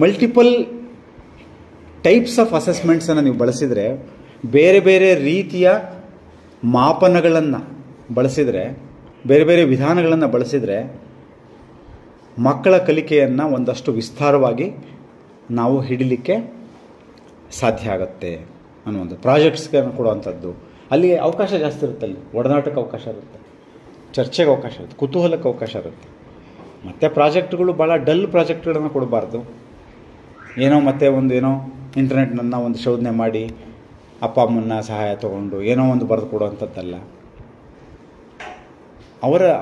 ಮಲ್ಟಿಪಲ್ ಟೈಪ್ಸ್ ಆಫ್ ಅಸೆಸ್ಮೆಂಟ್ಸನ್ನು ನೀವು ಬಳಸಿದರೆ, ಬೇರೆ ಬೇರೆ ರೀತಿಯ ಮಾಪನಗಳನ್ನು ಬಳಸಿದರೆ, ಬೇರೆ ಬೇರೆ ವಿಧಾನಗಳನ್ನು ಬಳಸಿದರೆ ಮಕ್ಕಳ ಕಲಿಕೆಯನ್ನು ಒಂದಷ್ಟು ವಿಸ್ತಾರವಾಗಿ ನಾವು ಹಿಡಿಲಿಕ್ಕೆ ಸಾಧ್ಯ ಆಗುತ್ತೆ ಅನ್ನುವಂಥ. ಪ್ರಾಜೆಕ್ಟ್ಸ್ಗಳನ್ನು ಕೊಡುವಂಥದ್ದು, ಅಲ್ಲಿ ಅವಕಾಶ ಜಾಸ್ತಿ ಇರುತ್ತೆ, ಅಲ್ಲಿ ಒಡನಾಟಕ್ಕೆ ಅವಕಾಶ ಇರುತ್ತೆ, ಚರ್ಚೆಗೆ ಅವಕಾಶ ಇರುತ್ತೆ, ಕುತೂಹಲಕ್ಕೆ ಅವಕಾಶ ಇರುತ್ತೆ. ಮತ್ತು ಪ್ರಾಜೆಕ್ಟ್ಗಳು ಭಾಳ ಡಲ್ ಪ್ರಾಜೆಕ್ಟ್ಗಳನ್ನು ಕೊಡಬಾರ್ದು. ಏನೋ ಮತ್ತೆ ಏನೋ ಇಂಟರ್ನೆಟ್ನನ್ನು ಒಂದು ಶೋಧನೆ ಮಾಡಿ ಅಪ್ಪ ಅಮ್ಮನ ಸಹಾಯ ತೊಗೊಂಡು ಏನೋ ಒಂದು ಬರೆದು ಕೊಡುವಂಥದ್ದಲ್ಲ.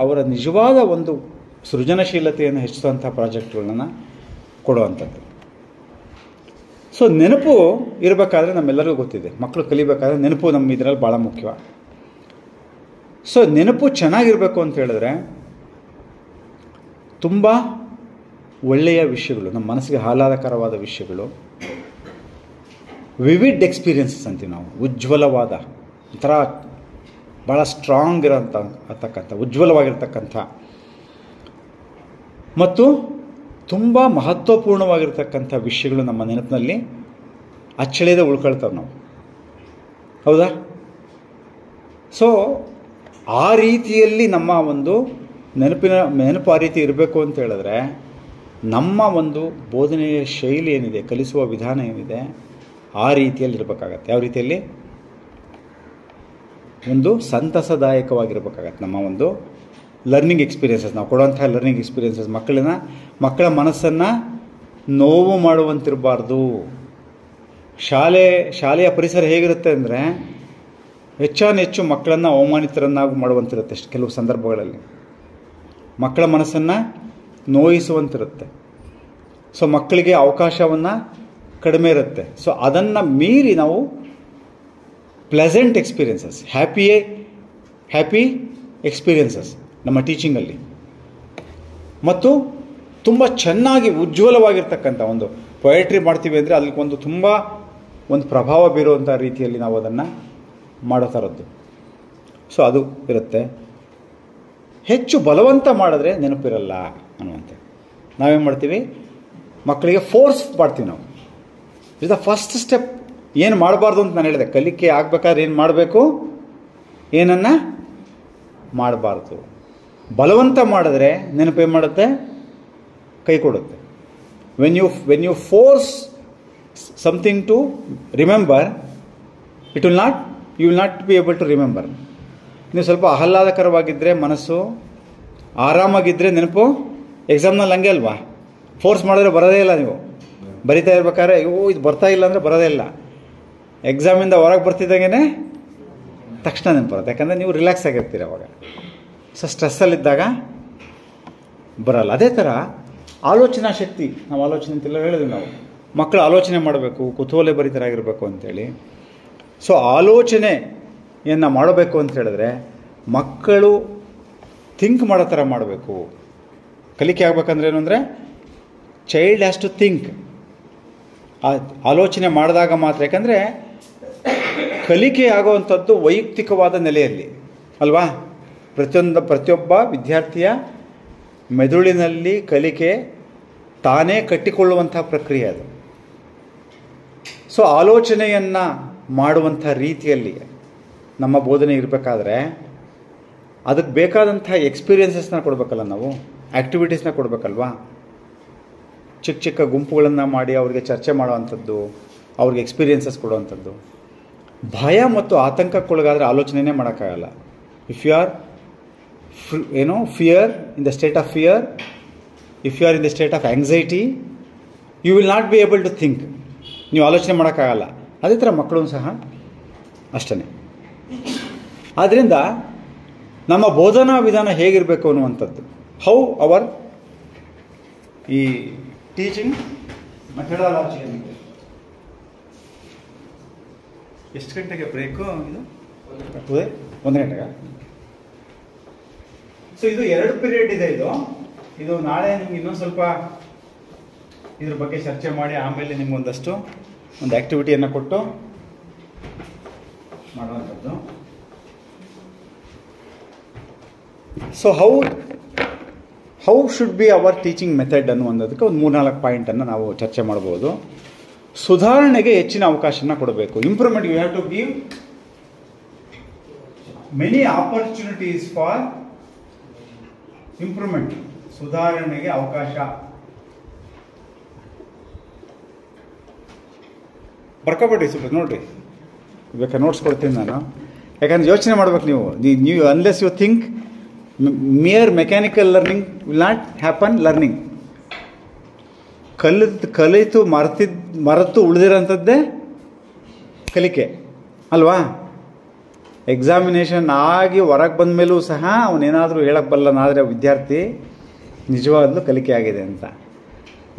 ಅವರ ನಿಜವಾದ ಒಂದು ಸೃಜನಶೀಲತೆಯನ್ನು ಹೆಚ್ಚಿಸುವಂಥ ಪ್ರಾಜೆಕ್ಟ್ಗಳನ್ನ ಕೊಡುವಂಥದ್ದು. ಸೊ ನೆನಪು ಇರಬೇಕಾದ್ರೆ ನಮ್ಮೆಲ್ಲರಿಗೂ ಗೊತ್ತಿದೆ, ಮಕ್ಕಳು ಕಲಿಬೇಕಾದ್ರೆ ನೆನಪು ನಮ್ಮ ಇದರಲ್ಲಿ ಭಾಳ ಮುಖ್ಯ. ಸೊ ನೆನಪು ಚೆನ್ನಾಗಿರಬೇಕು ಅಂತ ಹೇಳಿದ್ರೆ ತುಂಬ ಒಳ್ಳೆಯ ವಿಷಯಗಳು, ನಮ್ಮ ಮನಸ್ಸಿಗೆ ಆಹ್ಲಾದಕರವಾದ ವಿಷಯಗಳು, ವಿವಿಡ್ ಎಕ್ಸ್ಪೀರಿಯನ್ಸಸ್ ಅಂತೀವಿ ನಾವು, ಉಜ್ವಲವಾದ ಒಂಥರ ಭಾಳ ಸ್ಟ್ರಾಂಗ್ ಇರತಕ್ಕಂಥ ಉಜ್ವಲವಾಗಿರ್ತಕ್ಕಂಥ ಮತ್ತು ತುಂಬ ಮಹತ್ವಪೂರ್ಣವಾಗಿರ್ತಕ್ಕಂಥ ವಿಷಯಗಳು ನಮ್ಮ ನೆನಪಿನಲ್ಲಿ ಅಚ್ಚಳಿಯದೆ ಉಳ್ಕೊಳ್ತವೆ ನಾವು, ಹೌದಾ? ಸೊ ಆ ರೀತಿಯಲ್ಲಿ ನಮ್ಮ ಒಂದು ನೆನಪು ಆ ರೀತಿ ಇರಬೇಕು ಅಂತ ಹೇಳಿದ್ರೆ ನಮ್ಮ ಒಂದು ಬೋಧನೆಯ ಶೈಲಿ ಏನಿದೆ, ಕಲಿಸುವ ವಿಧಾನ ಏನಿದೆ, ಆ ರೀತಿಯಲ್ಲಿ ಇರಬೇಕಾಗತ್ತೆ. ಯಾವ ರೀತಿಯಲ್ಲಿ? ಒಂದು ಸಂತಸದಾಯಕವಾಗಿರಬೇಕಾಗತ್ತೆ ನಮ್ಮ ಒಂದು ಲರ್ನಿಂಗ್ ಎಕ್ಸ್ಪೀರಿಯನ್ಸಸ್, ನಾವು ಕೊಡುವಂತಹ ಲರ್ನಿಂಗ್ ಎಕ್ಸ್ಪೀರಿಯನ್ಸಸ್ ಮಕ್ಕಳ ಮನಸ್ಸನ್ನು ನೋವು ಮಾಡುವಂತಿರಬಾರ್ದು. ಶಾಲೆಯ ಪರಿಸರ ಹೇಗಿರುತ್ತೆ ಅಂದರೆ ಹೆಚ್ಚಾನೆಚ್ಚು ಮಕ್ಕಳನ್ನು ಅವಮಾನಿತರನ್ನಾಗಿ ಮಾಡುವಂತಿರುತ್ತೆ ಕೆಲವು ಸಂದರ್ಭಗಳಲ್ಲಿ. ಮಕ್ಕಳ ಮನಸ್ಸನ್ನು ನೋಯಿಸುವಂತಿರುತ್ತೆ. ಸೊ ಮಕ್ಕಳಿಗೆ ಅವಕಾಶವನ್ನು ಕಡಿಮೆ ಇರುತ್ತೆ. ಸೊ ಅದನ್ನು ಮೀರಿ ನಾವು ಪ್ಲೆಸೆಂಟ್ ಎಕ್ಸ್ಪೀರಿಯನ್ಸಸ್, ಹ್ಯಾಪಿ ಎಕ್ಸ್ಪೀರಿಯನ್ಸಸ್ ನಮ್ಮ ಟೀಚಿಂಗಲ್ಲಿ, ಮತ್ತು ತುಂಬ ಚೆನ್ನಾಗಿ ಉಜ್ವಲವಾಗಿರ್ತಕ್ಕಂಥ ಒಂದು ಪೊಯೆಟ್ರಿ ಮಾಡ್ತೀವಿ ಅಂದರೆ ಅಲ್ಲಿ ತುಂಬ ಒಂದು ಪ್ರಭಾವ ಬೀರುವಂಥ ರೀತಿಯಲ್ಲಿ ನಾವು ಅದನ್ನು ಮಾಡೋ ಥರದ್ದು. ಸೊ ಅದು ಇರುತ್ತೆ. ಹೆಚ್ಚು ಬಲವಂತ ಮಾಡಿದ್ರೆ ನೆನಪಿರಲ್ಲ ಅನ್ನುವಂತೆ ನಾವೇನು ಮಾಡ್ತೀವಿ, ಮಕ್ಕಳಿಗೆ ಫೋರ್ಸ್ ಮಾಡ್ತೀವಿ ನಾವು. Is the first step. ಏನು ಮಾಡಬಾರ್ದು ಅಂತ ನಾನು ಹೇಳಿದೆ. ಕಲಿಕೆ ಆಗಬೇಕಾದ್ರೆ ಏನು ಮಾಡಬೇಕು, ಏನನ್ನು ಮಾಡಬಾರ್ದು. ಬಲವಂತ ಮಾಡಿದ್ರೆ ನೆನಪೇನು ಮಾಡುತ್ತೆ, ಕೈ ಕೊಡುತ್ತೆ. When you force something to remember, you will not be able to remember. ನೀವು ಸ್ವಲ್ಪ ಆಹ್ಲಾದಕರವಾಗಿದ್ದರೆ, ಮನಸ್ಸು ಆರಾಮಾಗಿದ್ದರೆ ನೆನಪು. ಎಕ್ಸಾಮ್ನಲ್ಲಿ ಹಂಗೆ ಅಲ್ವಾ, ಫೋರ್ಸ್ ಮಾಡಿದ್ರೆ ಬರೋದೇ ಇಲ್ಲ. ನೀವು ಬರಿತಾ ಇರ್ಬೇಕಾದ್ರೆ ಇದು ಬರ್ತಾ ಇಲ್ಲ ಅಂದರೆ ಬರೋದೇ ಇಲ್ಲ. ಎಕ್ಸಾಮಿಂದ ಹೊರಗೆ ಬರ್ತಿದ್ದಾಗೇ ತಕ್ಷಣ ನೆನಪು ಬರುತ್ತೆ. ಯಾಕಂದರೆ ನೀವು ರಿಲ್ಯಾಕ್ಸ್ ಆಗಿರ್ತೀರ ಅವಾಗ. ಸೊ ಸ್ಟ್ರೆಸ್ಸಲ್ಲಿದ್ದಾಗ ಬರಲ್ಲ. ಅದೇ ಥರ ಆಲೋಚನಾ ಶಕ್ತಿ, ನಾವು ಆಲೋಚನೆ ಅಂತೆಲ್ಲ ಹೇಳಿದ್ವಿ ನಾವು. ಮಕ್ಕಳು ಆಲೋಚನೆ ಮಾಡಬೇಕು, ಕುತೂಹಲ ಭರಿತರಾಗಿರಬೇಕು ಅಂತೇಳಿ. ಸೊ ಆಲೋಚನೆಯನ್ನು ಮಾಡಬೇಕು ಅಂತ ಹೇಳಿದ್ರೆ ಮಕ್ಕಳು ಥಿಂಕ್ ಮಾಡೋ ಥರ ಮಾಡಬೇಕು. ಕಲಿಕೆ ಆಗ್ಬೇಕಂದ್ರೆ ಏನು ಅಂದರೆ, ಚೈಲ್ಡ್ ಹ್ಯಾಸ್ ಟು ಥಿಂಕ್. ಆಲೋಚನೆ ಮಾಡಿದಾಗ ಮಾತ್ರ. ಯಾಕಂದರೆ ಕಲಿಕೆ ಆಗುವಂಥದ್ದು ವೈಯಕ್ತಿಕವಾದ ನೆಲೆಯಲ್ಲಿ ಅಲ್ವಾ. ಪ್ರತಿಯೊಬ್ಬ ವಿದ್ಯಾರ್ಥಿಯ ಮೆದುಳಿನಲ್ಲಿ ಕಲಿಕೆ ತಾನೇ ಕಟ್ಟಿಕೊಳ್ಳುವಂಥ ಪ್ರಕ್ರಿಯೆ ಅದು. ಸೊ ಆಲೋಚನೆಯನ್ನು ಮಾಡುವಂಥ ರೀತಿಯಲ್ಲಿ ನಮ್ಮ ಬೋಧನೆ ಇರಬೇಕಾದ್ರೆ ಅದಕ್ಕೆ ಬೇಕಾದಂಥ ಎಕ್ಸ್ಪೀರಿಯನ್ಸಸ್ನ ಕೊಡಬೇಕಲ್ಲ ನಾವು, ಆ್ಯಕ್ಟಿವಿಟೀಸ್ನ ಕೊಡಬೇಕಲ್ವಾ. ಚಿಕ್ಕ ಚಿಕ್ಕ ಗುಂಪುಗಳನ್ನು ಮಾಡಿ ಅವ್ರಿಗೆ ಚರ್ಚೆ ಮಾಡುವಂಥದ್ದು, ಅವ್ರಿಗೆ ಎಕ್ಸ್ಪೀರಿಯನ್ಸಸ್ ಕೊಡುವಂಥದ್ದು. ಭಯ ಮತ್ತು ಆತಂಕಕ್ಕೊಳಗಾದರೆ ಆಲೋಚನೆಯೇ ಮಾಡೋಕ್ಕಾಗಲ್ಲ. If you are fear, in the state of fear, if you are in the state of anxiety, you will not be able to think. ನೀವು ಆಲೋಚನೆ ಮಾಡೋಕ್ಕಾಗಲ್ಲ. ಅದೇ ಥರ ಮಕ್ಕಳು ಸಹ ಅಷ್ಟೇ. ಆದ್ದರಿಂದ ನಮ್ಮ ಬೋಧನಾ ವಿಧಾನ ಹೇಗಿರಬೇಕು ಅನ್ನುವಂಥದ್ದು, ಹೌ ಅವರ್ ಈ ಟೀಚಿಂಗ್ ಮೆಥಡಾಲಜಿ. ಎಷ್ಟು ಗಂಟೆಗೆ ಬ್ರೇಕು ಇದು? 1 ಗಂಟೆಗೆ. ಸೊ ಇದು 2 ಪೀರಿಯಡ್ ಇದೆ. ಇದು ನಾಳೆ ನಿಮ್ಗೆ ಇನ್ನೊಂದು ಸ್ವಲ್ಪ ಇದ್ರ ಬಗ್ಗೆ ಚರ್ಚೆ ಮಾಡಿ ಆಮೇಲೆ ನಿಮ್ಗೊಂದಷ್ಟು ಒಂದು ಆ್ಯಕ್ಟಿವಿಟಿಯನ್ನು ಕೊಟ್ಟು ಮಾಡುವಂಥದ್ದು. So how should be our teaching method ಅನ್ನುವಂಥದ್ದಕ್ಕೆ ಒಂದು 3-4 ಪಾಯಿಂಟನ್ನು ನಾವು ಚರ್ಚೆ ಮಾಡ್ಬೋದು. ಸುಧಾರಣೆಗೆ ಹೆಚ್ಚಿನ ಅವಕಾಶನ ಕೊಡಬೇಕು. Improvement, you have to give many opportunities for improvement. ಸುಧಾರಣೆಗೆ ಅವಕಾಶ. ಬರ್ಕೊಬೇಡಿ, ಸ್ವಲ್ಪ ನೋಡಿರಿ, ಬೇಕಾದ್ರೆ ನೋಟ್ಸ್ ಕೊಡ್ತೀನಿ ನಾನು. ಯಾಕಂದ್ರೆ ಯೋಚನೆ ಮಾಡ್ಬೇಕು ನೀವು unless you think mere mechanical learning will not happen. learning ಕಲಿತು ಮರೆತು ಉಳಿದಿರೋಂಥದ್ದೇ ಕಲಿಕೆ ಅಲ್ವಾ. ಎಕ್ಸಾಮಿನೇಷನ್ ಆಗಿ ಹೊರಗೆ ಬಂದ ಮೇಲೂ ಸಹ ಅವನೇನಾದರೂ ಹೇಳಕ್ಕೆ ಬಲ್ಲನಾದರೆ ವಿದ್ಯಾರ್ಥಿ ನಿಜವಾಗ್ಲೂ ಕಲಿಕೆ ಆಗಿದೆ ಅಂತ.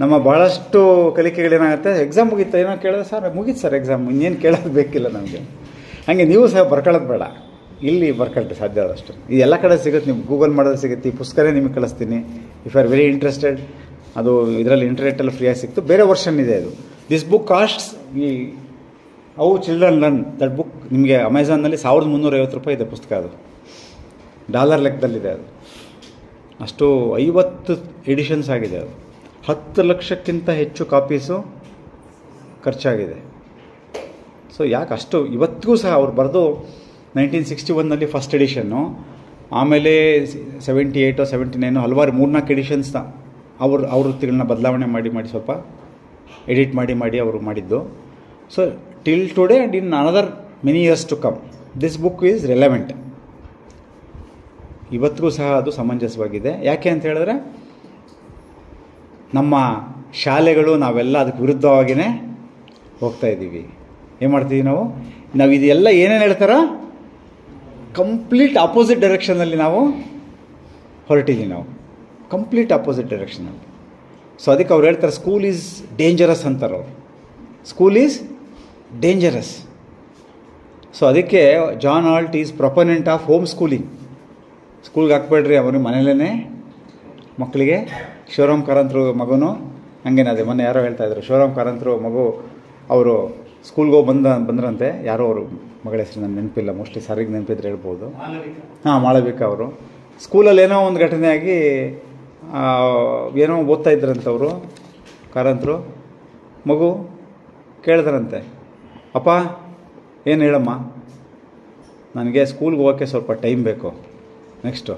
ನಮ್ಮ ಬಹಳಷ್ಟು ಕಲಿಕೆಗಳೇನಾಗುತ್ತೆ, ಎಕ್ಸಾಮ್ ಮುಗೀತಾ, ಏನೋ ಕೇಳಿದ್ರೆ ಸರ್ ಮುಗೀತು ಸರ್ ಎಕ್ಸಾಮ್, ಇನ್ನೇನು ಕೇಳೋದು ಬೇಕಿಲ್ಲ ನಮಗೆ. ಹಾಗೆ ನೀವು ಸಹ ಬರ್ಕೊಳ್ಳೋದು ಬೇಡ, ಇಲ್ಲಿ ಬರ್ಕೊಳ್ರಿ ಸಾಧ್ಯ ಆದಷ್ಟು. ಇದು ಎಲ್ಲ ಕಡೆ ಸಿಗುತ್ತೆ, ನೀವು ಗೂಗಲ್ ಮಾಡೋದು ಸಿಗುತ್ತೆ. ಈ ಪುಸ್ತಕನೇ ನಿಮಗೆ ಕಳಿಸ್ತೀನಿ. If are very interested. ಅದು ಇದರಲ್ಲಿ ಇಂಟರ್ನೆಟ್ಟಲ್ಲಿ ಫ್ರೀಯಾಗಿ ಸಿಕ್ತು. ಬೇರೆ ವರ್ಷನ್ ಇದೆ ಅದು. This book costs how children learn. That book ನಿಮಗೆ ಅಮೆಝಾನ್ನಲ್ಲಿ 1350 ರೂಪಾಯಿ ಇದೆ ಪುಸ್ತಕ. ಅದು ಡಾಲರ್ ಲೆಕ್ಕದಲ್ಲಿದೆ. ಅದು ಅಷ್ಟು 50 ಎಡಿಷನ್ಸ್ ಆಗಿದೆ. ಅದು 10 ಲಕ್ಷಕ್ಕಿಂತ ಹೆಚ್ಚು ಕಾಪೀಸು ಖರ್ಚಾಗಿದೆ. ಸೊ ಯಾಕೆ ಅಷ್ಟು ಇವತ್ತಿಗೂ ಸಹ ಅವ್ರು ಬರೆದು 1961ನಲ್ಲಿ ಫಸ್ಟ್ ಎಡಿಷನ್ನು, ಆಮೇಲೆ 78 79 ಹಲವಾರು 3-4 ಎಡಿಷನ್ಸ್ನ ಅವ್ರ ವೃತ್ತಿಗಳನ್ನ ಬದಲಾವಣೆ ಮಾಡಿ ಸ್ವಲ್ಪ ಎಡಿಟ್ ಮಾಡಿ ಅವರು ಮಾಡಿದ್ದು. So till today and in another many years to come this book is relevant. ಇವತ್ತಿಗೂ ಸಹ ಅದು ಸಮಂಜಸವಾಗಿದೆ. ಯಾಕೆ ಅಂತ ಹೇಳಿದ್ರೆ ನಮ್ಮ ಶಾಲೆಗಳು ನಾವೆಲ್ಲ ಅದಕ್ಕೆ ವಿರುದ್ಧವಾಗಿಯೇ ಹೋಗ್ತಾ ಇದ್ದೀವಿ. ಏನು ಮಾಡ್ತೀವಿ ನಾವು ಇದೆಲ್ಲ ಏನೇನು ಹೇಳ್ತಾರೋ ಕಂಪ್ಲೀಟ್ ಆಪೋಸಿಟ್ ಡೈರೆಕ್ಷನಲ್ಲಿ ನಾವು ಹೊರಟಿದ್ದೀವಿ ನಾವು, ಕಂಪ್ಲೀಟ್ ಆಪೋಸಿಟ್ ಡೈರೆಕ್ಷನಲ್ಲಿ. ಸೊ ಅದಕ್ಕೆ ಅವ್ರು ಹೇಳ್ತಾರೆ ಸ್ಕೂಲ್ ಈಸ್ ಡೇಂಜರಸ್ ಅಂತಾರೆ ಅವರು, ಸ್ಕೂಲ್ ಈಸ್ ಡೇಂಜರಸ್. ಸೊ ಅದಕ್ಕೆ John Holt is proponent of home schooling. ಸ್ಕೂಲ್ಗೆ ಹಾಕ್ಬೇಡ್ರಿ, ಅವ್ರಿಗೆ ಮನೇಲೇ ಮಕ್ಕಳಿಗೆ. ಶಿವರಾಮ್ ಕಾರಂತರು ಮಗನು ಹಂಗೇನದೆ, ಮೊನ್ನೆ ಯಾರೋ ಹೇಳ್ತಾಯಿದ್ರು, ಶಿವರಾಮ್ ಕಾರಂತರು ಮಗು ಅವರು ಸ್ಕೂಲ್ಗೆ ಹೋಗಿ ಬಂದ್ರಂತೆ, ಯಾರೋ ಅವರು ಮಗಳ ಹೆಸರು ನನ್ನ ನೆನಪಿಲ್ಲ, ಮೋಸ್ಟ್ಲಿ ಸರಿಗೆ ನೆನಪಿದ್ರೆ ಹೇಳ್ಬೋದು. ಹಾಂ, ಮಾಳವಿಕಾ ಅವರು ಸ್ಕೂಲಲ್ಲಿ ಏನೋ ಒಂದು ಘಟನೆ ಆಗಿ ಏನೋ ಓದ್ತಾ ಇದ್ರಂತವರು ಕಾರಂತರು. ಮಗು ಕೇಳಿದ್ರಂತೆ, ಅಪ್ಪ ಏನು ಹೇಳಮ್ಮ, ನನಗೆ ಸ್ಕೂಲ್ಗೆ ಹೋಗೋಕ್ಕೆ ಸ್ವಲ್ಪ ಟೈಮ್ ಬೇಕು. ನೆಕ್ಸ್ಟು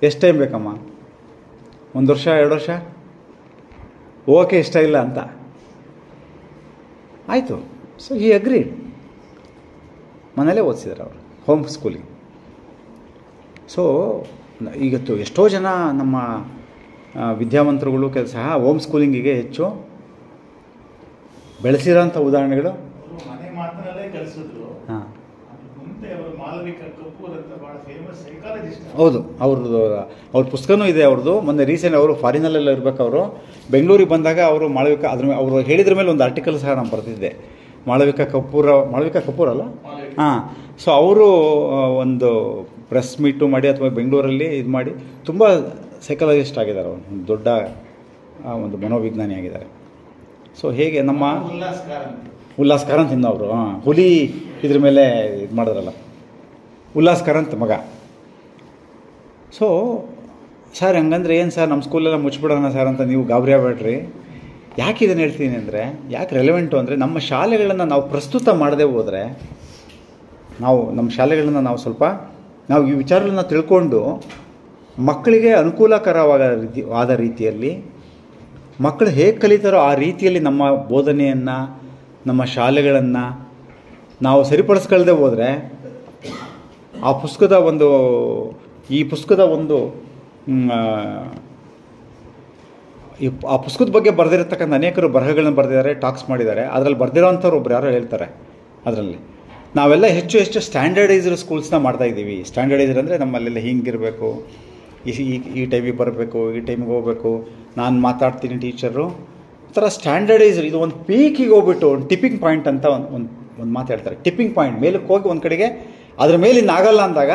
ಎಷ್ಟು ಟೈಮ್ ಬೇಕಮ್ಮ? 1 ವರ್ಷ 2 ವರ್ಷ? ಹೋಗೋಕ್ಕೆ ಇಷ್ಟ ಇಲ್ಲ ಅಂತ. ಆಯಿತು. So he agreed. ಮನೇಲೇ ಓದಿಸಿದ್ರು ಅವರು, ಹೋಮ್ ಸ್ಕೂಲಿಂಗ್. ಸೊ ಈಗತ್ತು ಎಷ್ಟೋ ಜನ ನಮ್ಮ ವಿದ್ಯಾವಂತರುಗಳು ಸಹ ಹೋಮ್ ಸ್ಕೂಲಿಂಗಿಗೆ ಹೆಚ್ಚು ಬೆಳೆಸಿರೋಂಥ ಉದಾಹರಣೆಗಳು. ಮನೆ ಮಾತನಲ್ಲೇ ಕಲಿಸಿದ್ರು. ಹಾಂ, ಮುಂದೆ ಅವರು ಮಾಲವಿಕಾ ಕಪೂರ್ ಅಂತ ಬಹಳ ಫೇಮಸ್ ಸೈಕಾಲಜಿಸ್ಟ್. ಹೌದು, ಅವ್ರ ಪುಸ್ತಕನೂ ಇದೆ ಅವ್ರದ್ದು. ಮೊನ್ನೆ ರೀಸೆಂಟ್ ಅವರು ಫಾರಿನಲ್ಲೆಲ್ಲ ಇರಬೇಕು, ಅವರು ಬೆಂಗಳೂರಿಗೆ ಬಂದಾಗ ಅವರು ಮಾಳವಿಕಾ ಅವರು ಹೇಳಿದ್ರ ಮೇಲೆ ಒಂದು ಆರ್ಟಿಕಲ್ ಸಹ ನಾನು ಬರ್ತಿದ್ದೆ. ಮಾಳವಿಕಾ ಕಪೂರ್ ಅಲ್ಲ? ಹಾಂ. ಸೊ ಅವರು ಒಂದು ಪ್ರೆಸ್ ಮೀಟು ಮಾಡಿ ಅಥವಾ ಬೆಂಗಳೂರಲ್ಲಿ ಇದು ಮಾಡಿ ತುಂಬ ಸೈಕಾಲಜಿಸ್ಟ್ ಆಗಿದ್ದಾರೆ, ಅವರು ಒಂದು ದೊಡ್ಡ ಒಂದು ಮನೋವಿಜ್ಞಾನಿ ಆಗಿದ್ದಾರೆ. ಸೊ ಹೇಗೆ ನಮ್ಮ ಉಲ್ಲಾಸ್ ಕಾರಂತ್ ಅವರು ಹುಲಿ ಇದ್ರ ಮೇಲೆ ಇದು ಮಾಡಿದ್ರಲ್ಲ, ಉಲ್ಲಾಸ್ ಕಾರಂತ್ ಮಗ. ಸೊ ಸರ್ ಹಂಗಂದ್ರೆ ಏನು ಸರ್, ನಮ್ಮ ಸ್ಕೂಲೆಲ್ಲ ಮುಚ್ಚಿಬಿಡೋಣ ಸರ್ ಅಂತ ನೀವು ಗಾಬರಿ ಆಗಬೇಡ್ರಿ. ಯಾಕೆ ಇದನ್ನು ಹೇಳ್ತೀನಿ ಅಂದರೆ, ಯಾಕೆ ರೆಲೆವೆಂಟು ಅಂದರೆ, ನಮ್ಮ ಶಾಲೆಗಳನ್ನು ನಾವು ಪ್ರಸ್ತುತ ಮಾಡದೆ ಹೋದರೆ, ನಮ್ಮ ಶಾಲೆಗಳನ್ನು ನಾವು ಈ ವಿಚಾರಗಳನ್ನ ತಿಳ್ಕೊಂಡು ಮಕ್ಕಳಿಗೆ ಅನುಕೂಲಕರವಾದ ರೀತಿಯಲ್ಲಿ ಮಕ್ಕಳು ಹೇಗೆ ಕಲಿತಾರೋ ಆ ರೀತಿಯಲ್ಲಿ ನಮ್ಮ ಬೋಧನೆಯನ್ನು, ನಮ್ಮ ಶಾಲೆಗಳನ್ನು ನಾವು ಸರಿಪಡಿಸ್ಕೊಳ್ಳದೆ ಹೋದರೆ, ಈ ಪುಸ್ತಕದ ಬಗ್ಗೆ ಬರೆದಿರತಕ್ಕಂಥ ಅನೇಕರು ಬರಹಗಳನ್ನ ಬರೆದಿದ್ದಾರೆ, ಟಾಕ್ಸ್ ಮಾಡಿದ್ದಾರೆ. ಅದರಲ್ಲಿ ಬರೆದಿರೋಂಥವ್ರು ಒಬ್ರು ಯಾರೋ ಹೇಳ್ತಾರೆ, ಅದರಲ್ಲಿ ನಾವೆಲ್ಲ ಹೆಚ್ಚು ಸ್ಟ್ಯಾಂಡರ್ಡೈಸ್ಡ್ ಸ್ಕೂಲ್ಸ್ನ ಮಾಡ್ತಾಯಿದ್ದೀವಿ. ಸ್ಟ್ಯಾಂಡರ್ಡೈಸ್ಡ್ ಅಂದರೆ ನಮ್ಮಲ್ಲೆಲ್ಲ ಹಿಂಗಿರಬೇಕು, ಈ ಟೈಮಿಗೆ ಬರಬೇಕು, ಈ ಟೈಮಿಗೆ ಹೋಗಬೇಕು, ನಾನು ಮಾತಾಡ್ತೀನಿ ಟೀಚರು, ಈ ಥರ ಸ್ಟ್ಯಾಂಡರ್ಡೈಸ್ಡ್. ಇದು ಒಂದು ಪೀಕಿಗೆ ಹೋಗ್ಬಿಟ್ಟು ಒಂದು ಟಿಪ್ಪಿಂಗ್ ಪಾಯಿಂಟ್ ಅಂತ ಒಂದು ಮಾತು ಹೇಳ್ತಾರೆ. ಟಿಪ್ಪಿಂಗ್ ಪಾಯಿಂಟ್ ಮೇಲಕ್ಕೆ ಹೋಗಿ ಒಂದು ಕಡೆಗೆ ಅದ್ರ ಮೇಲೆ ಇನ್ನಾಗಲ್ಲ ಅಂದಾಗ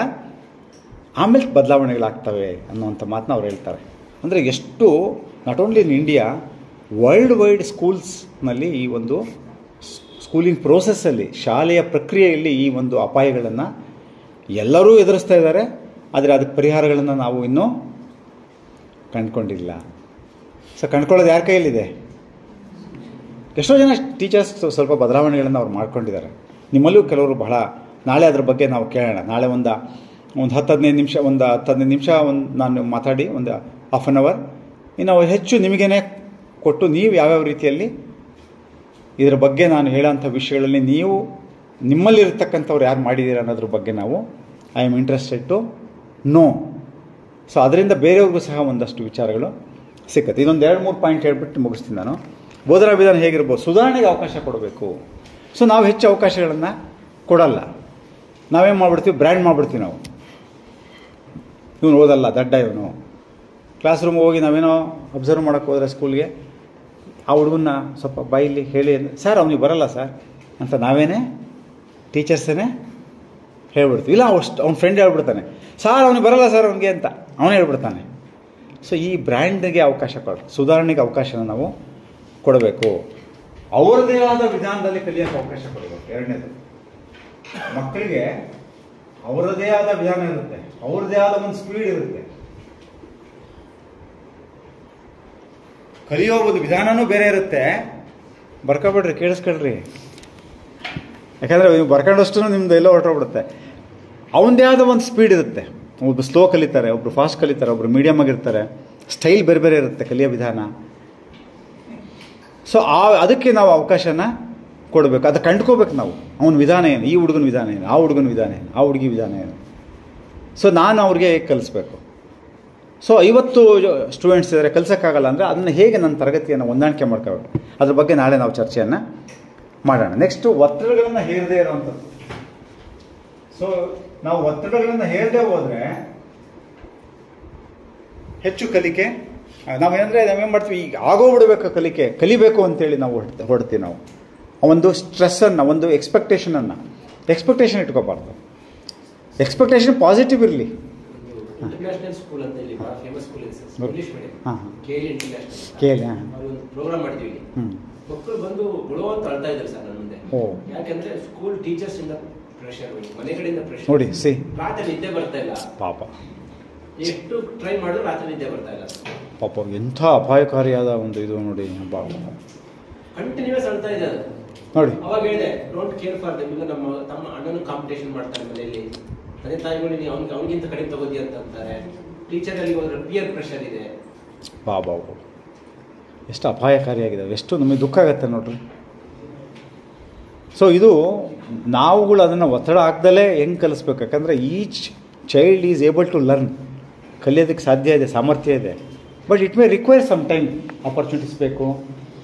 ಆಮೇಲೆ ಬದಲಾವಣೆಗಳಾಗ್ತವೆ ಅನ್ನೋವಂಥ ಮಾತನ್ನ ಅವ್ರು ಹೇಳ್ತಾರೆ. ಅಂದರೆ ಎಷ್ಟು not only in India, world wide ಸ್ಕೂಲ್ಸ್ನಲ್ಲಿ ಈ ಒಂದು ಸ್ಕೂಲಿಂಗ್ ಪ್ರೋಸೆಸ್ಸಲ್ಲಿ, ಶಾಲೆಯ ಪ್ರಕ್ರಿಯೆಯಲ್ಲಿ ಈ ಒಂದು ಅಪಾಯಗಳನ್ನು ಎಲ್ಲರೂ ಎದುರಿಸ್ತಾ ಇದ್ದಾರೆ. ಆದರೆ ಅದಕ್ಕೆ ಪರಿಹಾರಗಳನ್ನು ನಾವು ಇನ್ನೂ ಕಂಡುಕೊಂಡಿಲ್ಲ. ಸೊ ಕಂಡುಕೊಳ್ಳೋದು ಯಾರ ಕೈಯಲ್ಲಿದೆ? ಎಷ್ಟೋ ಜನ ಟೀಚರ್ಸ್ ಸ್ವಲ್ಪ ಬದಲಾವಣೆಗಳನ್ನು ಅವ್ರು ಮಾಡ್ಕೊಂಡಿದ್ದಾರೆ. ನಿಮ್ಮಲ್ಲೂ ಕೆಲವರು ಬಹಳ. ನಾಳೆ ಅದ್ರ ಬಗ್ಗೆ ನಾವು ಕೇಳೋಣ. ನಾಳೆ ಒಂದು 10-15 ನಿಮಿಷ ನಾನು ಮಾತಾಡಿ ಒಂದು ಹಾಫ್ ಆನ್ ಅವರ್ ಇನ್ನು ಹೆಚ್ಚು ನಿಮಗೇನೆ ಕೊಟ್ಟು, ನೀವು ಯಾವ್ಯಾವ ರೀತಿಯಲ್ಲಿ ಇದರ ಬಗ್ಗೆ ನಾನು ಹೇಳೋಂಥ ವಿಷಯಗಳಲ್ಲಿ ನೀವು ನಿಮ್ಮಲ್ಲಿರ್ತಕ್ಕಂಥವ್ರು ಯಾರು ಮಾಡಿದ್ದೀರ ಅನ್ನೋದ್ರ ಬಗ್ಗೆ ನಾವು I am interested to know. So ಅದರಿಂದ ಬೇರೆಯವ್ರಿಗೂ ಸಹ ಒಂದಷ್ಟು ವಿಚಾರಗಳು ಸಿಕ್ಕತ್ತೆ. ಇದೊಂದು 2-3 ಪಾಯಿಂಟ್ ಹೇಳ್ಬಿಟ್ಟು ಮುಗಿಸ್ತೀನಿ ನಾನು. ಬೋಧನಾ ವಿಧಾನ ಹೇಗಿರ್ಬೋದು, ಸುಧಾರಣೆಗೆ ಅವಕಾಶ ಕೊಡಬೇಕು. ಸೊ ನಾವು ಹೆಚ್ಚು ಅವಕಾಶಗಳನ್ನು ಕೊಡಲ್ಲ. ನಾವೇನು ಮಾಡಿಬಿಡ್ತೀವಿ, ಬ್ರ್ಯಾಂಡ್ ಮಾಡಿಬಿಡ್ತೀವಿ ನಾವು. ಇವನು ಓದಲ್ಲ, ದಡ್ಡ ಇವನು. ಕ್ಲಾಸ್ ರೂಮ್ಗೆ ಹೋಗಿ ನಾವೇನೋ ಅಬ್ಸರ್ವ್ ಮಾಡೋಕ್ಕೆ ಹೋದರೆ ಸ್ಕೂಲ್ಗೆ, ಆ ಹುಡುಗನ್ನ ಸ್ವಲ್ಪ ಬಾಯಿಲಿ ಹೇಳಿ, ಸರ್ ಅವನಿಗೆ ಬರಲ್ಲ ಸರ್ ಅಂತ ನಾವೇನೇ ಟೀಚರ್ಸೇ ಹೇಳ್ಬಿಡ್ತೀವಿ. ಇಲ್ಲ ಅವ್ನ ಫ್ರೆಂಡ್ ಹೇಳ್ಬಿಡ್ತಾನೆ, ಸರ್ ಅವನಿಗೆ ಬರಲ್ಲ ಸರ್ ಅವನಿಗೆ ಅಂತ ಅವನೇ ಹೇಳ್ಬಿಡ್ತಾನೆ. ಸೊ ಈ ಬ್ರ್ಯಾಂಡ್ಗೆ ಅವಕಾಶ ಸುಧಾರಣೆಗೆ ಅವಕಾಶನ ನಾವು ಕೊಡಬೇಕು. ಅವರದೇ ಆದ ವಿಧಾನದಲ್ಲಿ ಕಲಿಯೋಕ್ಕೆ ಅವಕಾಶ ಕೊಡಬೇಕು. ಎರಡನೇದು, ಮಕ್ಕಳಿಗೆ ಅವರದೇ ಆದ ವಿಧಾನ ಇರುತ್ತೆ, ಅವ್ರದ್ದೇ ಆದ ಒಂದು ಸ್ಪೀಡ್ ಇರುತ್ತೆ. ಕಲಿಯೋ ಒಂದು ವಿಧಾನನೂ ಬೇರೆ ಇರುತ್ತೆ. ಬರ್ಕೊಬೇಡ್ರಿ, ಕೇಳಿಸ್ಕೊಳ್ರಿ. ಯಾಕಂದರೆ ನೀವು ಬರ್ಕೊಂಡಷ್ಟು ನಿಮ್ದು ಎಲ್ಲೋ ಹೊರಟೋಗ್ಬಿಡುತ್ತೆ. ಅವನದೇ ಆದ ಒಂದು ಸ್ಪೀಡ್ ಇರುತ್ತೆ. ಒಬ್ಬರು ಸ್ಲೋ ಕಲಿತಾರೆ, ಒಬ್ಬರು ಫಾಸ್ಟ್ ಕಲಿತಾರೆ, ಒಬ್ಬರು ಮೀಡಿಯಮ್ ಆಗಿರ್ತಾರೆ. ಸ್ಟೈಲ್ ಬೇರೆ ಬೇರೆ ಇರುತ್ತೆ ಕಲಿಯೋ ವಿಧಾನ. ಸೊ ಅದಕ್ಕೆ ನಾವು ಅವಕಾಶನ ಕೊಡಬೇಕು. ಅದು ಕಂಡ್ಕೋಬೇಕು ನಾವು. ಅವನ ವಿಧಾನ ಏನು, ಈ ಹುಡುಗನ ವಿಧಾನ ಏನು, ಆ ಹುಡುಗನ ವಿಧಾನ ಏನು, ಆ ಹುಡುಗಿ ವಿಧಾನ ಏನು. ಸೊ ನಾನು ಅವ್ರಿಗೆ ಕಲಿಸ್ಬೇಕು. ಸೊ 50 ಸ್ಟೂಡೆಂಟ್ಸ್ ಇದ್ದಾರೆ, ಕಲಿಸೋಕ್ಕಾಗಲ್ಲ ಅಂದರೆ ಅದನ್ನು ಹೇಗೆ ನನ್ನ ತರಗತಿಯನ್ನು ಹೊಂದಾಣಿಕೆ ಮಾಡ್ಕೋಬೇಕು, ಅದ್ರ ಬಗ್ಗೆ ನಾಳೆ ನಾವು ಚರ್ಚೆಯನ್ನು ಮಾಡೋಣ. ನೆಕ್ಸ್ಟು ಒತ್ತಡಗಳನ್ನು ಹೇರದೇ ಇರೋವಂಥದ್ದು. ಸೊ ನಾವು ಒತ್ತಡಗಳನ್ನು ಹೇರದೆ ಹೋದರೆ ಹೆಚ್ಚು ಕಲಿಕೆ. ನಾವೇನಂದರೆ ನಾವೇನು ಮಾಡ್ತೀವಿ, ಈಗ ಆಗೋಗ್ಬಿಡ್ಬೇಕು ಕಲಿಬೇಕು ಅಂತೇಳಿ ನಾವು ಹೊಡ್ತೀವಿ. ನಾವು ಒಂದು ಸ್ಟ್ರೆಸ್ಸನ್ನು, ಒಂದು ಎಕ್ಸ್ಪೆಕ್ಟೇಷನ್ ಇಟ್ಕೋಬಾರ್ದು. ಎಕ್ಸ್ಪೆಕ್ಟೇಷನ್ ಪಾಸಿಟಿವ್ ಇರಲಿ. ಇಂಟರ್ನ್ಯಾಷನಲ್ ಸ್ಕೂಲ್ ಅಂತ ಇಲ್ಲಿ ಬಹಳ ಫೇಮಸ್ ಸ್ಕೂಲ್ ಇದೆ sir, English medium. KL international KL ಒಂದು ಪ್ರೋಗ್ರಾಮ್ ಮಾಡಿದ್ವಿ. ಮಕ್ಕಳು ಬಂದು ಗುಳುವಂತ ಅಳ್ತಾ ಇದ್ದಾರೆ ಸರ್ ನನ್ನ ಮುಂದೆ. ಯಾಕಂದ್ರೆ ಸ್ಕೂಲ್ ಟೀಚರ್ಸ್ ಇಂದ ಪ್ರೆಷರ್, ಮನೆ ಕಡೆಯಿಂದ ಪ್ರೆಷರ್ ನೋಡಿ. ರಾತ್ರಿ ನಿದ್ದೆ ಬರ್ತಾ ಇಲ್ಲ ಪಾಪ. ಎಷ್ಟು ಟ್ರೈ ಮಾಡಿದ್ರು ರಾತ್ರಿ ನಿದ್ದೆ ಬರ್ತಾ ಇಲ್ಲ ಪಾಪ. ಎಂಥ ಅಪಾಯಕಾರಿಯಾದ ಒಂದು ಇದು ನೋಡಿ. ಕಂಟಿನ್ಯೂಸ್ ಅಳ್ತಾ ಇದೆ ಅದು ನೋಡಿ. ಅವಾಗ ಹೇಳಿದೆ ಡೋಂಟ್ ಕೇರ್ ಫಾರ್ ದಮ್. ಈಗ ತಮ್ಮ ಅಣ್ಣನ ಕಾಂಪಿಟೇಷನ್ ಮಾಡ್ತಾರೆ ಮನೆಯಲ್ಲಿ, ತಂದೆ ತಾಯಿಗಳು ನೀವು ಅವನಿಗಿಂತ ಕಡಿಮೆ ತಗೋದಿ ಅಂತ ಅಂತಾರೆ. ಟೀಚರ್ ಅಲ್ಲಿ ಹೋದ್ರೆ ಪಿಯರ್ ಪ್ರೆಷರ್ ಇದೆ. ಬಾಬಾ, ಎಷ್ಟು ಅಪಾಯಕಾರಿಯಾಗಿದೆ, ಎಷ್ಟು ನಮಗೆ ದುಃಖ ಆಗುತ್ತೆ ನೋಡ್ರಿ. ಸೊ ಇದು ನಾವುಗಳು ಅದನ್ನು ಒತ್ತಡ ಹಾಕ್ದಲೇ ಹೆಂಗೆ ಕಲಿಸ್ಬೇಕು. ಯಾಕಂದರೆ each child is able to learn. ಕಲಿಯೋದಕ್ಕೆ ಸಾಧ್ಯ ಇದೆ, ಸಾಮರ್ಥ್ಯ ಇದೆ. But it may require some time. Opportunities ಬೇಕು,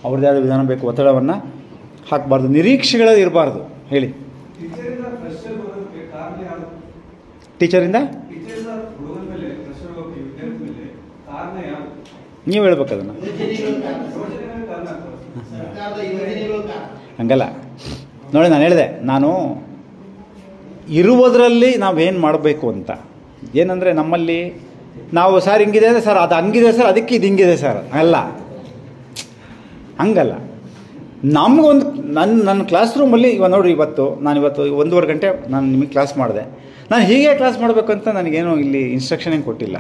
ಅವ್ರದ್ದೇ ಆದ ವಿಧಾನ ಬೇಕು. ಒತ್ತಡವನ್ನು ಹಾಕಬಾರ್ದು, ನಿರೀಕ್ಷೆಗಳೇ ಇರಬಾರ್ದು. ಹೇಳಿ. ಟೀಚರಿಂದ ನೀವು ಹೇಳ್ಬೇಕು ಅದನ್ನು. ಹಂಗಲ್ಲ ನೋಡಿ, ನಾನು ಹೇಳಿದೆ, ನಾನು ಇರುವುದರಲ್ಲಿ ನಾವೇನು ಮಾಡಬೇಕು ಅಂತ. ಏನಂದರೆ ನಮ್ಮಲ್ಲಿ ನಾವು ಸರ್ ಹಿಂಗಿದೆ ಅಂದರೆ ಸರ್ ಅದು ಹಂಗಿದೆ ಸರ್, ಅದಕ್ಕೆ ಇದು ಹಿಂಗಿದೆ ಸರ್, ಹಂಗಲ್ಲ. ನಮಗೊಂದು ನನ್ನ ಕ್ಲಾಸ್ ರೂಮಲ್ಲಿ ಇವಾಗ ನೋಡಿರಿ, ನಾನು 1.5 ಗಂಟೆ ನಾನು ನಿಮಗೆ ಕ್ಲಾಸ್ ಮಾಡಿದೆ. ನಾನು ಹೀಗೆ ಕ್ಲಾಸ್ ಮಾಡಬೇಕು ಅಂತ ನನಗೇನು ಇಲ್ಲಿ ಇನ್ಸ್ಟ್ರಕ್ಷನ್ ಏನು ಕೊಟ್ಟಿಲ್ಲ.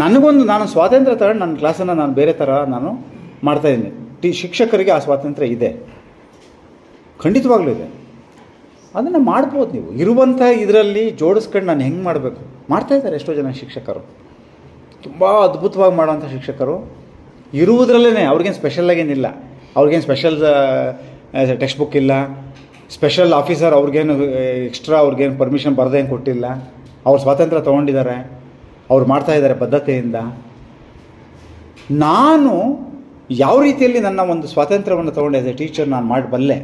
ನಾನು ಸ್ವಾತಂತ್ರ್ಯ ತಗೊಂಡು ನನ್ನ ಕ್ಲಾಸನ್ನು ನಾನು ಬೇರೆ ಥರ ನಾನು ಮಾಡ್ತಾಯಿದ್ದೀನಿ. ಶಿಕ್ಷಕರಿಗೆ ಆ ಸ್ವಾತಂತ್ರ್ಯ ಇದೆ, ಖಂಡಿತವಾಗ್ಲೂ ಇದೆ. ಅದನ್ನು ಮಾಡ್ಬೋದು. ನೀವು ಇರುವಂಥ ಇದರಲ್ಲಿ ಜೋಡಿಸ್ಕೊಂಡು ನಾನು ಹೆಂಗೆ ಮಾಡಬೇಕು ಮಾಡ್ತಾಯಿದ್ದಾರೆ ಎಷ್ಟೋ ಜನ ಶಿಕ್ಷಕರು. ತುಂಬ ಅದ್ಭುತವಾಗಿ ಮಾಡೋವಂಥ ಶಿಕ್ಷಕರು ಇರುವುದರಲ್ಲೇ. ಅವ್ರಿಗೇನು ಸ್ಪೆಷಲಾಗೇನಿಲ್ಲ, ಅವ್ರಿಗೇನು ಸ್ಪೆಷಲ್ ಟೆಕ್ಸ್ಟ್ ಬುಕ್ ಇಲ್ಲ, ಸ್ಪೆಷಲ್ ಆಫೀಸರ್ ಅವ್ರಿಗೇನು ಎಕ್ಸ್ಟ್ರಾ ಅವ್ರಿಗೇನು ಪರ್ಮಿಷನ್ ಬರದೇನು ಕೊಟ್ಟಿಲ್ಲ. ಅವ್ರು ಸ್ವಾತಂತ್ರ್ಯ ತೊಗೊಂಡಿದ್ದಾರೆ, ಅವ್ರು ಮಾಡ್ತಾಯಿದ್ದಾರೆ ಬದ್ಧತೆಯಿಂದ. ನಾನು ಯಾವ ರೀತಿಯಲ್ಲಿ ನನ್ನ ಒಂದು ಸ್ವಾತಂತ್ರ್ಯವನ್ನು ತೊಗೊಂಡು ಆಸ್ ಎ ಟೀಚರ್ ನಾನು ಮಾಡಬಲ್ಲೆ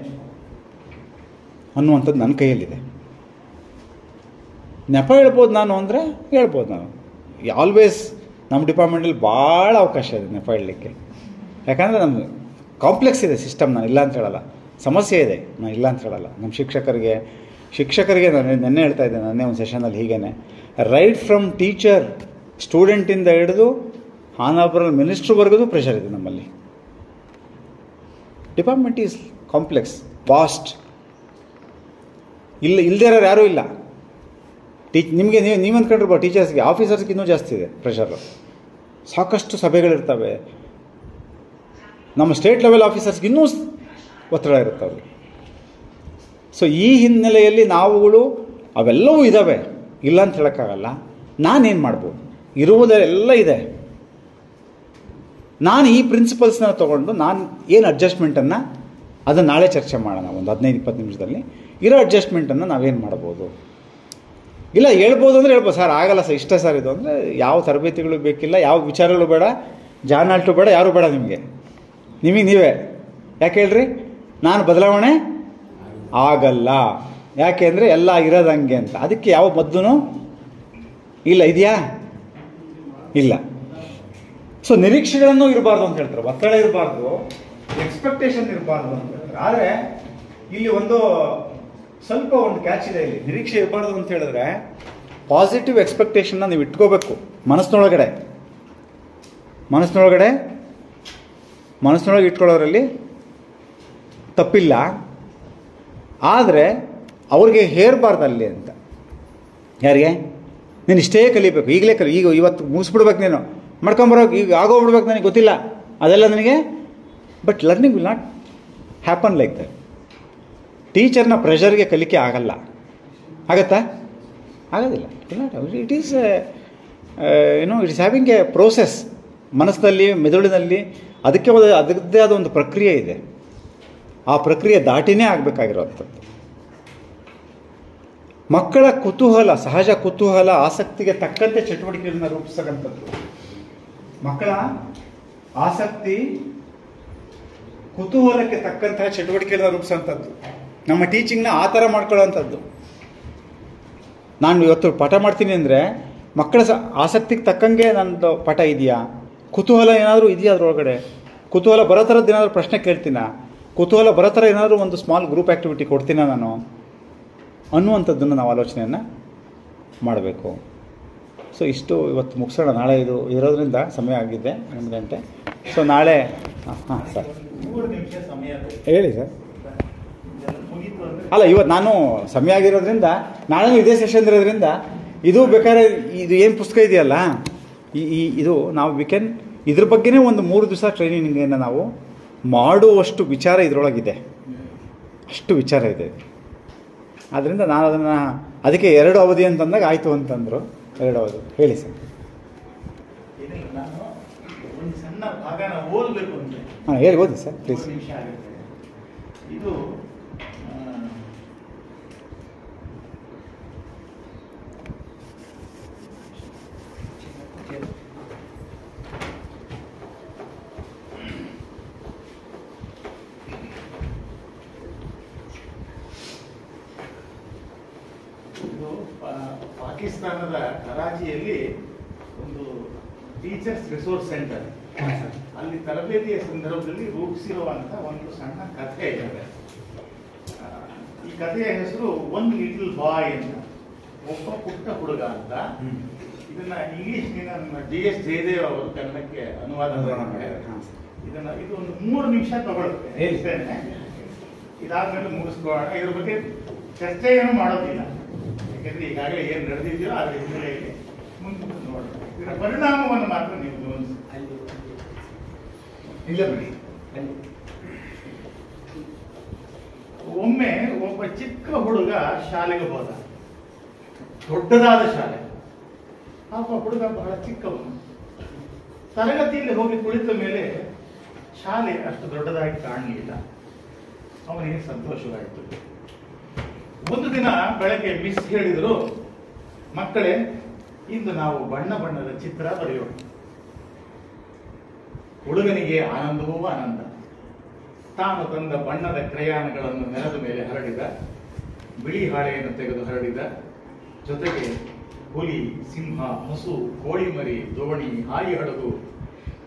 ಅನ್ನುವಂಥದ್ದು ನನ್ನ ಕೈಯಲ್ಲಿದೆ. ನೆಪ ಹೇಳ್ಬೋದು ನಾನು ಅಂದರೆ ಹೇಳ್ಬೋದು. ನಾನು ಆಲ್ವೇಸ್ ನಮ್ಮ ಡಿಪಾರ್ಟ್ಮೆಂಟಲ್ಲಿ ಭಾಳ ಅವಕಾಶ ಇದೆ ನೆಪ ಹೇಳಲಿಕ್ಕೆ. ಯಾಕಂದರೆ ನಮ್ಗೆ ಕಾಂಪ್ಲೆಕ್ಸ್ ಇದೆ ಸಿಸ್ಟಮ್. ನಾನು ಇಲ್ಲ ಅಂತ ಹೇಳಲ್ಲ, ಸಮಸ್ಯೆ ಇದೆ, ನಾನು ಇಲ್ಲ ಅಂತ ಹೇಳಲ್ಲ. ನಮ್ಮ ಶಿಕ್ಷಕರಿಗೆ ನಾನು ನೆನ್ನೆ ಹೇಳ್ತಾ ಇದ್ದೆ, ನನ್ನೇ ಒಂದು ಸೆಷನಲ್ಲಿ ಹೀಗೇನೆ, ರೈಟ್ ಫ್ರಮ್ ಟೀಚರ್, ಸ್ಟೂಡೆಂಟಿಂದ ಹಿಡಿದು ಆನರಬಲ್ ಮಿನಿಸ್ಟ್ರ್ವರೆಗೂ ಪ್ರೆಷರ್ ಇದೆ ನಮ್ಮಲ್ಲಿ. Department is complex, vast. ಇಲ್ಲದೇ ಇರೋರು ಯಾರೂ ಇಲ್ಲ. ನಿಮಗೆ ನೀವು ಅಂದ್ಕೊಂಡಿರ್ಬೋದು, ಟೀಚರ್ಸ್ಗೆ, ಆಫೀಸರ್ಸ್ಗೆ ಇನ್ನೂ ಜಾಸ್ತಿ ಇದೆ ಪ್ರೆಷರು. ಸಾಕಷ್ಟು ಸಭೆಗಳಿರ್ತವೆ. ನಮ್ಮ ಸ್ಟೇಟ್ ಲೆವೆಲ್ ಆಫೀಸರ್ಸ್ಗೆ ಇನ್ನೂ ಒತ್ತಡ ಇರುತ್ತೆ ಅವ್ರಿಗೆ. ಸೊ ಈ ಹಿನ್ನೆಲೆಯಲ್ಲಿ ನಾವುಗಳು ಅವೆಲ್ಲವೂ ಇದ್ದಾವೆ, ಇಲ್ಲ ಅಂತ ಹೇಳೋಕ್ಕಾಗಲ್ಲ. ನಾನೇನು ಮಾಡ್ಬೋದು, ಇರುವುದೆಲ್ಲ ಇದೆ. ನಾನು ಈ ಪ್ರಿನ್ಸಿಪಲ್ಸ್ನ ತೊಗೊಂಡು ನಾನು ಏನು ಅಡ್ಜಸ್ಟ್ಮೆಂಟನ್ನು ಅದನ್ನು ನಾಳೆ ಚರ್ಚೆ ಮಾಡೋಣ. ಒಂದು 15-20 ನಿಮಿಷದಲ್ಲಿ ಇರೋ ಅಡ್ಜಸ್ಟ್ಮೆಂಟನ್ನು ನಾವೇನು ಮಾಡ್ಬೋದು. ಇಲ್ಲ ಹೇಳ್ಬೋದು ಅಂದರೆ ಹೇಳ್ಬೋದು, ಸರ್ ಆಗಲ್ಲ ಸರ್, ಇಷ್ಟ ಸರ್ ಇದು ಅಂದರೆ ಯಾವ ತರಬೇತಿಗಳು ಬೇಕಿಲ್ಲ, ಯಾವ ವಿಚಾರಗಳು ಬೇಡ, ಜಾನಾಲ್ಟು ಬೇಡ, ಯಾರೂ ಬೇಡ. ನಿಮಗೆ ನೀವೇ. ಯಾಕೆ ಹೇಳ್ರಿ, ನಾನು ಬದಲಾವಣೆ ಆಗಲ್ಲ. ಯಾಕೆ ಅಂದರೆ ಎಲ್ಲ ಇರೋದಂಗೆ ಅಂತ. ಅದಕ್ಕೆ ಯಾವ ಮದ್ದೂ ಇಲ್ಲ. ಇದೆಯಾ? ಇಲ್ಲ. ಸೊ ನಿರೀಕ್ಷೆಗಳನ್ನು ಇರಬಾರ್ದು ಅಂತ ಹೇಳ್ತಾರೆ, ಒತ್ತಡ ಇರಬಾರ್ದು, ಎಕ್ಸ್ಪೆಕ್ಟೇಷನ್ ಇರಬಾರ್ದು ಅಂತ ಹೇಳ್ತಾರೆ. ಆದರೆ ಇಲ್ಲಿ ಒಂದು ಕ್ಯಾಚ್ ಇದೆ. ಇಲ್ಲಿ ನಿರೀಕ್ಷೆ ಇರಬಾರ್ದು ಅಂತ ಹೇಳಿದ್ರೆ ಪಾಸಿಟಿವ್ ಎಕ್ಸ್ಪೆಕ್ಟೇಷನ್ನ ನೀವು ಇಟ್ಕೋಬೇಕು ಮನಸ್ಸಿನೊಳಗೆ ಇಟ್ಕೊಳ್ಳೋದ್ರಲ್ಲಿ ತಪ್ಪಿಲ್ಲ. ಆದರೆ ಅವ್ರಿಗೆ ಹೇರಬಾರ್ದು ಅಲ್ಲಿ ಅಂತ. ಯಾರಿಗೆ? ನೀನು ಇಷ್ಟೇ ಕಲಿಬೇಕು, ಈಗಲೇ ಈಗ ಇವತ್ತು ಮುಗಿಸ್ಬಿಡ್ಬೇಕು, ನೀನು ಮಾಡ್ಕೊಂಬರೋಕೆ ಈಗ ಆಗೋಗ್ಬಿಡ್ಬೇಕು, ನನಗೆ ಗೊತ್ತಿಲ್ಲ ಅದೆಲ್ಲ ನನಗೆ. But learning will not happen like that. ಟೀಚರ್ನ ಪ್ರೆಷರ್ಗೆ ಕಲಿಕೆ ಆಗಲ್ಲ. ಆಗತ್ತಾ? ಆಗೋದಿಲ್ಲ. It is it is having a process. ಮನಸ್ಸಿನಲ್ಲಿ, ಮೆದುಳಿನಲ್ಲಿ ಅದರದ್ದೇ ಆದ ಒಂದು ಪ್ರಕ್ರಿಯೆ ಇದೆ. ಆ ಪ್ರಕ್ರಿಯೆ ದಾಟಿನೇ ಆಗಬೇಕಾಗಿರೋವಂಥದ್ದು. ಮಕ್ಕಳ ಕುತೂಹಲ, ಸಹಜ ಕುತೂಹಲ, ಆಸಕ್ತಿಗೆ ತಕ್ಕಂತೆ ಚಟುವಟಿಕೆಗಳನ್ನ ರೂಪಿಸ್ತಕ್ಕಂಥದ್ದು. ಮಕ್ಕಳ ಆಸಕ್ತಿ, ಕುತೂಹಲಕ್ಕೆ ತಕ್ಕಂತಹ ಚಟುವಟಿಕೆಗಳನ್ನ ರೂಪಿಸೋಂಥದ್ದು. ನಮ್ಮ ಟೀಚಿಂಗ್ನ ಆ ಥರ ಮಾಡ್ಕೊಳ್ಳೋವಂಥದ್ದು. ನಾನು ಇವತ್ತು ಪಾಠ ಮಾಡ್ತೀನಿ ಅಂದರೆ ಮಕ್ಕಳ ಆಸಕ್ತಿಗೆ ತಕ್ಕಂಗೆ ನನ್ನದು ಪಾಠ ಇದೆಯಾ, ಕುತೂಹಲ ಏನಾದರೂ ಇದೆಯಾ ಅದರೊಳಗಡೆ, ಕುತೂಹಲ ಬರೋ ಥರದ್ದು ಏನಾದರೂ ಪ್ರಶ್ನೆ ಕೇಳ್ತೀನ, ಕುತೂಹಲ ಬರೋ ಥರ ಏನಾದರೂ ಒಂದು ಸ್ಮಾಲ್ ಗ್ರೂಪ್ ಆ್ಯಕ್ಟಿವಿಟಿ ಕೊಡ್ತೀನ ನಾನು ಅನ್ನುವಂಥದ್ದನ್ನು ನಾವು ಆಲೋಚನೆಯನ್ನು ಮಾಡಬೇಕು. ಸೊ ಇಷ್ಟು ಇವತ್ತು ಮುಗಿಸೋಣ. ನಾಳೆ ಇದು ಇರೋದ್ರಿಂದ ಸಮಯ ಆಗಿದೆ 8 ಗಂಟೆ. ಸೊ ನಾಳೆ ಹಾಂ ಸರ್ 3 ನಿಮಿಷ ಸಮಯ ಹೇಳಿ ಸರ್. ಮುಗೀತು ಅಂದ್ರೆ ಅಲ್ಲ, ಇವತ್ತು ನಾನು ಸಮಯ ಆಗಿರೋದ್ರಿಂದ ನಾಳೆ ಇದೇ ಸೆಷನ್ ಇರೋದ್ರಿಂದ ಇದು ಬೇಕಾದ್ರೆ ಇದು ಏನು ಪುಸ್ತಕ ಇದೆಯಲ್ಲ ಇದು ನಾವು ಇದ್ರ ಬಗ್ಗೆನೇ ಒಂದು 3 ದಿವಸ ಟ್ರೈನಿಂಗನ್ನು ನಾವು ಮಾಡುವಷ್ಟು ವಿಚಾರ ಇದರೊಳಗಿದೆ, ಅಷ್ಟು ವಿಚಾರ ಇದೆ. ಆದ್ದರಿಂದ ನಾನು ಅದನ್ನು ಅದಕ್ಕೆ 2 ಅವಧಿ ಅಂತಂದಾಗ ಆಯಿತು ಅಂತಂದರು. 2 ಅವಧಿ ಹೇಳಿ ಸರ್. ಏನಿಲ್ಲ, ನಾನು ಒಂದು ಸಣ್ಣ ಭಾಗನ ಓದಬೇಕು ಅಂತ. ಹಾಂ ಹೇಳಿ, ಓದಿ ಸರ್ ಪ್ಲೀಸ್. 3 ನಿಮಿಷ ಆಗುತ್ತೆ. ಇದು ಪಾಕಿಸ್ತಾನದ ಕರಾಚಿಯಲ್ಲಿ ಒಂದು ಟೀಚರ್ಸ್ ರಿಸೋರ್ಸ್ ಸೆಂಟರ್, ಅಲ್ಲಿ ತರಬೇತಿಯ ಸಂದರ್ಭದಲ್ಲಿ ರೂಪಿಸಿರುವಂತ ಒಂದು ಸಣ್ಣ ಕಥೆ ಇದೆ. ಈ ಕಥೆಯ ಹೆಸರು ಒನ್ ಲಿಟಲ್ ಬಾಯ್ ಅಂತ, ಒಬ್ಬ ಪುಟ್ಟ ಹುಡುಗ ಅಂತ. ಇದನ್ನ ಇಂಗ್ಲಿಷ್ನಿಂದ ನಮ್ಮ DS ಜಯದೇವ್ ಅವರು ಕನ್ನಡಕ್ಕೆ ಅನುವಾದ ಮಾಡಿದ್ದಾರೆ. ಇದು ಒಂದು 3 ನಿಮಿಷ ತಗೊಳುತ್ತೆ, ಹೇಳ್ತೇನೆ. ಇದಾದ್ಮೇಲೆ ಮುಗಿಸ್ಕೊಳ್ಳೋಣ. ಇದ್ರ ಬಗ್ಗೆ ಚರ್ಚೆ ಏನು ಮಾಡೋದಿಲ್ಲ, ಯಾಕಂದ್ರೆ ಈಗಾಗಲೇ ಏನು ನಡೆದಿದೆಯೋ ಅದರ ಹಿನ್ನೆಲೆಯಲ್ಲಿ ಮುಂದೆ ನೋಡೋಣ. ಇದರ ಪರಿಣಾಮವನ್ನು ಮಾತ್ರ ನೀವು ಗಮನಿಸಿ. ಇಲ್ಲ ಬಿಡಿ. ಒಮ್ಮೆ ಒಬ್ಬ ಚಿಕ್ಕ ಹುಡುಗ ಶಾಲೆಗೆ ಹೋದ, ದೊಡ್ಡದಾದ ಶಾಲೆ. ಪಾಪ ಹುಡುಗ ಬಹಳ ಚಿಕ್ಕವನು. ತರಗತಿಯಲ್ಲಿ ಹೋಗಿ ಕುಳಿತ ಮೇಲೆ ಶಾಲೆ ಅಷ್ಟು ದೊಡ್ಡದಾಗಿ ಕಾಣಲಿಲ್ಲ. ಅವನಿಗೆ ಸಂತೋಷವಾಯಿತು. ಒಂದು ದಿನ ಬೆಳಗ್ಗೆ ಮಿಸ್ ಹೇಳಿದರು, ಮಕ್ಕಳೇ ಇಂದು ನಾವು ಬಣ್ಣ ಬಣ್ಣದ ಚಿತ್ರ ಬರೆಯೋಣ. ಹುಡುಗನಿಗೆ ಆನಂದವೂ ಆನಂದ. ತಾನು ತಂದ ಬಣ್ಣದ ಕ್ರಯಾನ್ಗಳನ್ನು ನೆಲದ ಮೇಲೆ ಹರಡಿದ, ಬಿಳಿ ಹಾಳೆಯನ್ನು ತೆಗೆದು ಹರಡಿದ. ಜೊತೆಗೆ ಹುಲಿ, ಸಿಂಹ, ಹಸು, ಕೋಳಿ ಮರಿ, ದೋಣಿ, ಹಾಯಿ ಹಡಗು,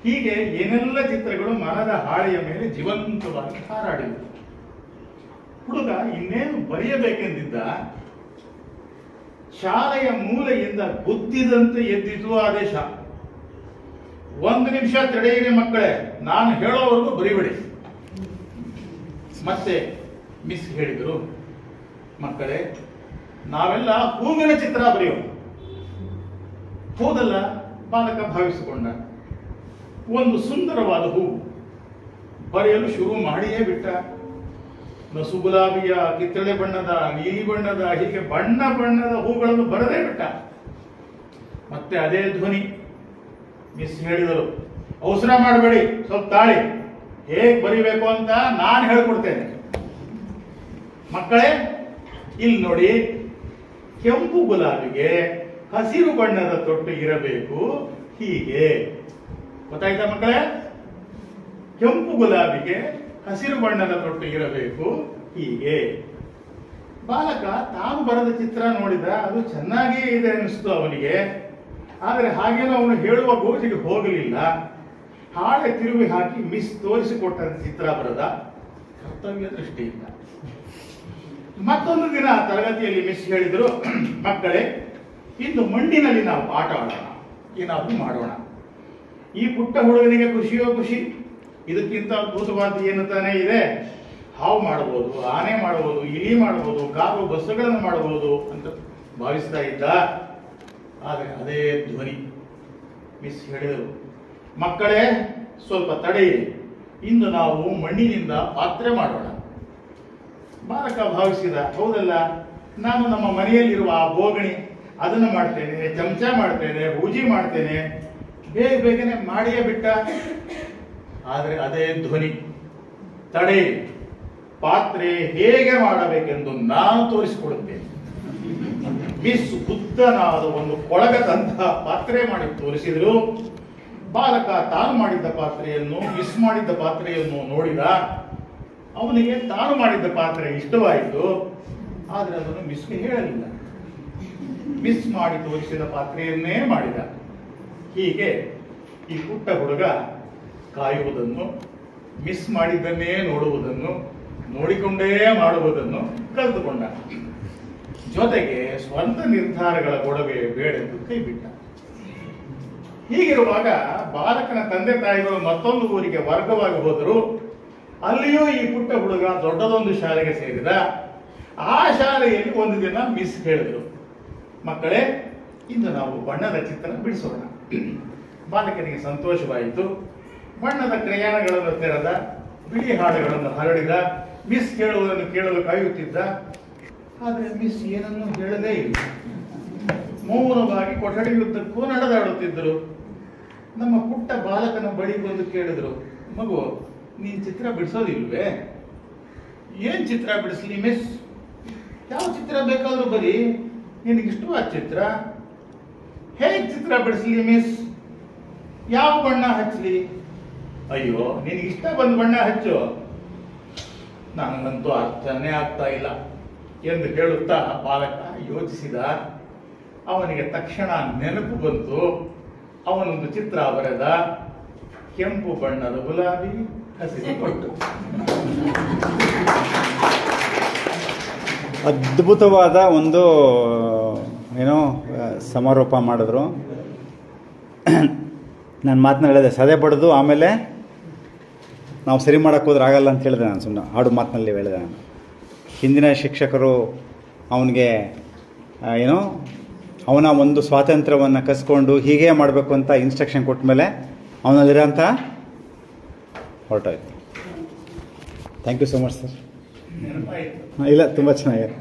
ಹೀಗೆ ಏನೆಲ್ಲ ಚಿತ್ರಗಳು ಮರದ ಹಾಳೆಯ ಮೇಲೆ ಜೀವಂತವಾಗಿ ಹಾರಾಡಿದವು. ಹುಡುಗ ಇನ್ನೇನು ಬರೆಯಬೇಕೆಂದಿದ್ದ, ಶಾಲೆಯ ಮೂಲೆಯಿಂದ ಗುದ್ದಿದಂತೆ ಎದ್ದಿತು ಆದೇಶ. 1 ನಿಮಿಷ ತಡೆಯಿರಿ ಮಕ್ಕಳೇ, ನಾನು ಹೇಳೋವರೆಗೂ ಬರಿಬೇಡಿ. ಮತ್ತೆ ಮಿಸ್ ಹೇಳಿದರು, ಮಕ್ಕಳೇ ನಾವೆಲ್ಲ ಹೂವಿನ ಚಿತ್ರ ಬರೆಯೋಣ. ಹೌದಲ್ಲ, ಬಾಲಕ ಭಾವಿಸಿಕೊಂಡ. ಒಂದು ಸುಂದರವಾದ ಹೂವು ಬರೆಯಲು ಶುರು ಮಾಡಿಯೇ ಬಿಟ್ಟ. ನಸು ಗುಲಾಬಿಯ, ಕಿತ್ತಳೆ ಬಣ್ಣದ, ನೀಲಿ ಬಣ್ಣದ, ಹೀಗೆ ಬಣ್ಣ ಬಣ್ಣದ ಹೂಗಳನ್ನು ಬರದೇ ಬಿಟ್ಟ. ಮತ್ತೆ ಅದೇ ಧ್ವನಿ. ಮಿಸ್ ಹೇಳಿದರು, ಅವಸರ ಮಾಡಬೇಡಿ, ಸ್ವಲ್ಪ ತಾಳಿ, ಹೇಗ್ ಬರಿಬೇಕು ಅಂತ ನಾನು ಹೇಳ್ಕೊಡ್ತೇನೆ. ಮಕ್ಕಳೇ ಇಲ್ಲಿ ನೋಡಿ, ಕೆಂಪು ಗುಲಾಬಿಗೆ ಹಸಿರು ಬಣ್ಣದ ತೊಟ್ಟು ಇರಬೇಕು, ಹೀಗೆ. ಗೊತ್ತಾಯ್ತಾ ಮಕ್ಕಳೇ? ಕೆಂಪು ಗುಲಾಬಿಗೆ ಹಸಿರು ಬಣ್ಣದ ತೊಟ್ಟು ಇರಬೇಕು, ಹೀಗೆ. ಬಾಲಕ ತಾನು ಬರೆದ ಚಿತ್ರ ನೋಡಿದ, ಅದು ಚೆನ್ನಾಗಿಯೇ ಇದೆ ಅನಿಸ್ತು ಅವನಿಗೆ. ಆದರೆ ಹಾಗೇನೋ ಅವನು ಹೇಳುವ ಗೋಜಿಗೆ ಹೋಗಲಿಲ್ಲ. ಹಾಳೆ ತಿರುವಿ ಹಾಕಿ ಮಿಸ್ ತೋರಿಸಿಕೊಟ್ಟ ಚಿತ್ರ ಬರೆದ, ಕರ್ತವ್ಯ ದೃಷ್ಟಿಯಿಂದ. ಮತ್ತೊಂದು ದಿನ ತರಗತಿಯಲ್ಲಿ ಮಿಸ್ ಹೇಳಿದರು, ಮಕ್ಕಳೇ ಇಂದು ಮಣ್ಣಿನಲ್ಲಿ ನಾವು ಆಟ ಆಡೋಣ, ಏನಾದ್ರೂ ಮಾಡೋಣ. ಈ ಪುಟ್ಟ ಹುಡುಗನಿಗೆ ಖುಷಿಯೋ ಖುಷಿ. ಇದಕ್ಕಿಂತ ಅದ್ಭುತವಾದ ಏನು ತಾನೇ ಇದೆ? ಹಾವು ಮಾಡಬಹುದು, ಆನೆ ಮಾಡಬಹುದು, ಇಲಿ ಮಾಡಬಹುದು, ಕಾರು ಬಸ್ಸುಗಳನ್ನು ಮಾಡಬಹುದು ಅಂತ ಭಾವಿಸ್ತಾ ಇದ್ದ. ಆದರೆ ಅದೇ ಧ್ವನಿ. ಮಿಸ್ ಹೇಳಿದರು, ಮಕ್ಕಳೇ ಸ್ವಲ್ಪ ತಡೆಯಿರಿ, ಇಂದು ನಾವು ಮಣ್ಣಿನಿಂದ ಪಾತ್ರೆ ಮಾಡೋಣ. ಬಾಲಕ ಭಾವಿಸಿದ, ಹೌದಲ್ಲ, ನಾನು ನಮ್ಮ ಮನೆಯಲ್ಲಿರುವ ಆ ಬೋಗಣಿ ಅದನ್ನು ಮಾಡ್ತೇನೆ, ಚಮಚ ಮಾಡ್ತೇನೆ, ಹೂಜಿ ಮಾಡ್ತೇನೆ, ಬೇಗ ಬೇಗನೆ ಮಾಡಿಯೇ ಬಿಟ್ಟ. ಆದರೆ ಅದೇ ಧ್ವನಿ, ತಡೆ, ಪಾತ್ರೆ ಹೇಗೆ ಮಾಡಬೇಕೆಂದು ನಾನು ತೋರಿಸಿಕೊಡುತ್ತೇನೆ. ಮಿಸ್ ಉದ್ದನಾದ ಒಂದು ಕೊಳಗದಂತಹ ಪಾತ್ರೆ ಮಾಡಿ ತೋರಿಸಿದರು. ಬಾಲಕ ತಾನು ಮಾಡಿದ್ದ ಪಾತ್ರೆಯನ್ನು, ಮಿಸ್ ಮಾಡಿದ್ದ ಪಾತ್ರೆಯನ್ನು ನೋಡಿದ. ಅವನಿಗೆ ತಾನು ಮಾಡಿದ್ದ ಪಾತ್ರೆ ಇಷ್ಟವಾಯಿತು, ಆದರೆ ಅದನ್ನು ಮಿಸ್ಗೆ ಹೇಳಲಿಲ್ಲ. ಮಿಸ್ ಮಾಡಿ ತೋರಿಸಿದ ಪಾತ್ರೆಯನ್ನೇ ಮಾಡಿದ. ಹೀಗೆ ಈ ಪುಟ್ಟ ಹುಡುಗ ಕಾಯುವುದನ್ನು, ಮಿಸ್ ಮಾಡಿದ್ದನ್ನೇ ನೋಡುವುದನ್ನು, ನೋಡಿಕೊಂಡೇ ಮಾಡುವುದನ್ನು ಕಲಿತುಕೊಂಡ. ಜೊತೆಗೆ ಸ್ವಂತ ನಿರ್ಧಾರಗಳ ಗೊಡವೆ ಬೇಡೆಂದು ಕೈ ಬಿಟ್ಟ. ಹೀಗಿರುವಾಗ ಬಾಲಕನ ತಂದೆ ತಾಯಿಗಳು ಮತ್ತೊಂದು ಊರಿಗೆ ವರ್ಗವಾಗಿ ಹೋದರು. ಅಲ್ಲಿಯೂ ಈ ಪುಟ್ಟ ಹುಡುಗ ದೊಡ್ಡದೊಂದು ಶಾಲೆಗೆ ಸೇರಿದ. ಆ ಶಾಲೆಯಲ್ಲಿ ಒಂದು ದಿನ ಮಿಸ್ ಹೇಳಿದ್ರು, ಮಕ್ಕಳೇ, ಇಂದು ನಾವು ಬಣ್ಣದ ಚಿತ್ರ ಬಿಡಿಸೋಣ. ಬಾಲಕನಿಗೆ ಸಂತೋಷವಾಯಿತು. ಬಣ್ಣದ ಕ್ರಯಾಣಗಳನ್ನು ತೆರೆದ, ಬಿಳಿ ಹಾಡುಗಳನ್ನು ಹರಡಿದ, ಮಿಸ್ ಕೇಳುವುದನ್ನು ಕೇಳಲು ಕಾಯುತ್ತಿದ್ದ. ಆದರೆ ಮಿಸ್ ಏನನ್ನೂ ಹೇಳದೇ ಇಲ್ಲ. ಮೌನವಾಗಿ ಕೊಠಡಿಯುದ್ದಕ್ಕೂ ನಡೆದಾಡುತ್ತಿದ್ದರು. ನಮ್ಮ ಪುಟ್ಟ ಬಾಲಕನ ಬಳಿ ಬಂದು ಕೇಳಿದ್ರು, ಮಗು, ನೀನ್ ಚಿತ್ರ ಬಿಡಿಸೋದಿಲ್ವೇ? ಏನ್ ಚಿತ್ರ ಬಿಡಿಸ್ಲಿ ಮಿಸ್? ಯಾವ ಚಿತ್ರ ಬೇಕಾದ್ರೂ ಬರೀ, ನಿನಗಿಷ್ಟವಾದ ಚಿತ್ರ. ಹೇಗ್ ಚಿತ್ರ ಬಿಡಿಸ್ಲಿ ಮಿಸ್? ಯಾವ ಬಣ್ಣ ಹಚ್ಚಲಿ? ಅಯ್ಯೋ, ನಿನಗಿಷ್ಟ ಬಂದ ಬಣ್ಣ ಹಚ್ಚು. ನನಗಂತೂ ಅರ್ಥನೇ ಆಗ್ತಾ ಇಲ್ಲ ಎಂದು ಹೇಳುತ್ತಾ ಬಾಲಕ ಯೋಚಿಸಿದ. ಅವನಿಗೆ ತಕ್ಷಣ ನೆನಪು ಬಂತು. ಅವನೊಂದು ಚಿತ್ರ ಬರೆದ. ಕೆಂಪು ಬಣ್ಣದ ಗುಲಾಬಿ, ಹಸಿರು ಕೊಟ್ಟು. ಅದ್ಭುತವಾದ ಒಂದು ಏನೋ ಸಮಾರೋಪ ಮಾಡಿದ್ರು. ನಾನು ಮಾತನ್ನ ಹೇಳಿದೆ, ಸದೆ ಬಡ್ದು ಆಮೇಲೆ ನಾವು ಸರಿ ಮಾಡೋಕ್ಕೆ ಹೋದ್ರೆ ಆಗಲ್ಲ ಅಂತ ಹೇಳಿದೆ. ನಾನು ಸುಮ್ಮನೆ ಹಾಡು ಮಾತಿನಲ್ಲಿ ಹೇಳಿದೆ. ನಾನು ಹಿಂದಿನ ಶಿಕ್ಷಕರು ಅವನಿಗೆ ಏನೋ ಅವನ ಒಂದು ಸ್ವಾತಂತ್ರ್ಯವನ್ನು ಕಸ್ಕೊಂಡು ಹೀಗೆ ಮಾಡಬೇಕು ಅಂತ ಇನ್ಸ್ಟ್ರಕ್ಷನ್ ಕೊಟ್ಟ ಮೇಲೆ ಅವನಲ್ಲಿರೋಂಥ ಹೊರಟೋಯ್ತು. Thank you so much sir. ಇಲ್ಲ, ತುಂಬ ಚೆನ್ನಾಗಿದೆ.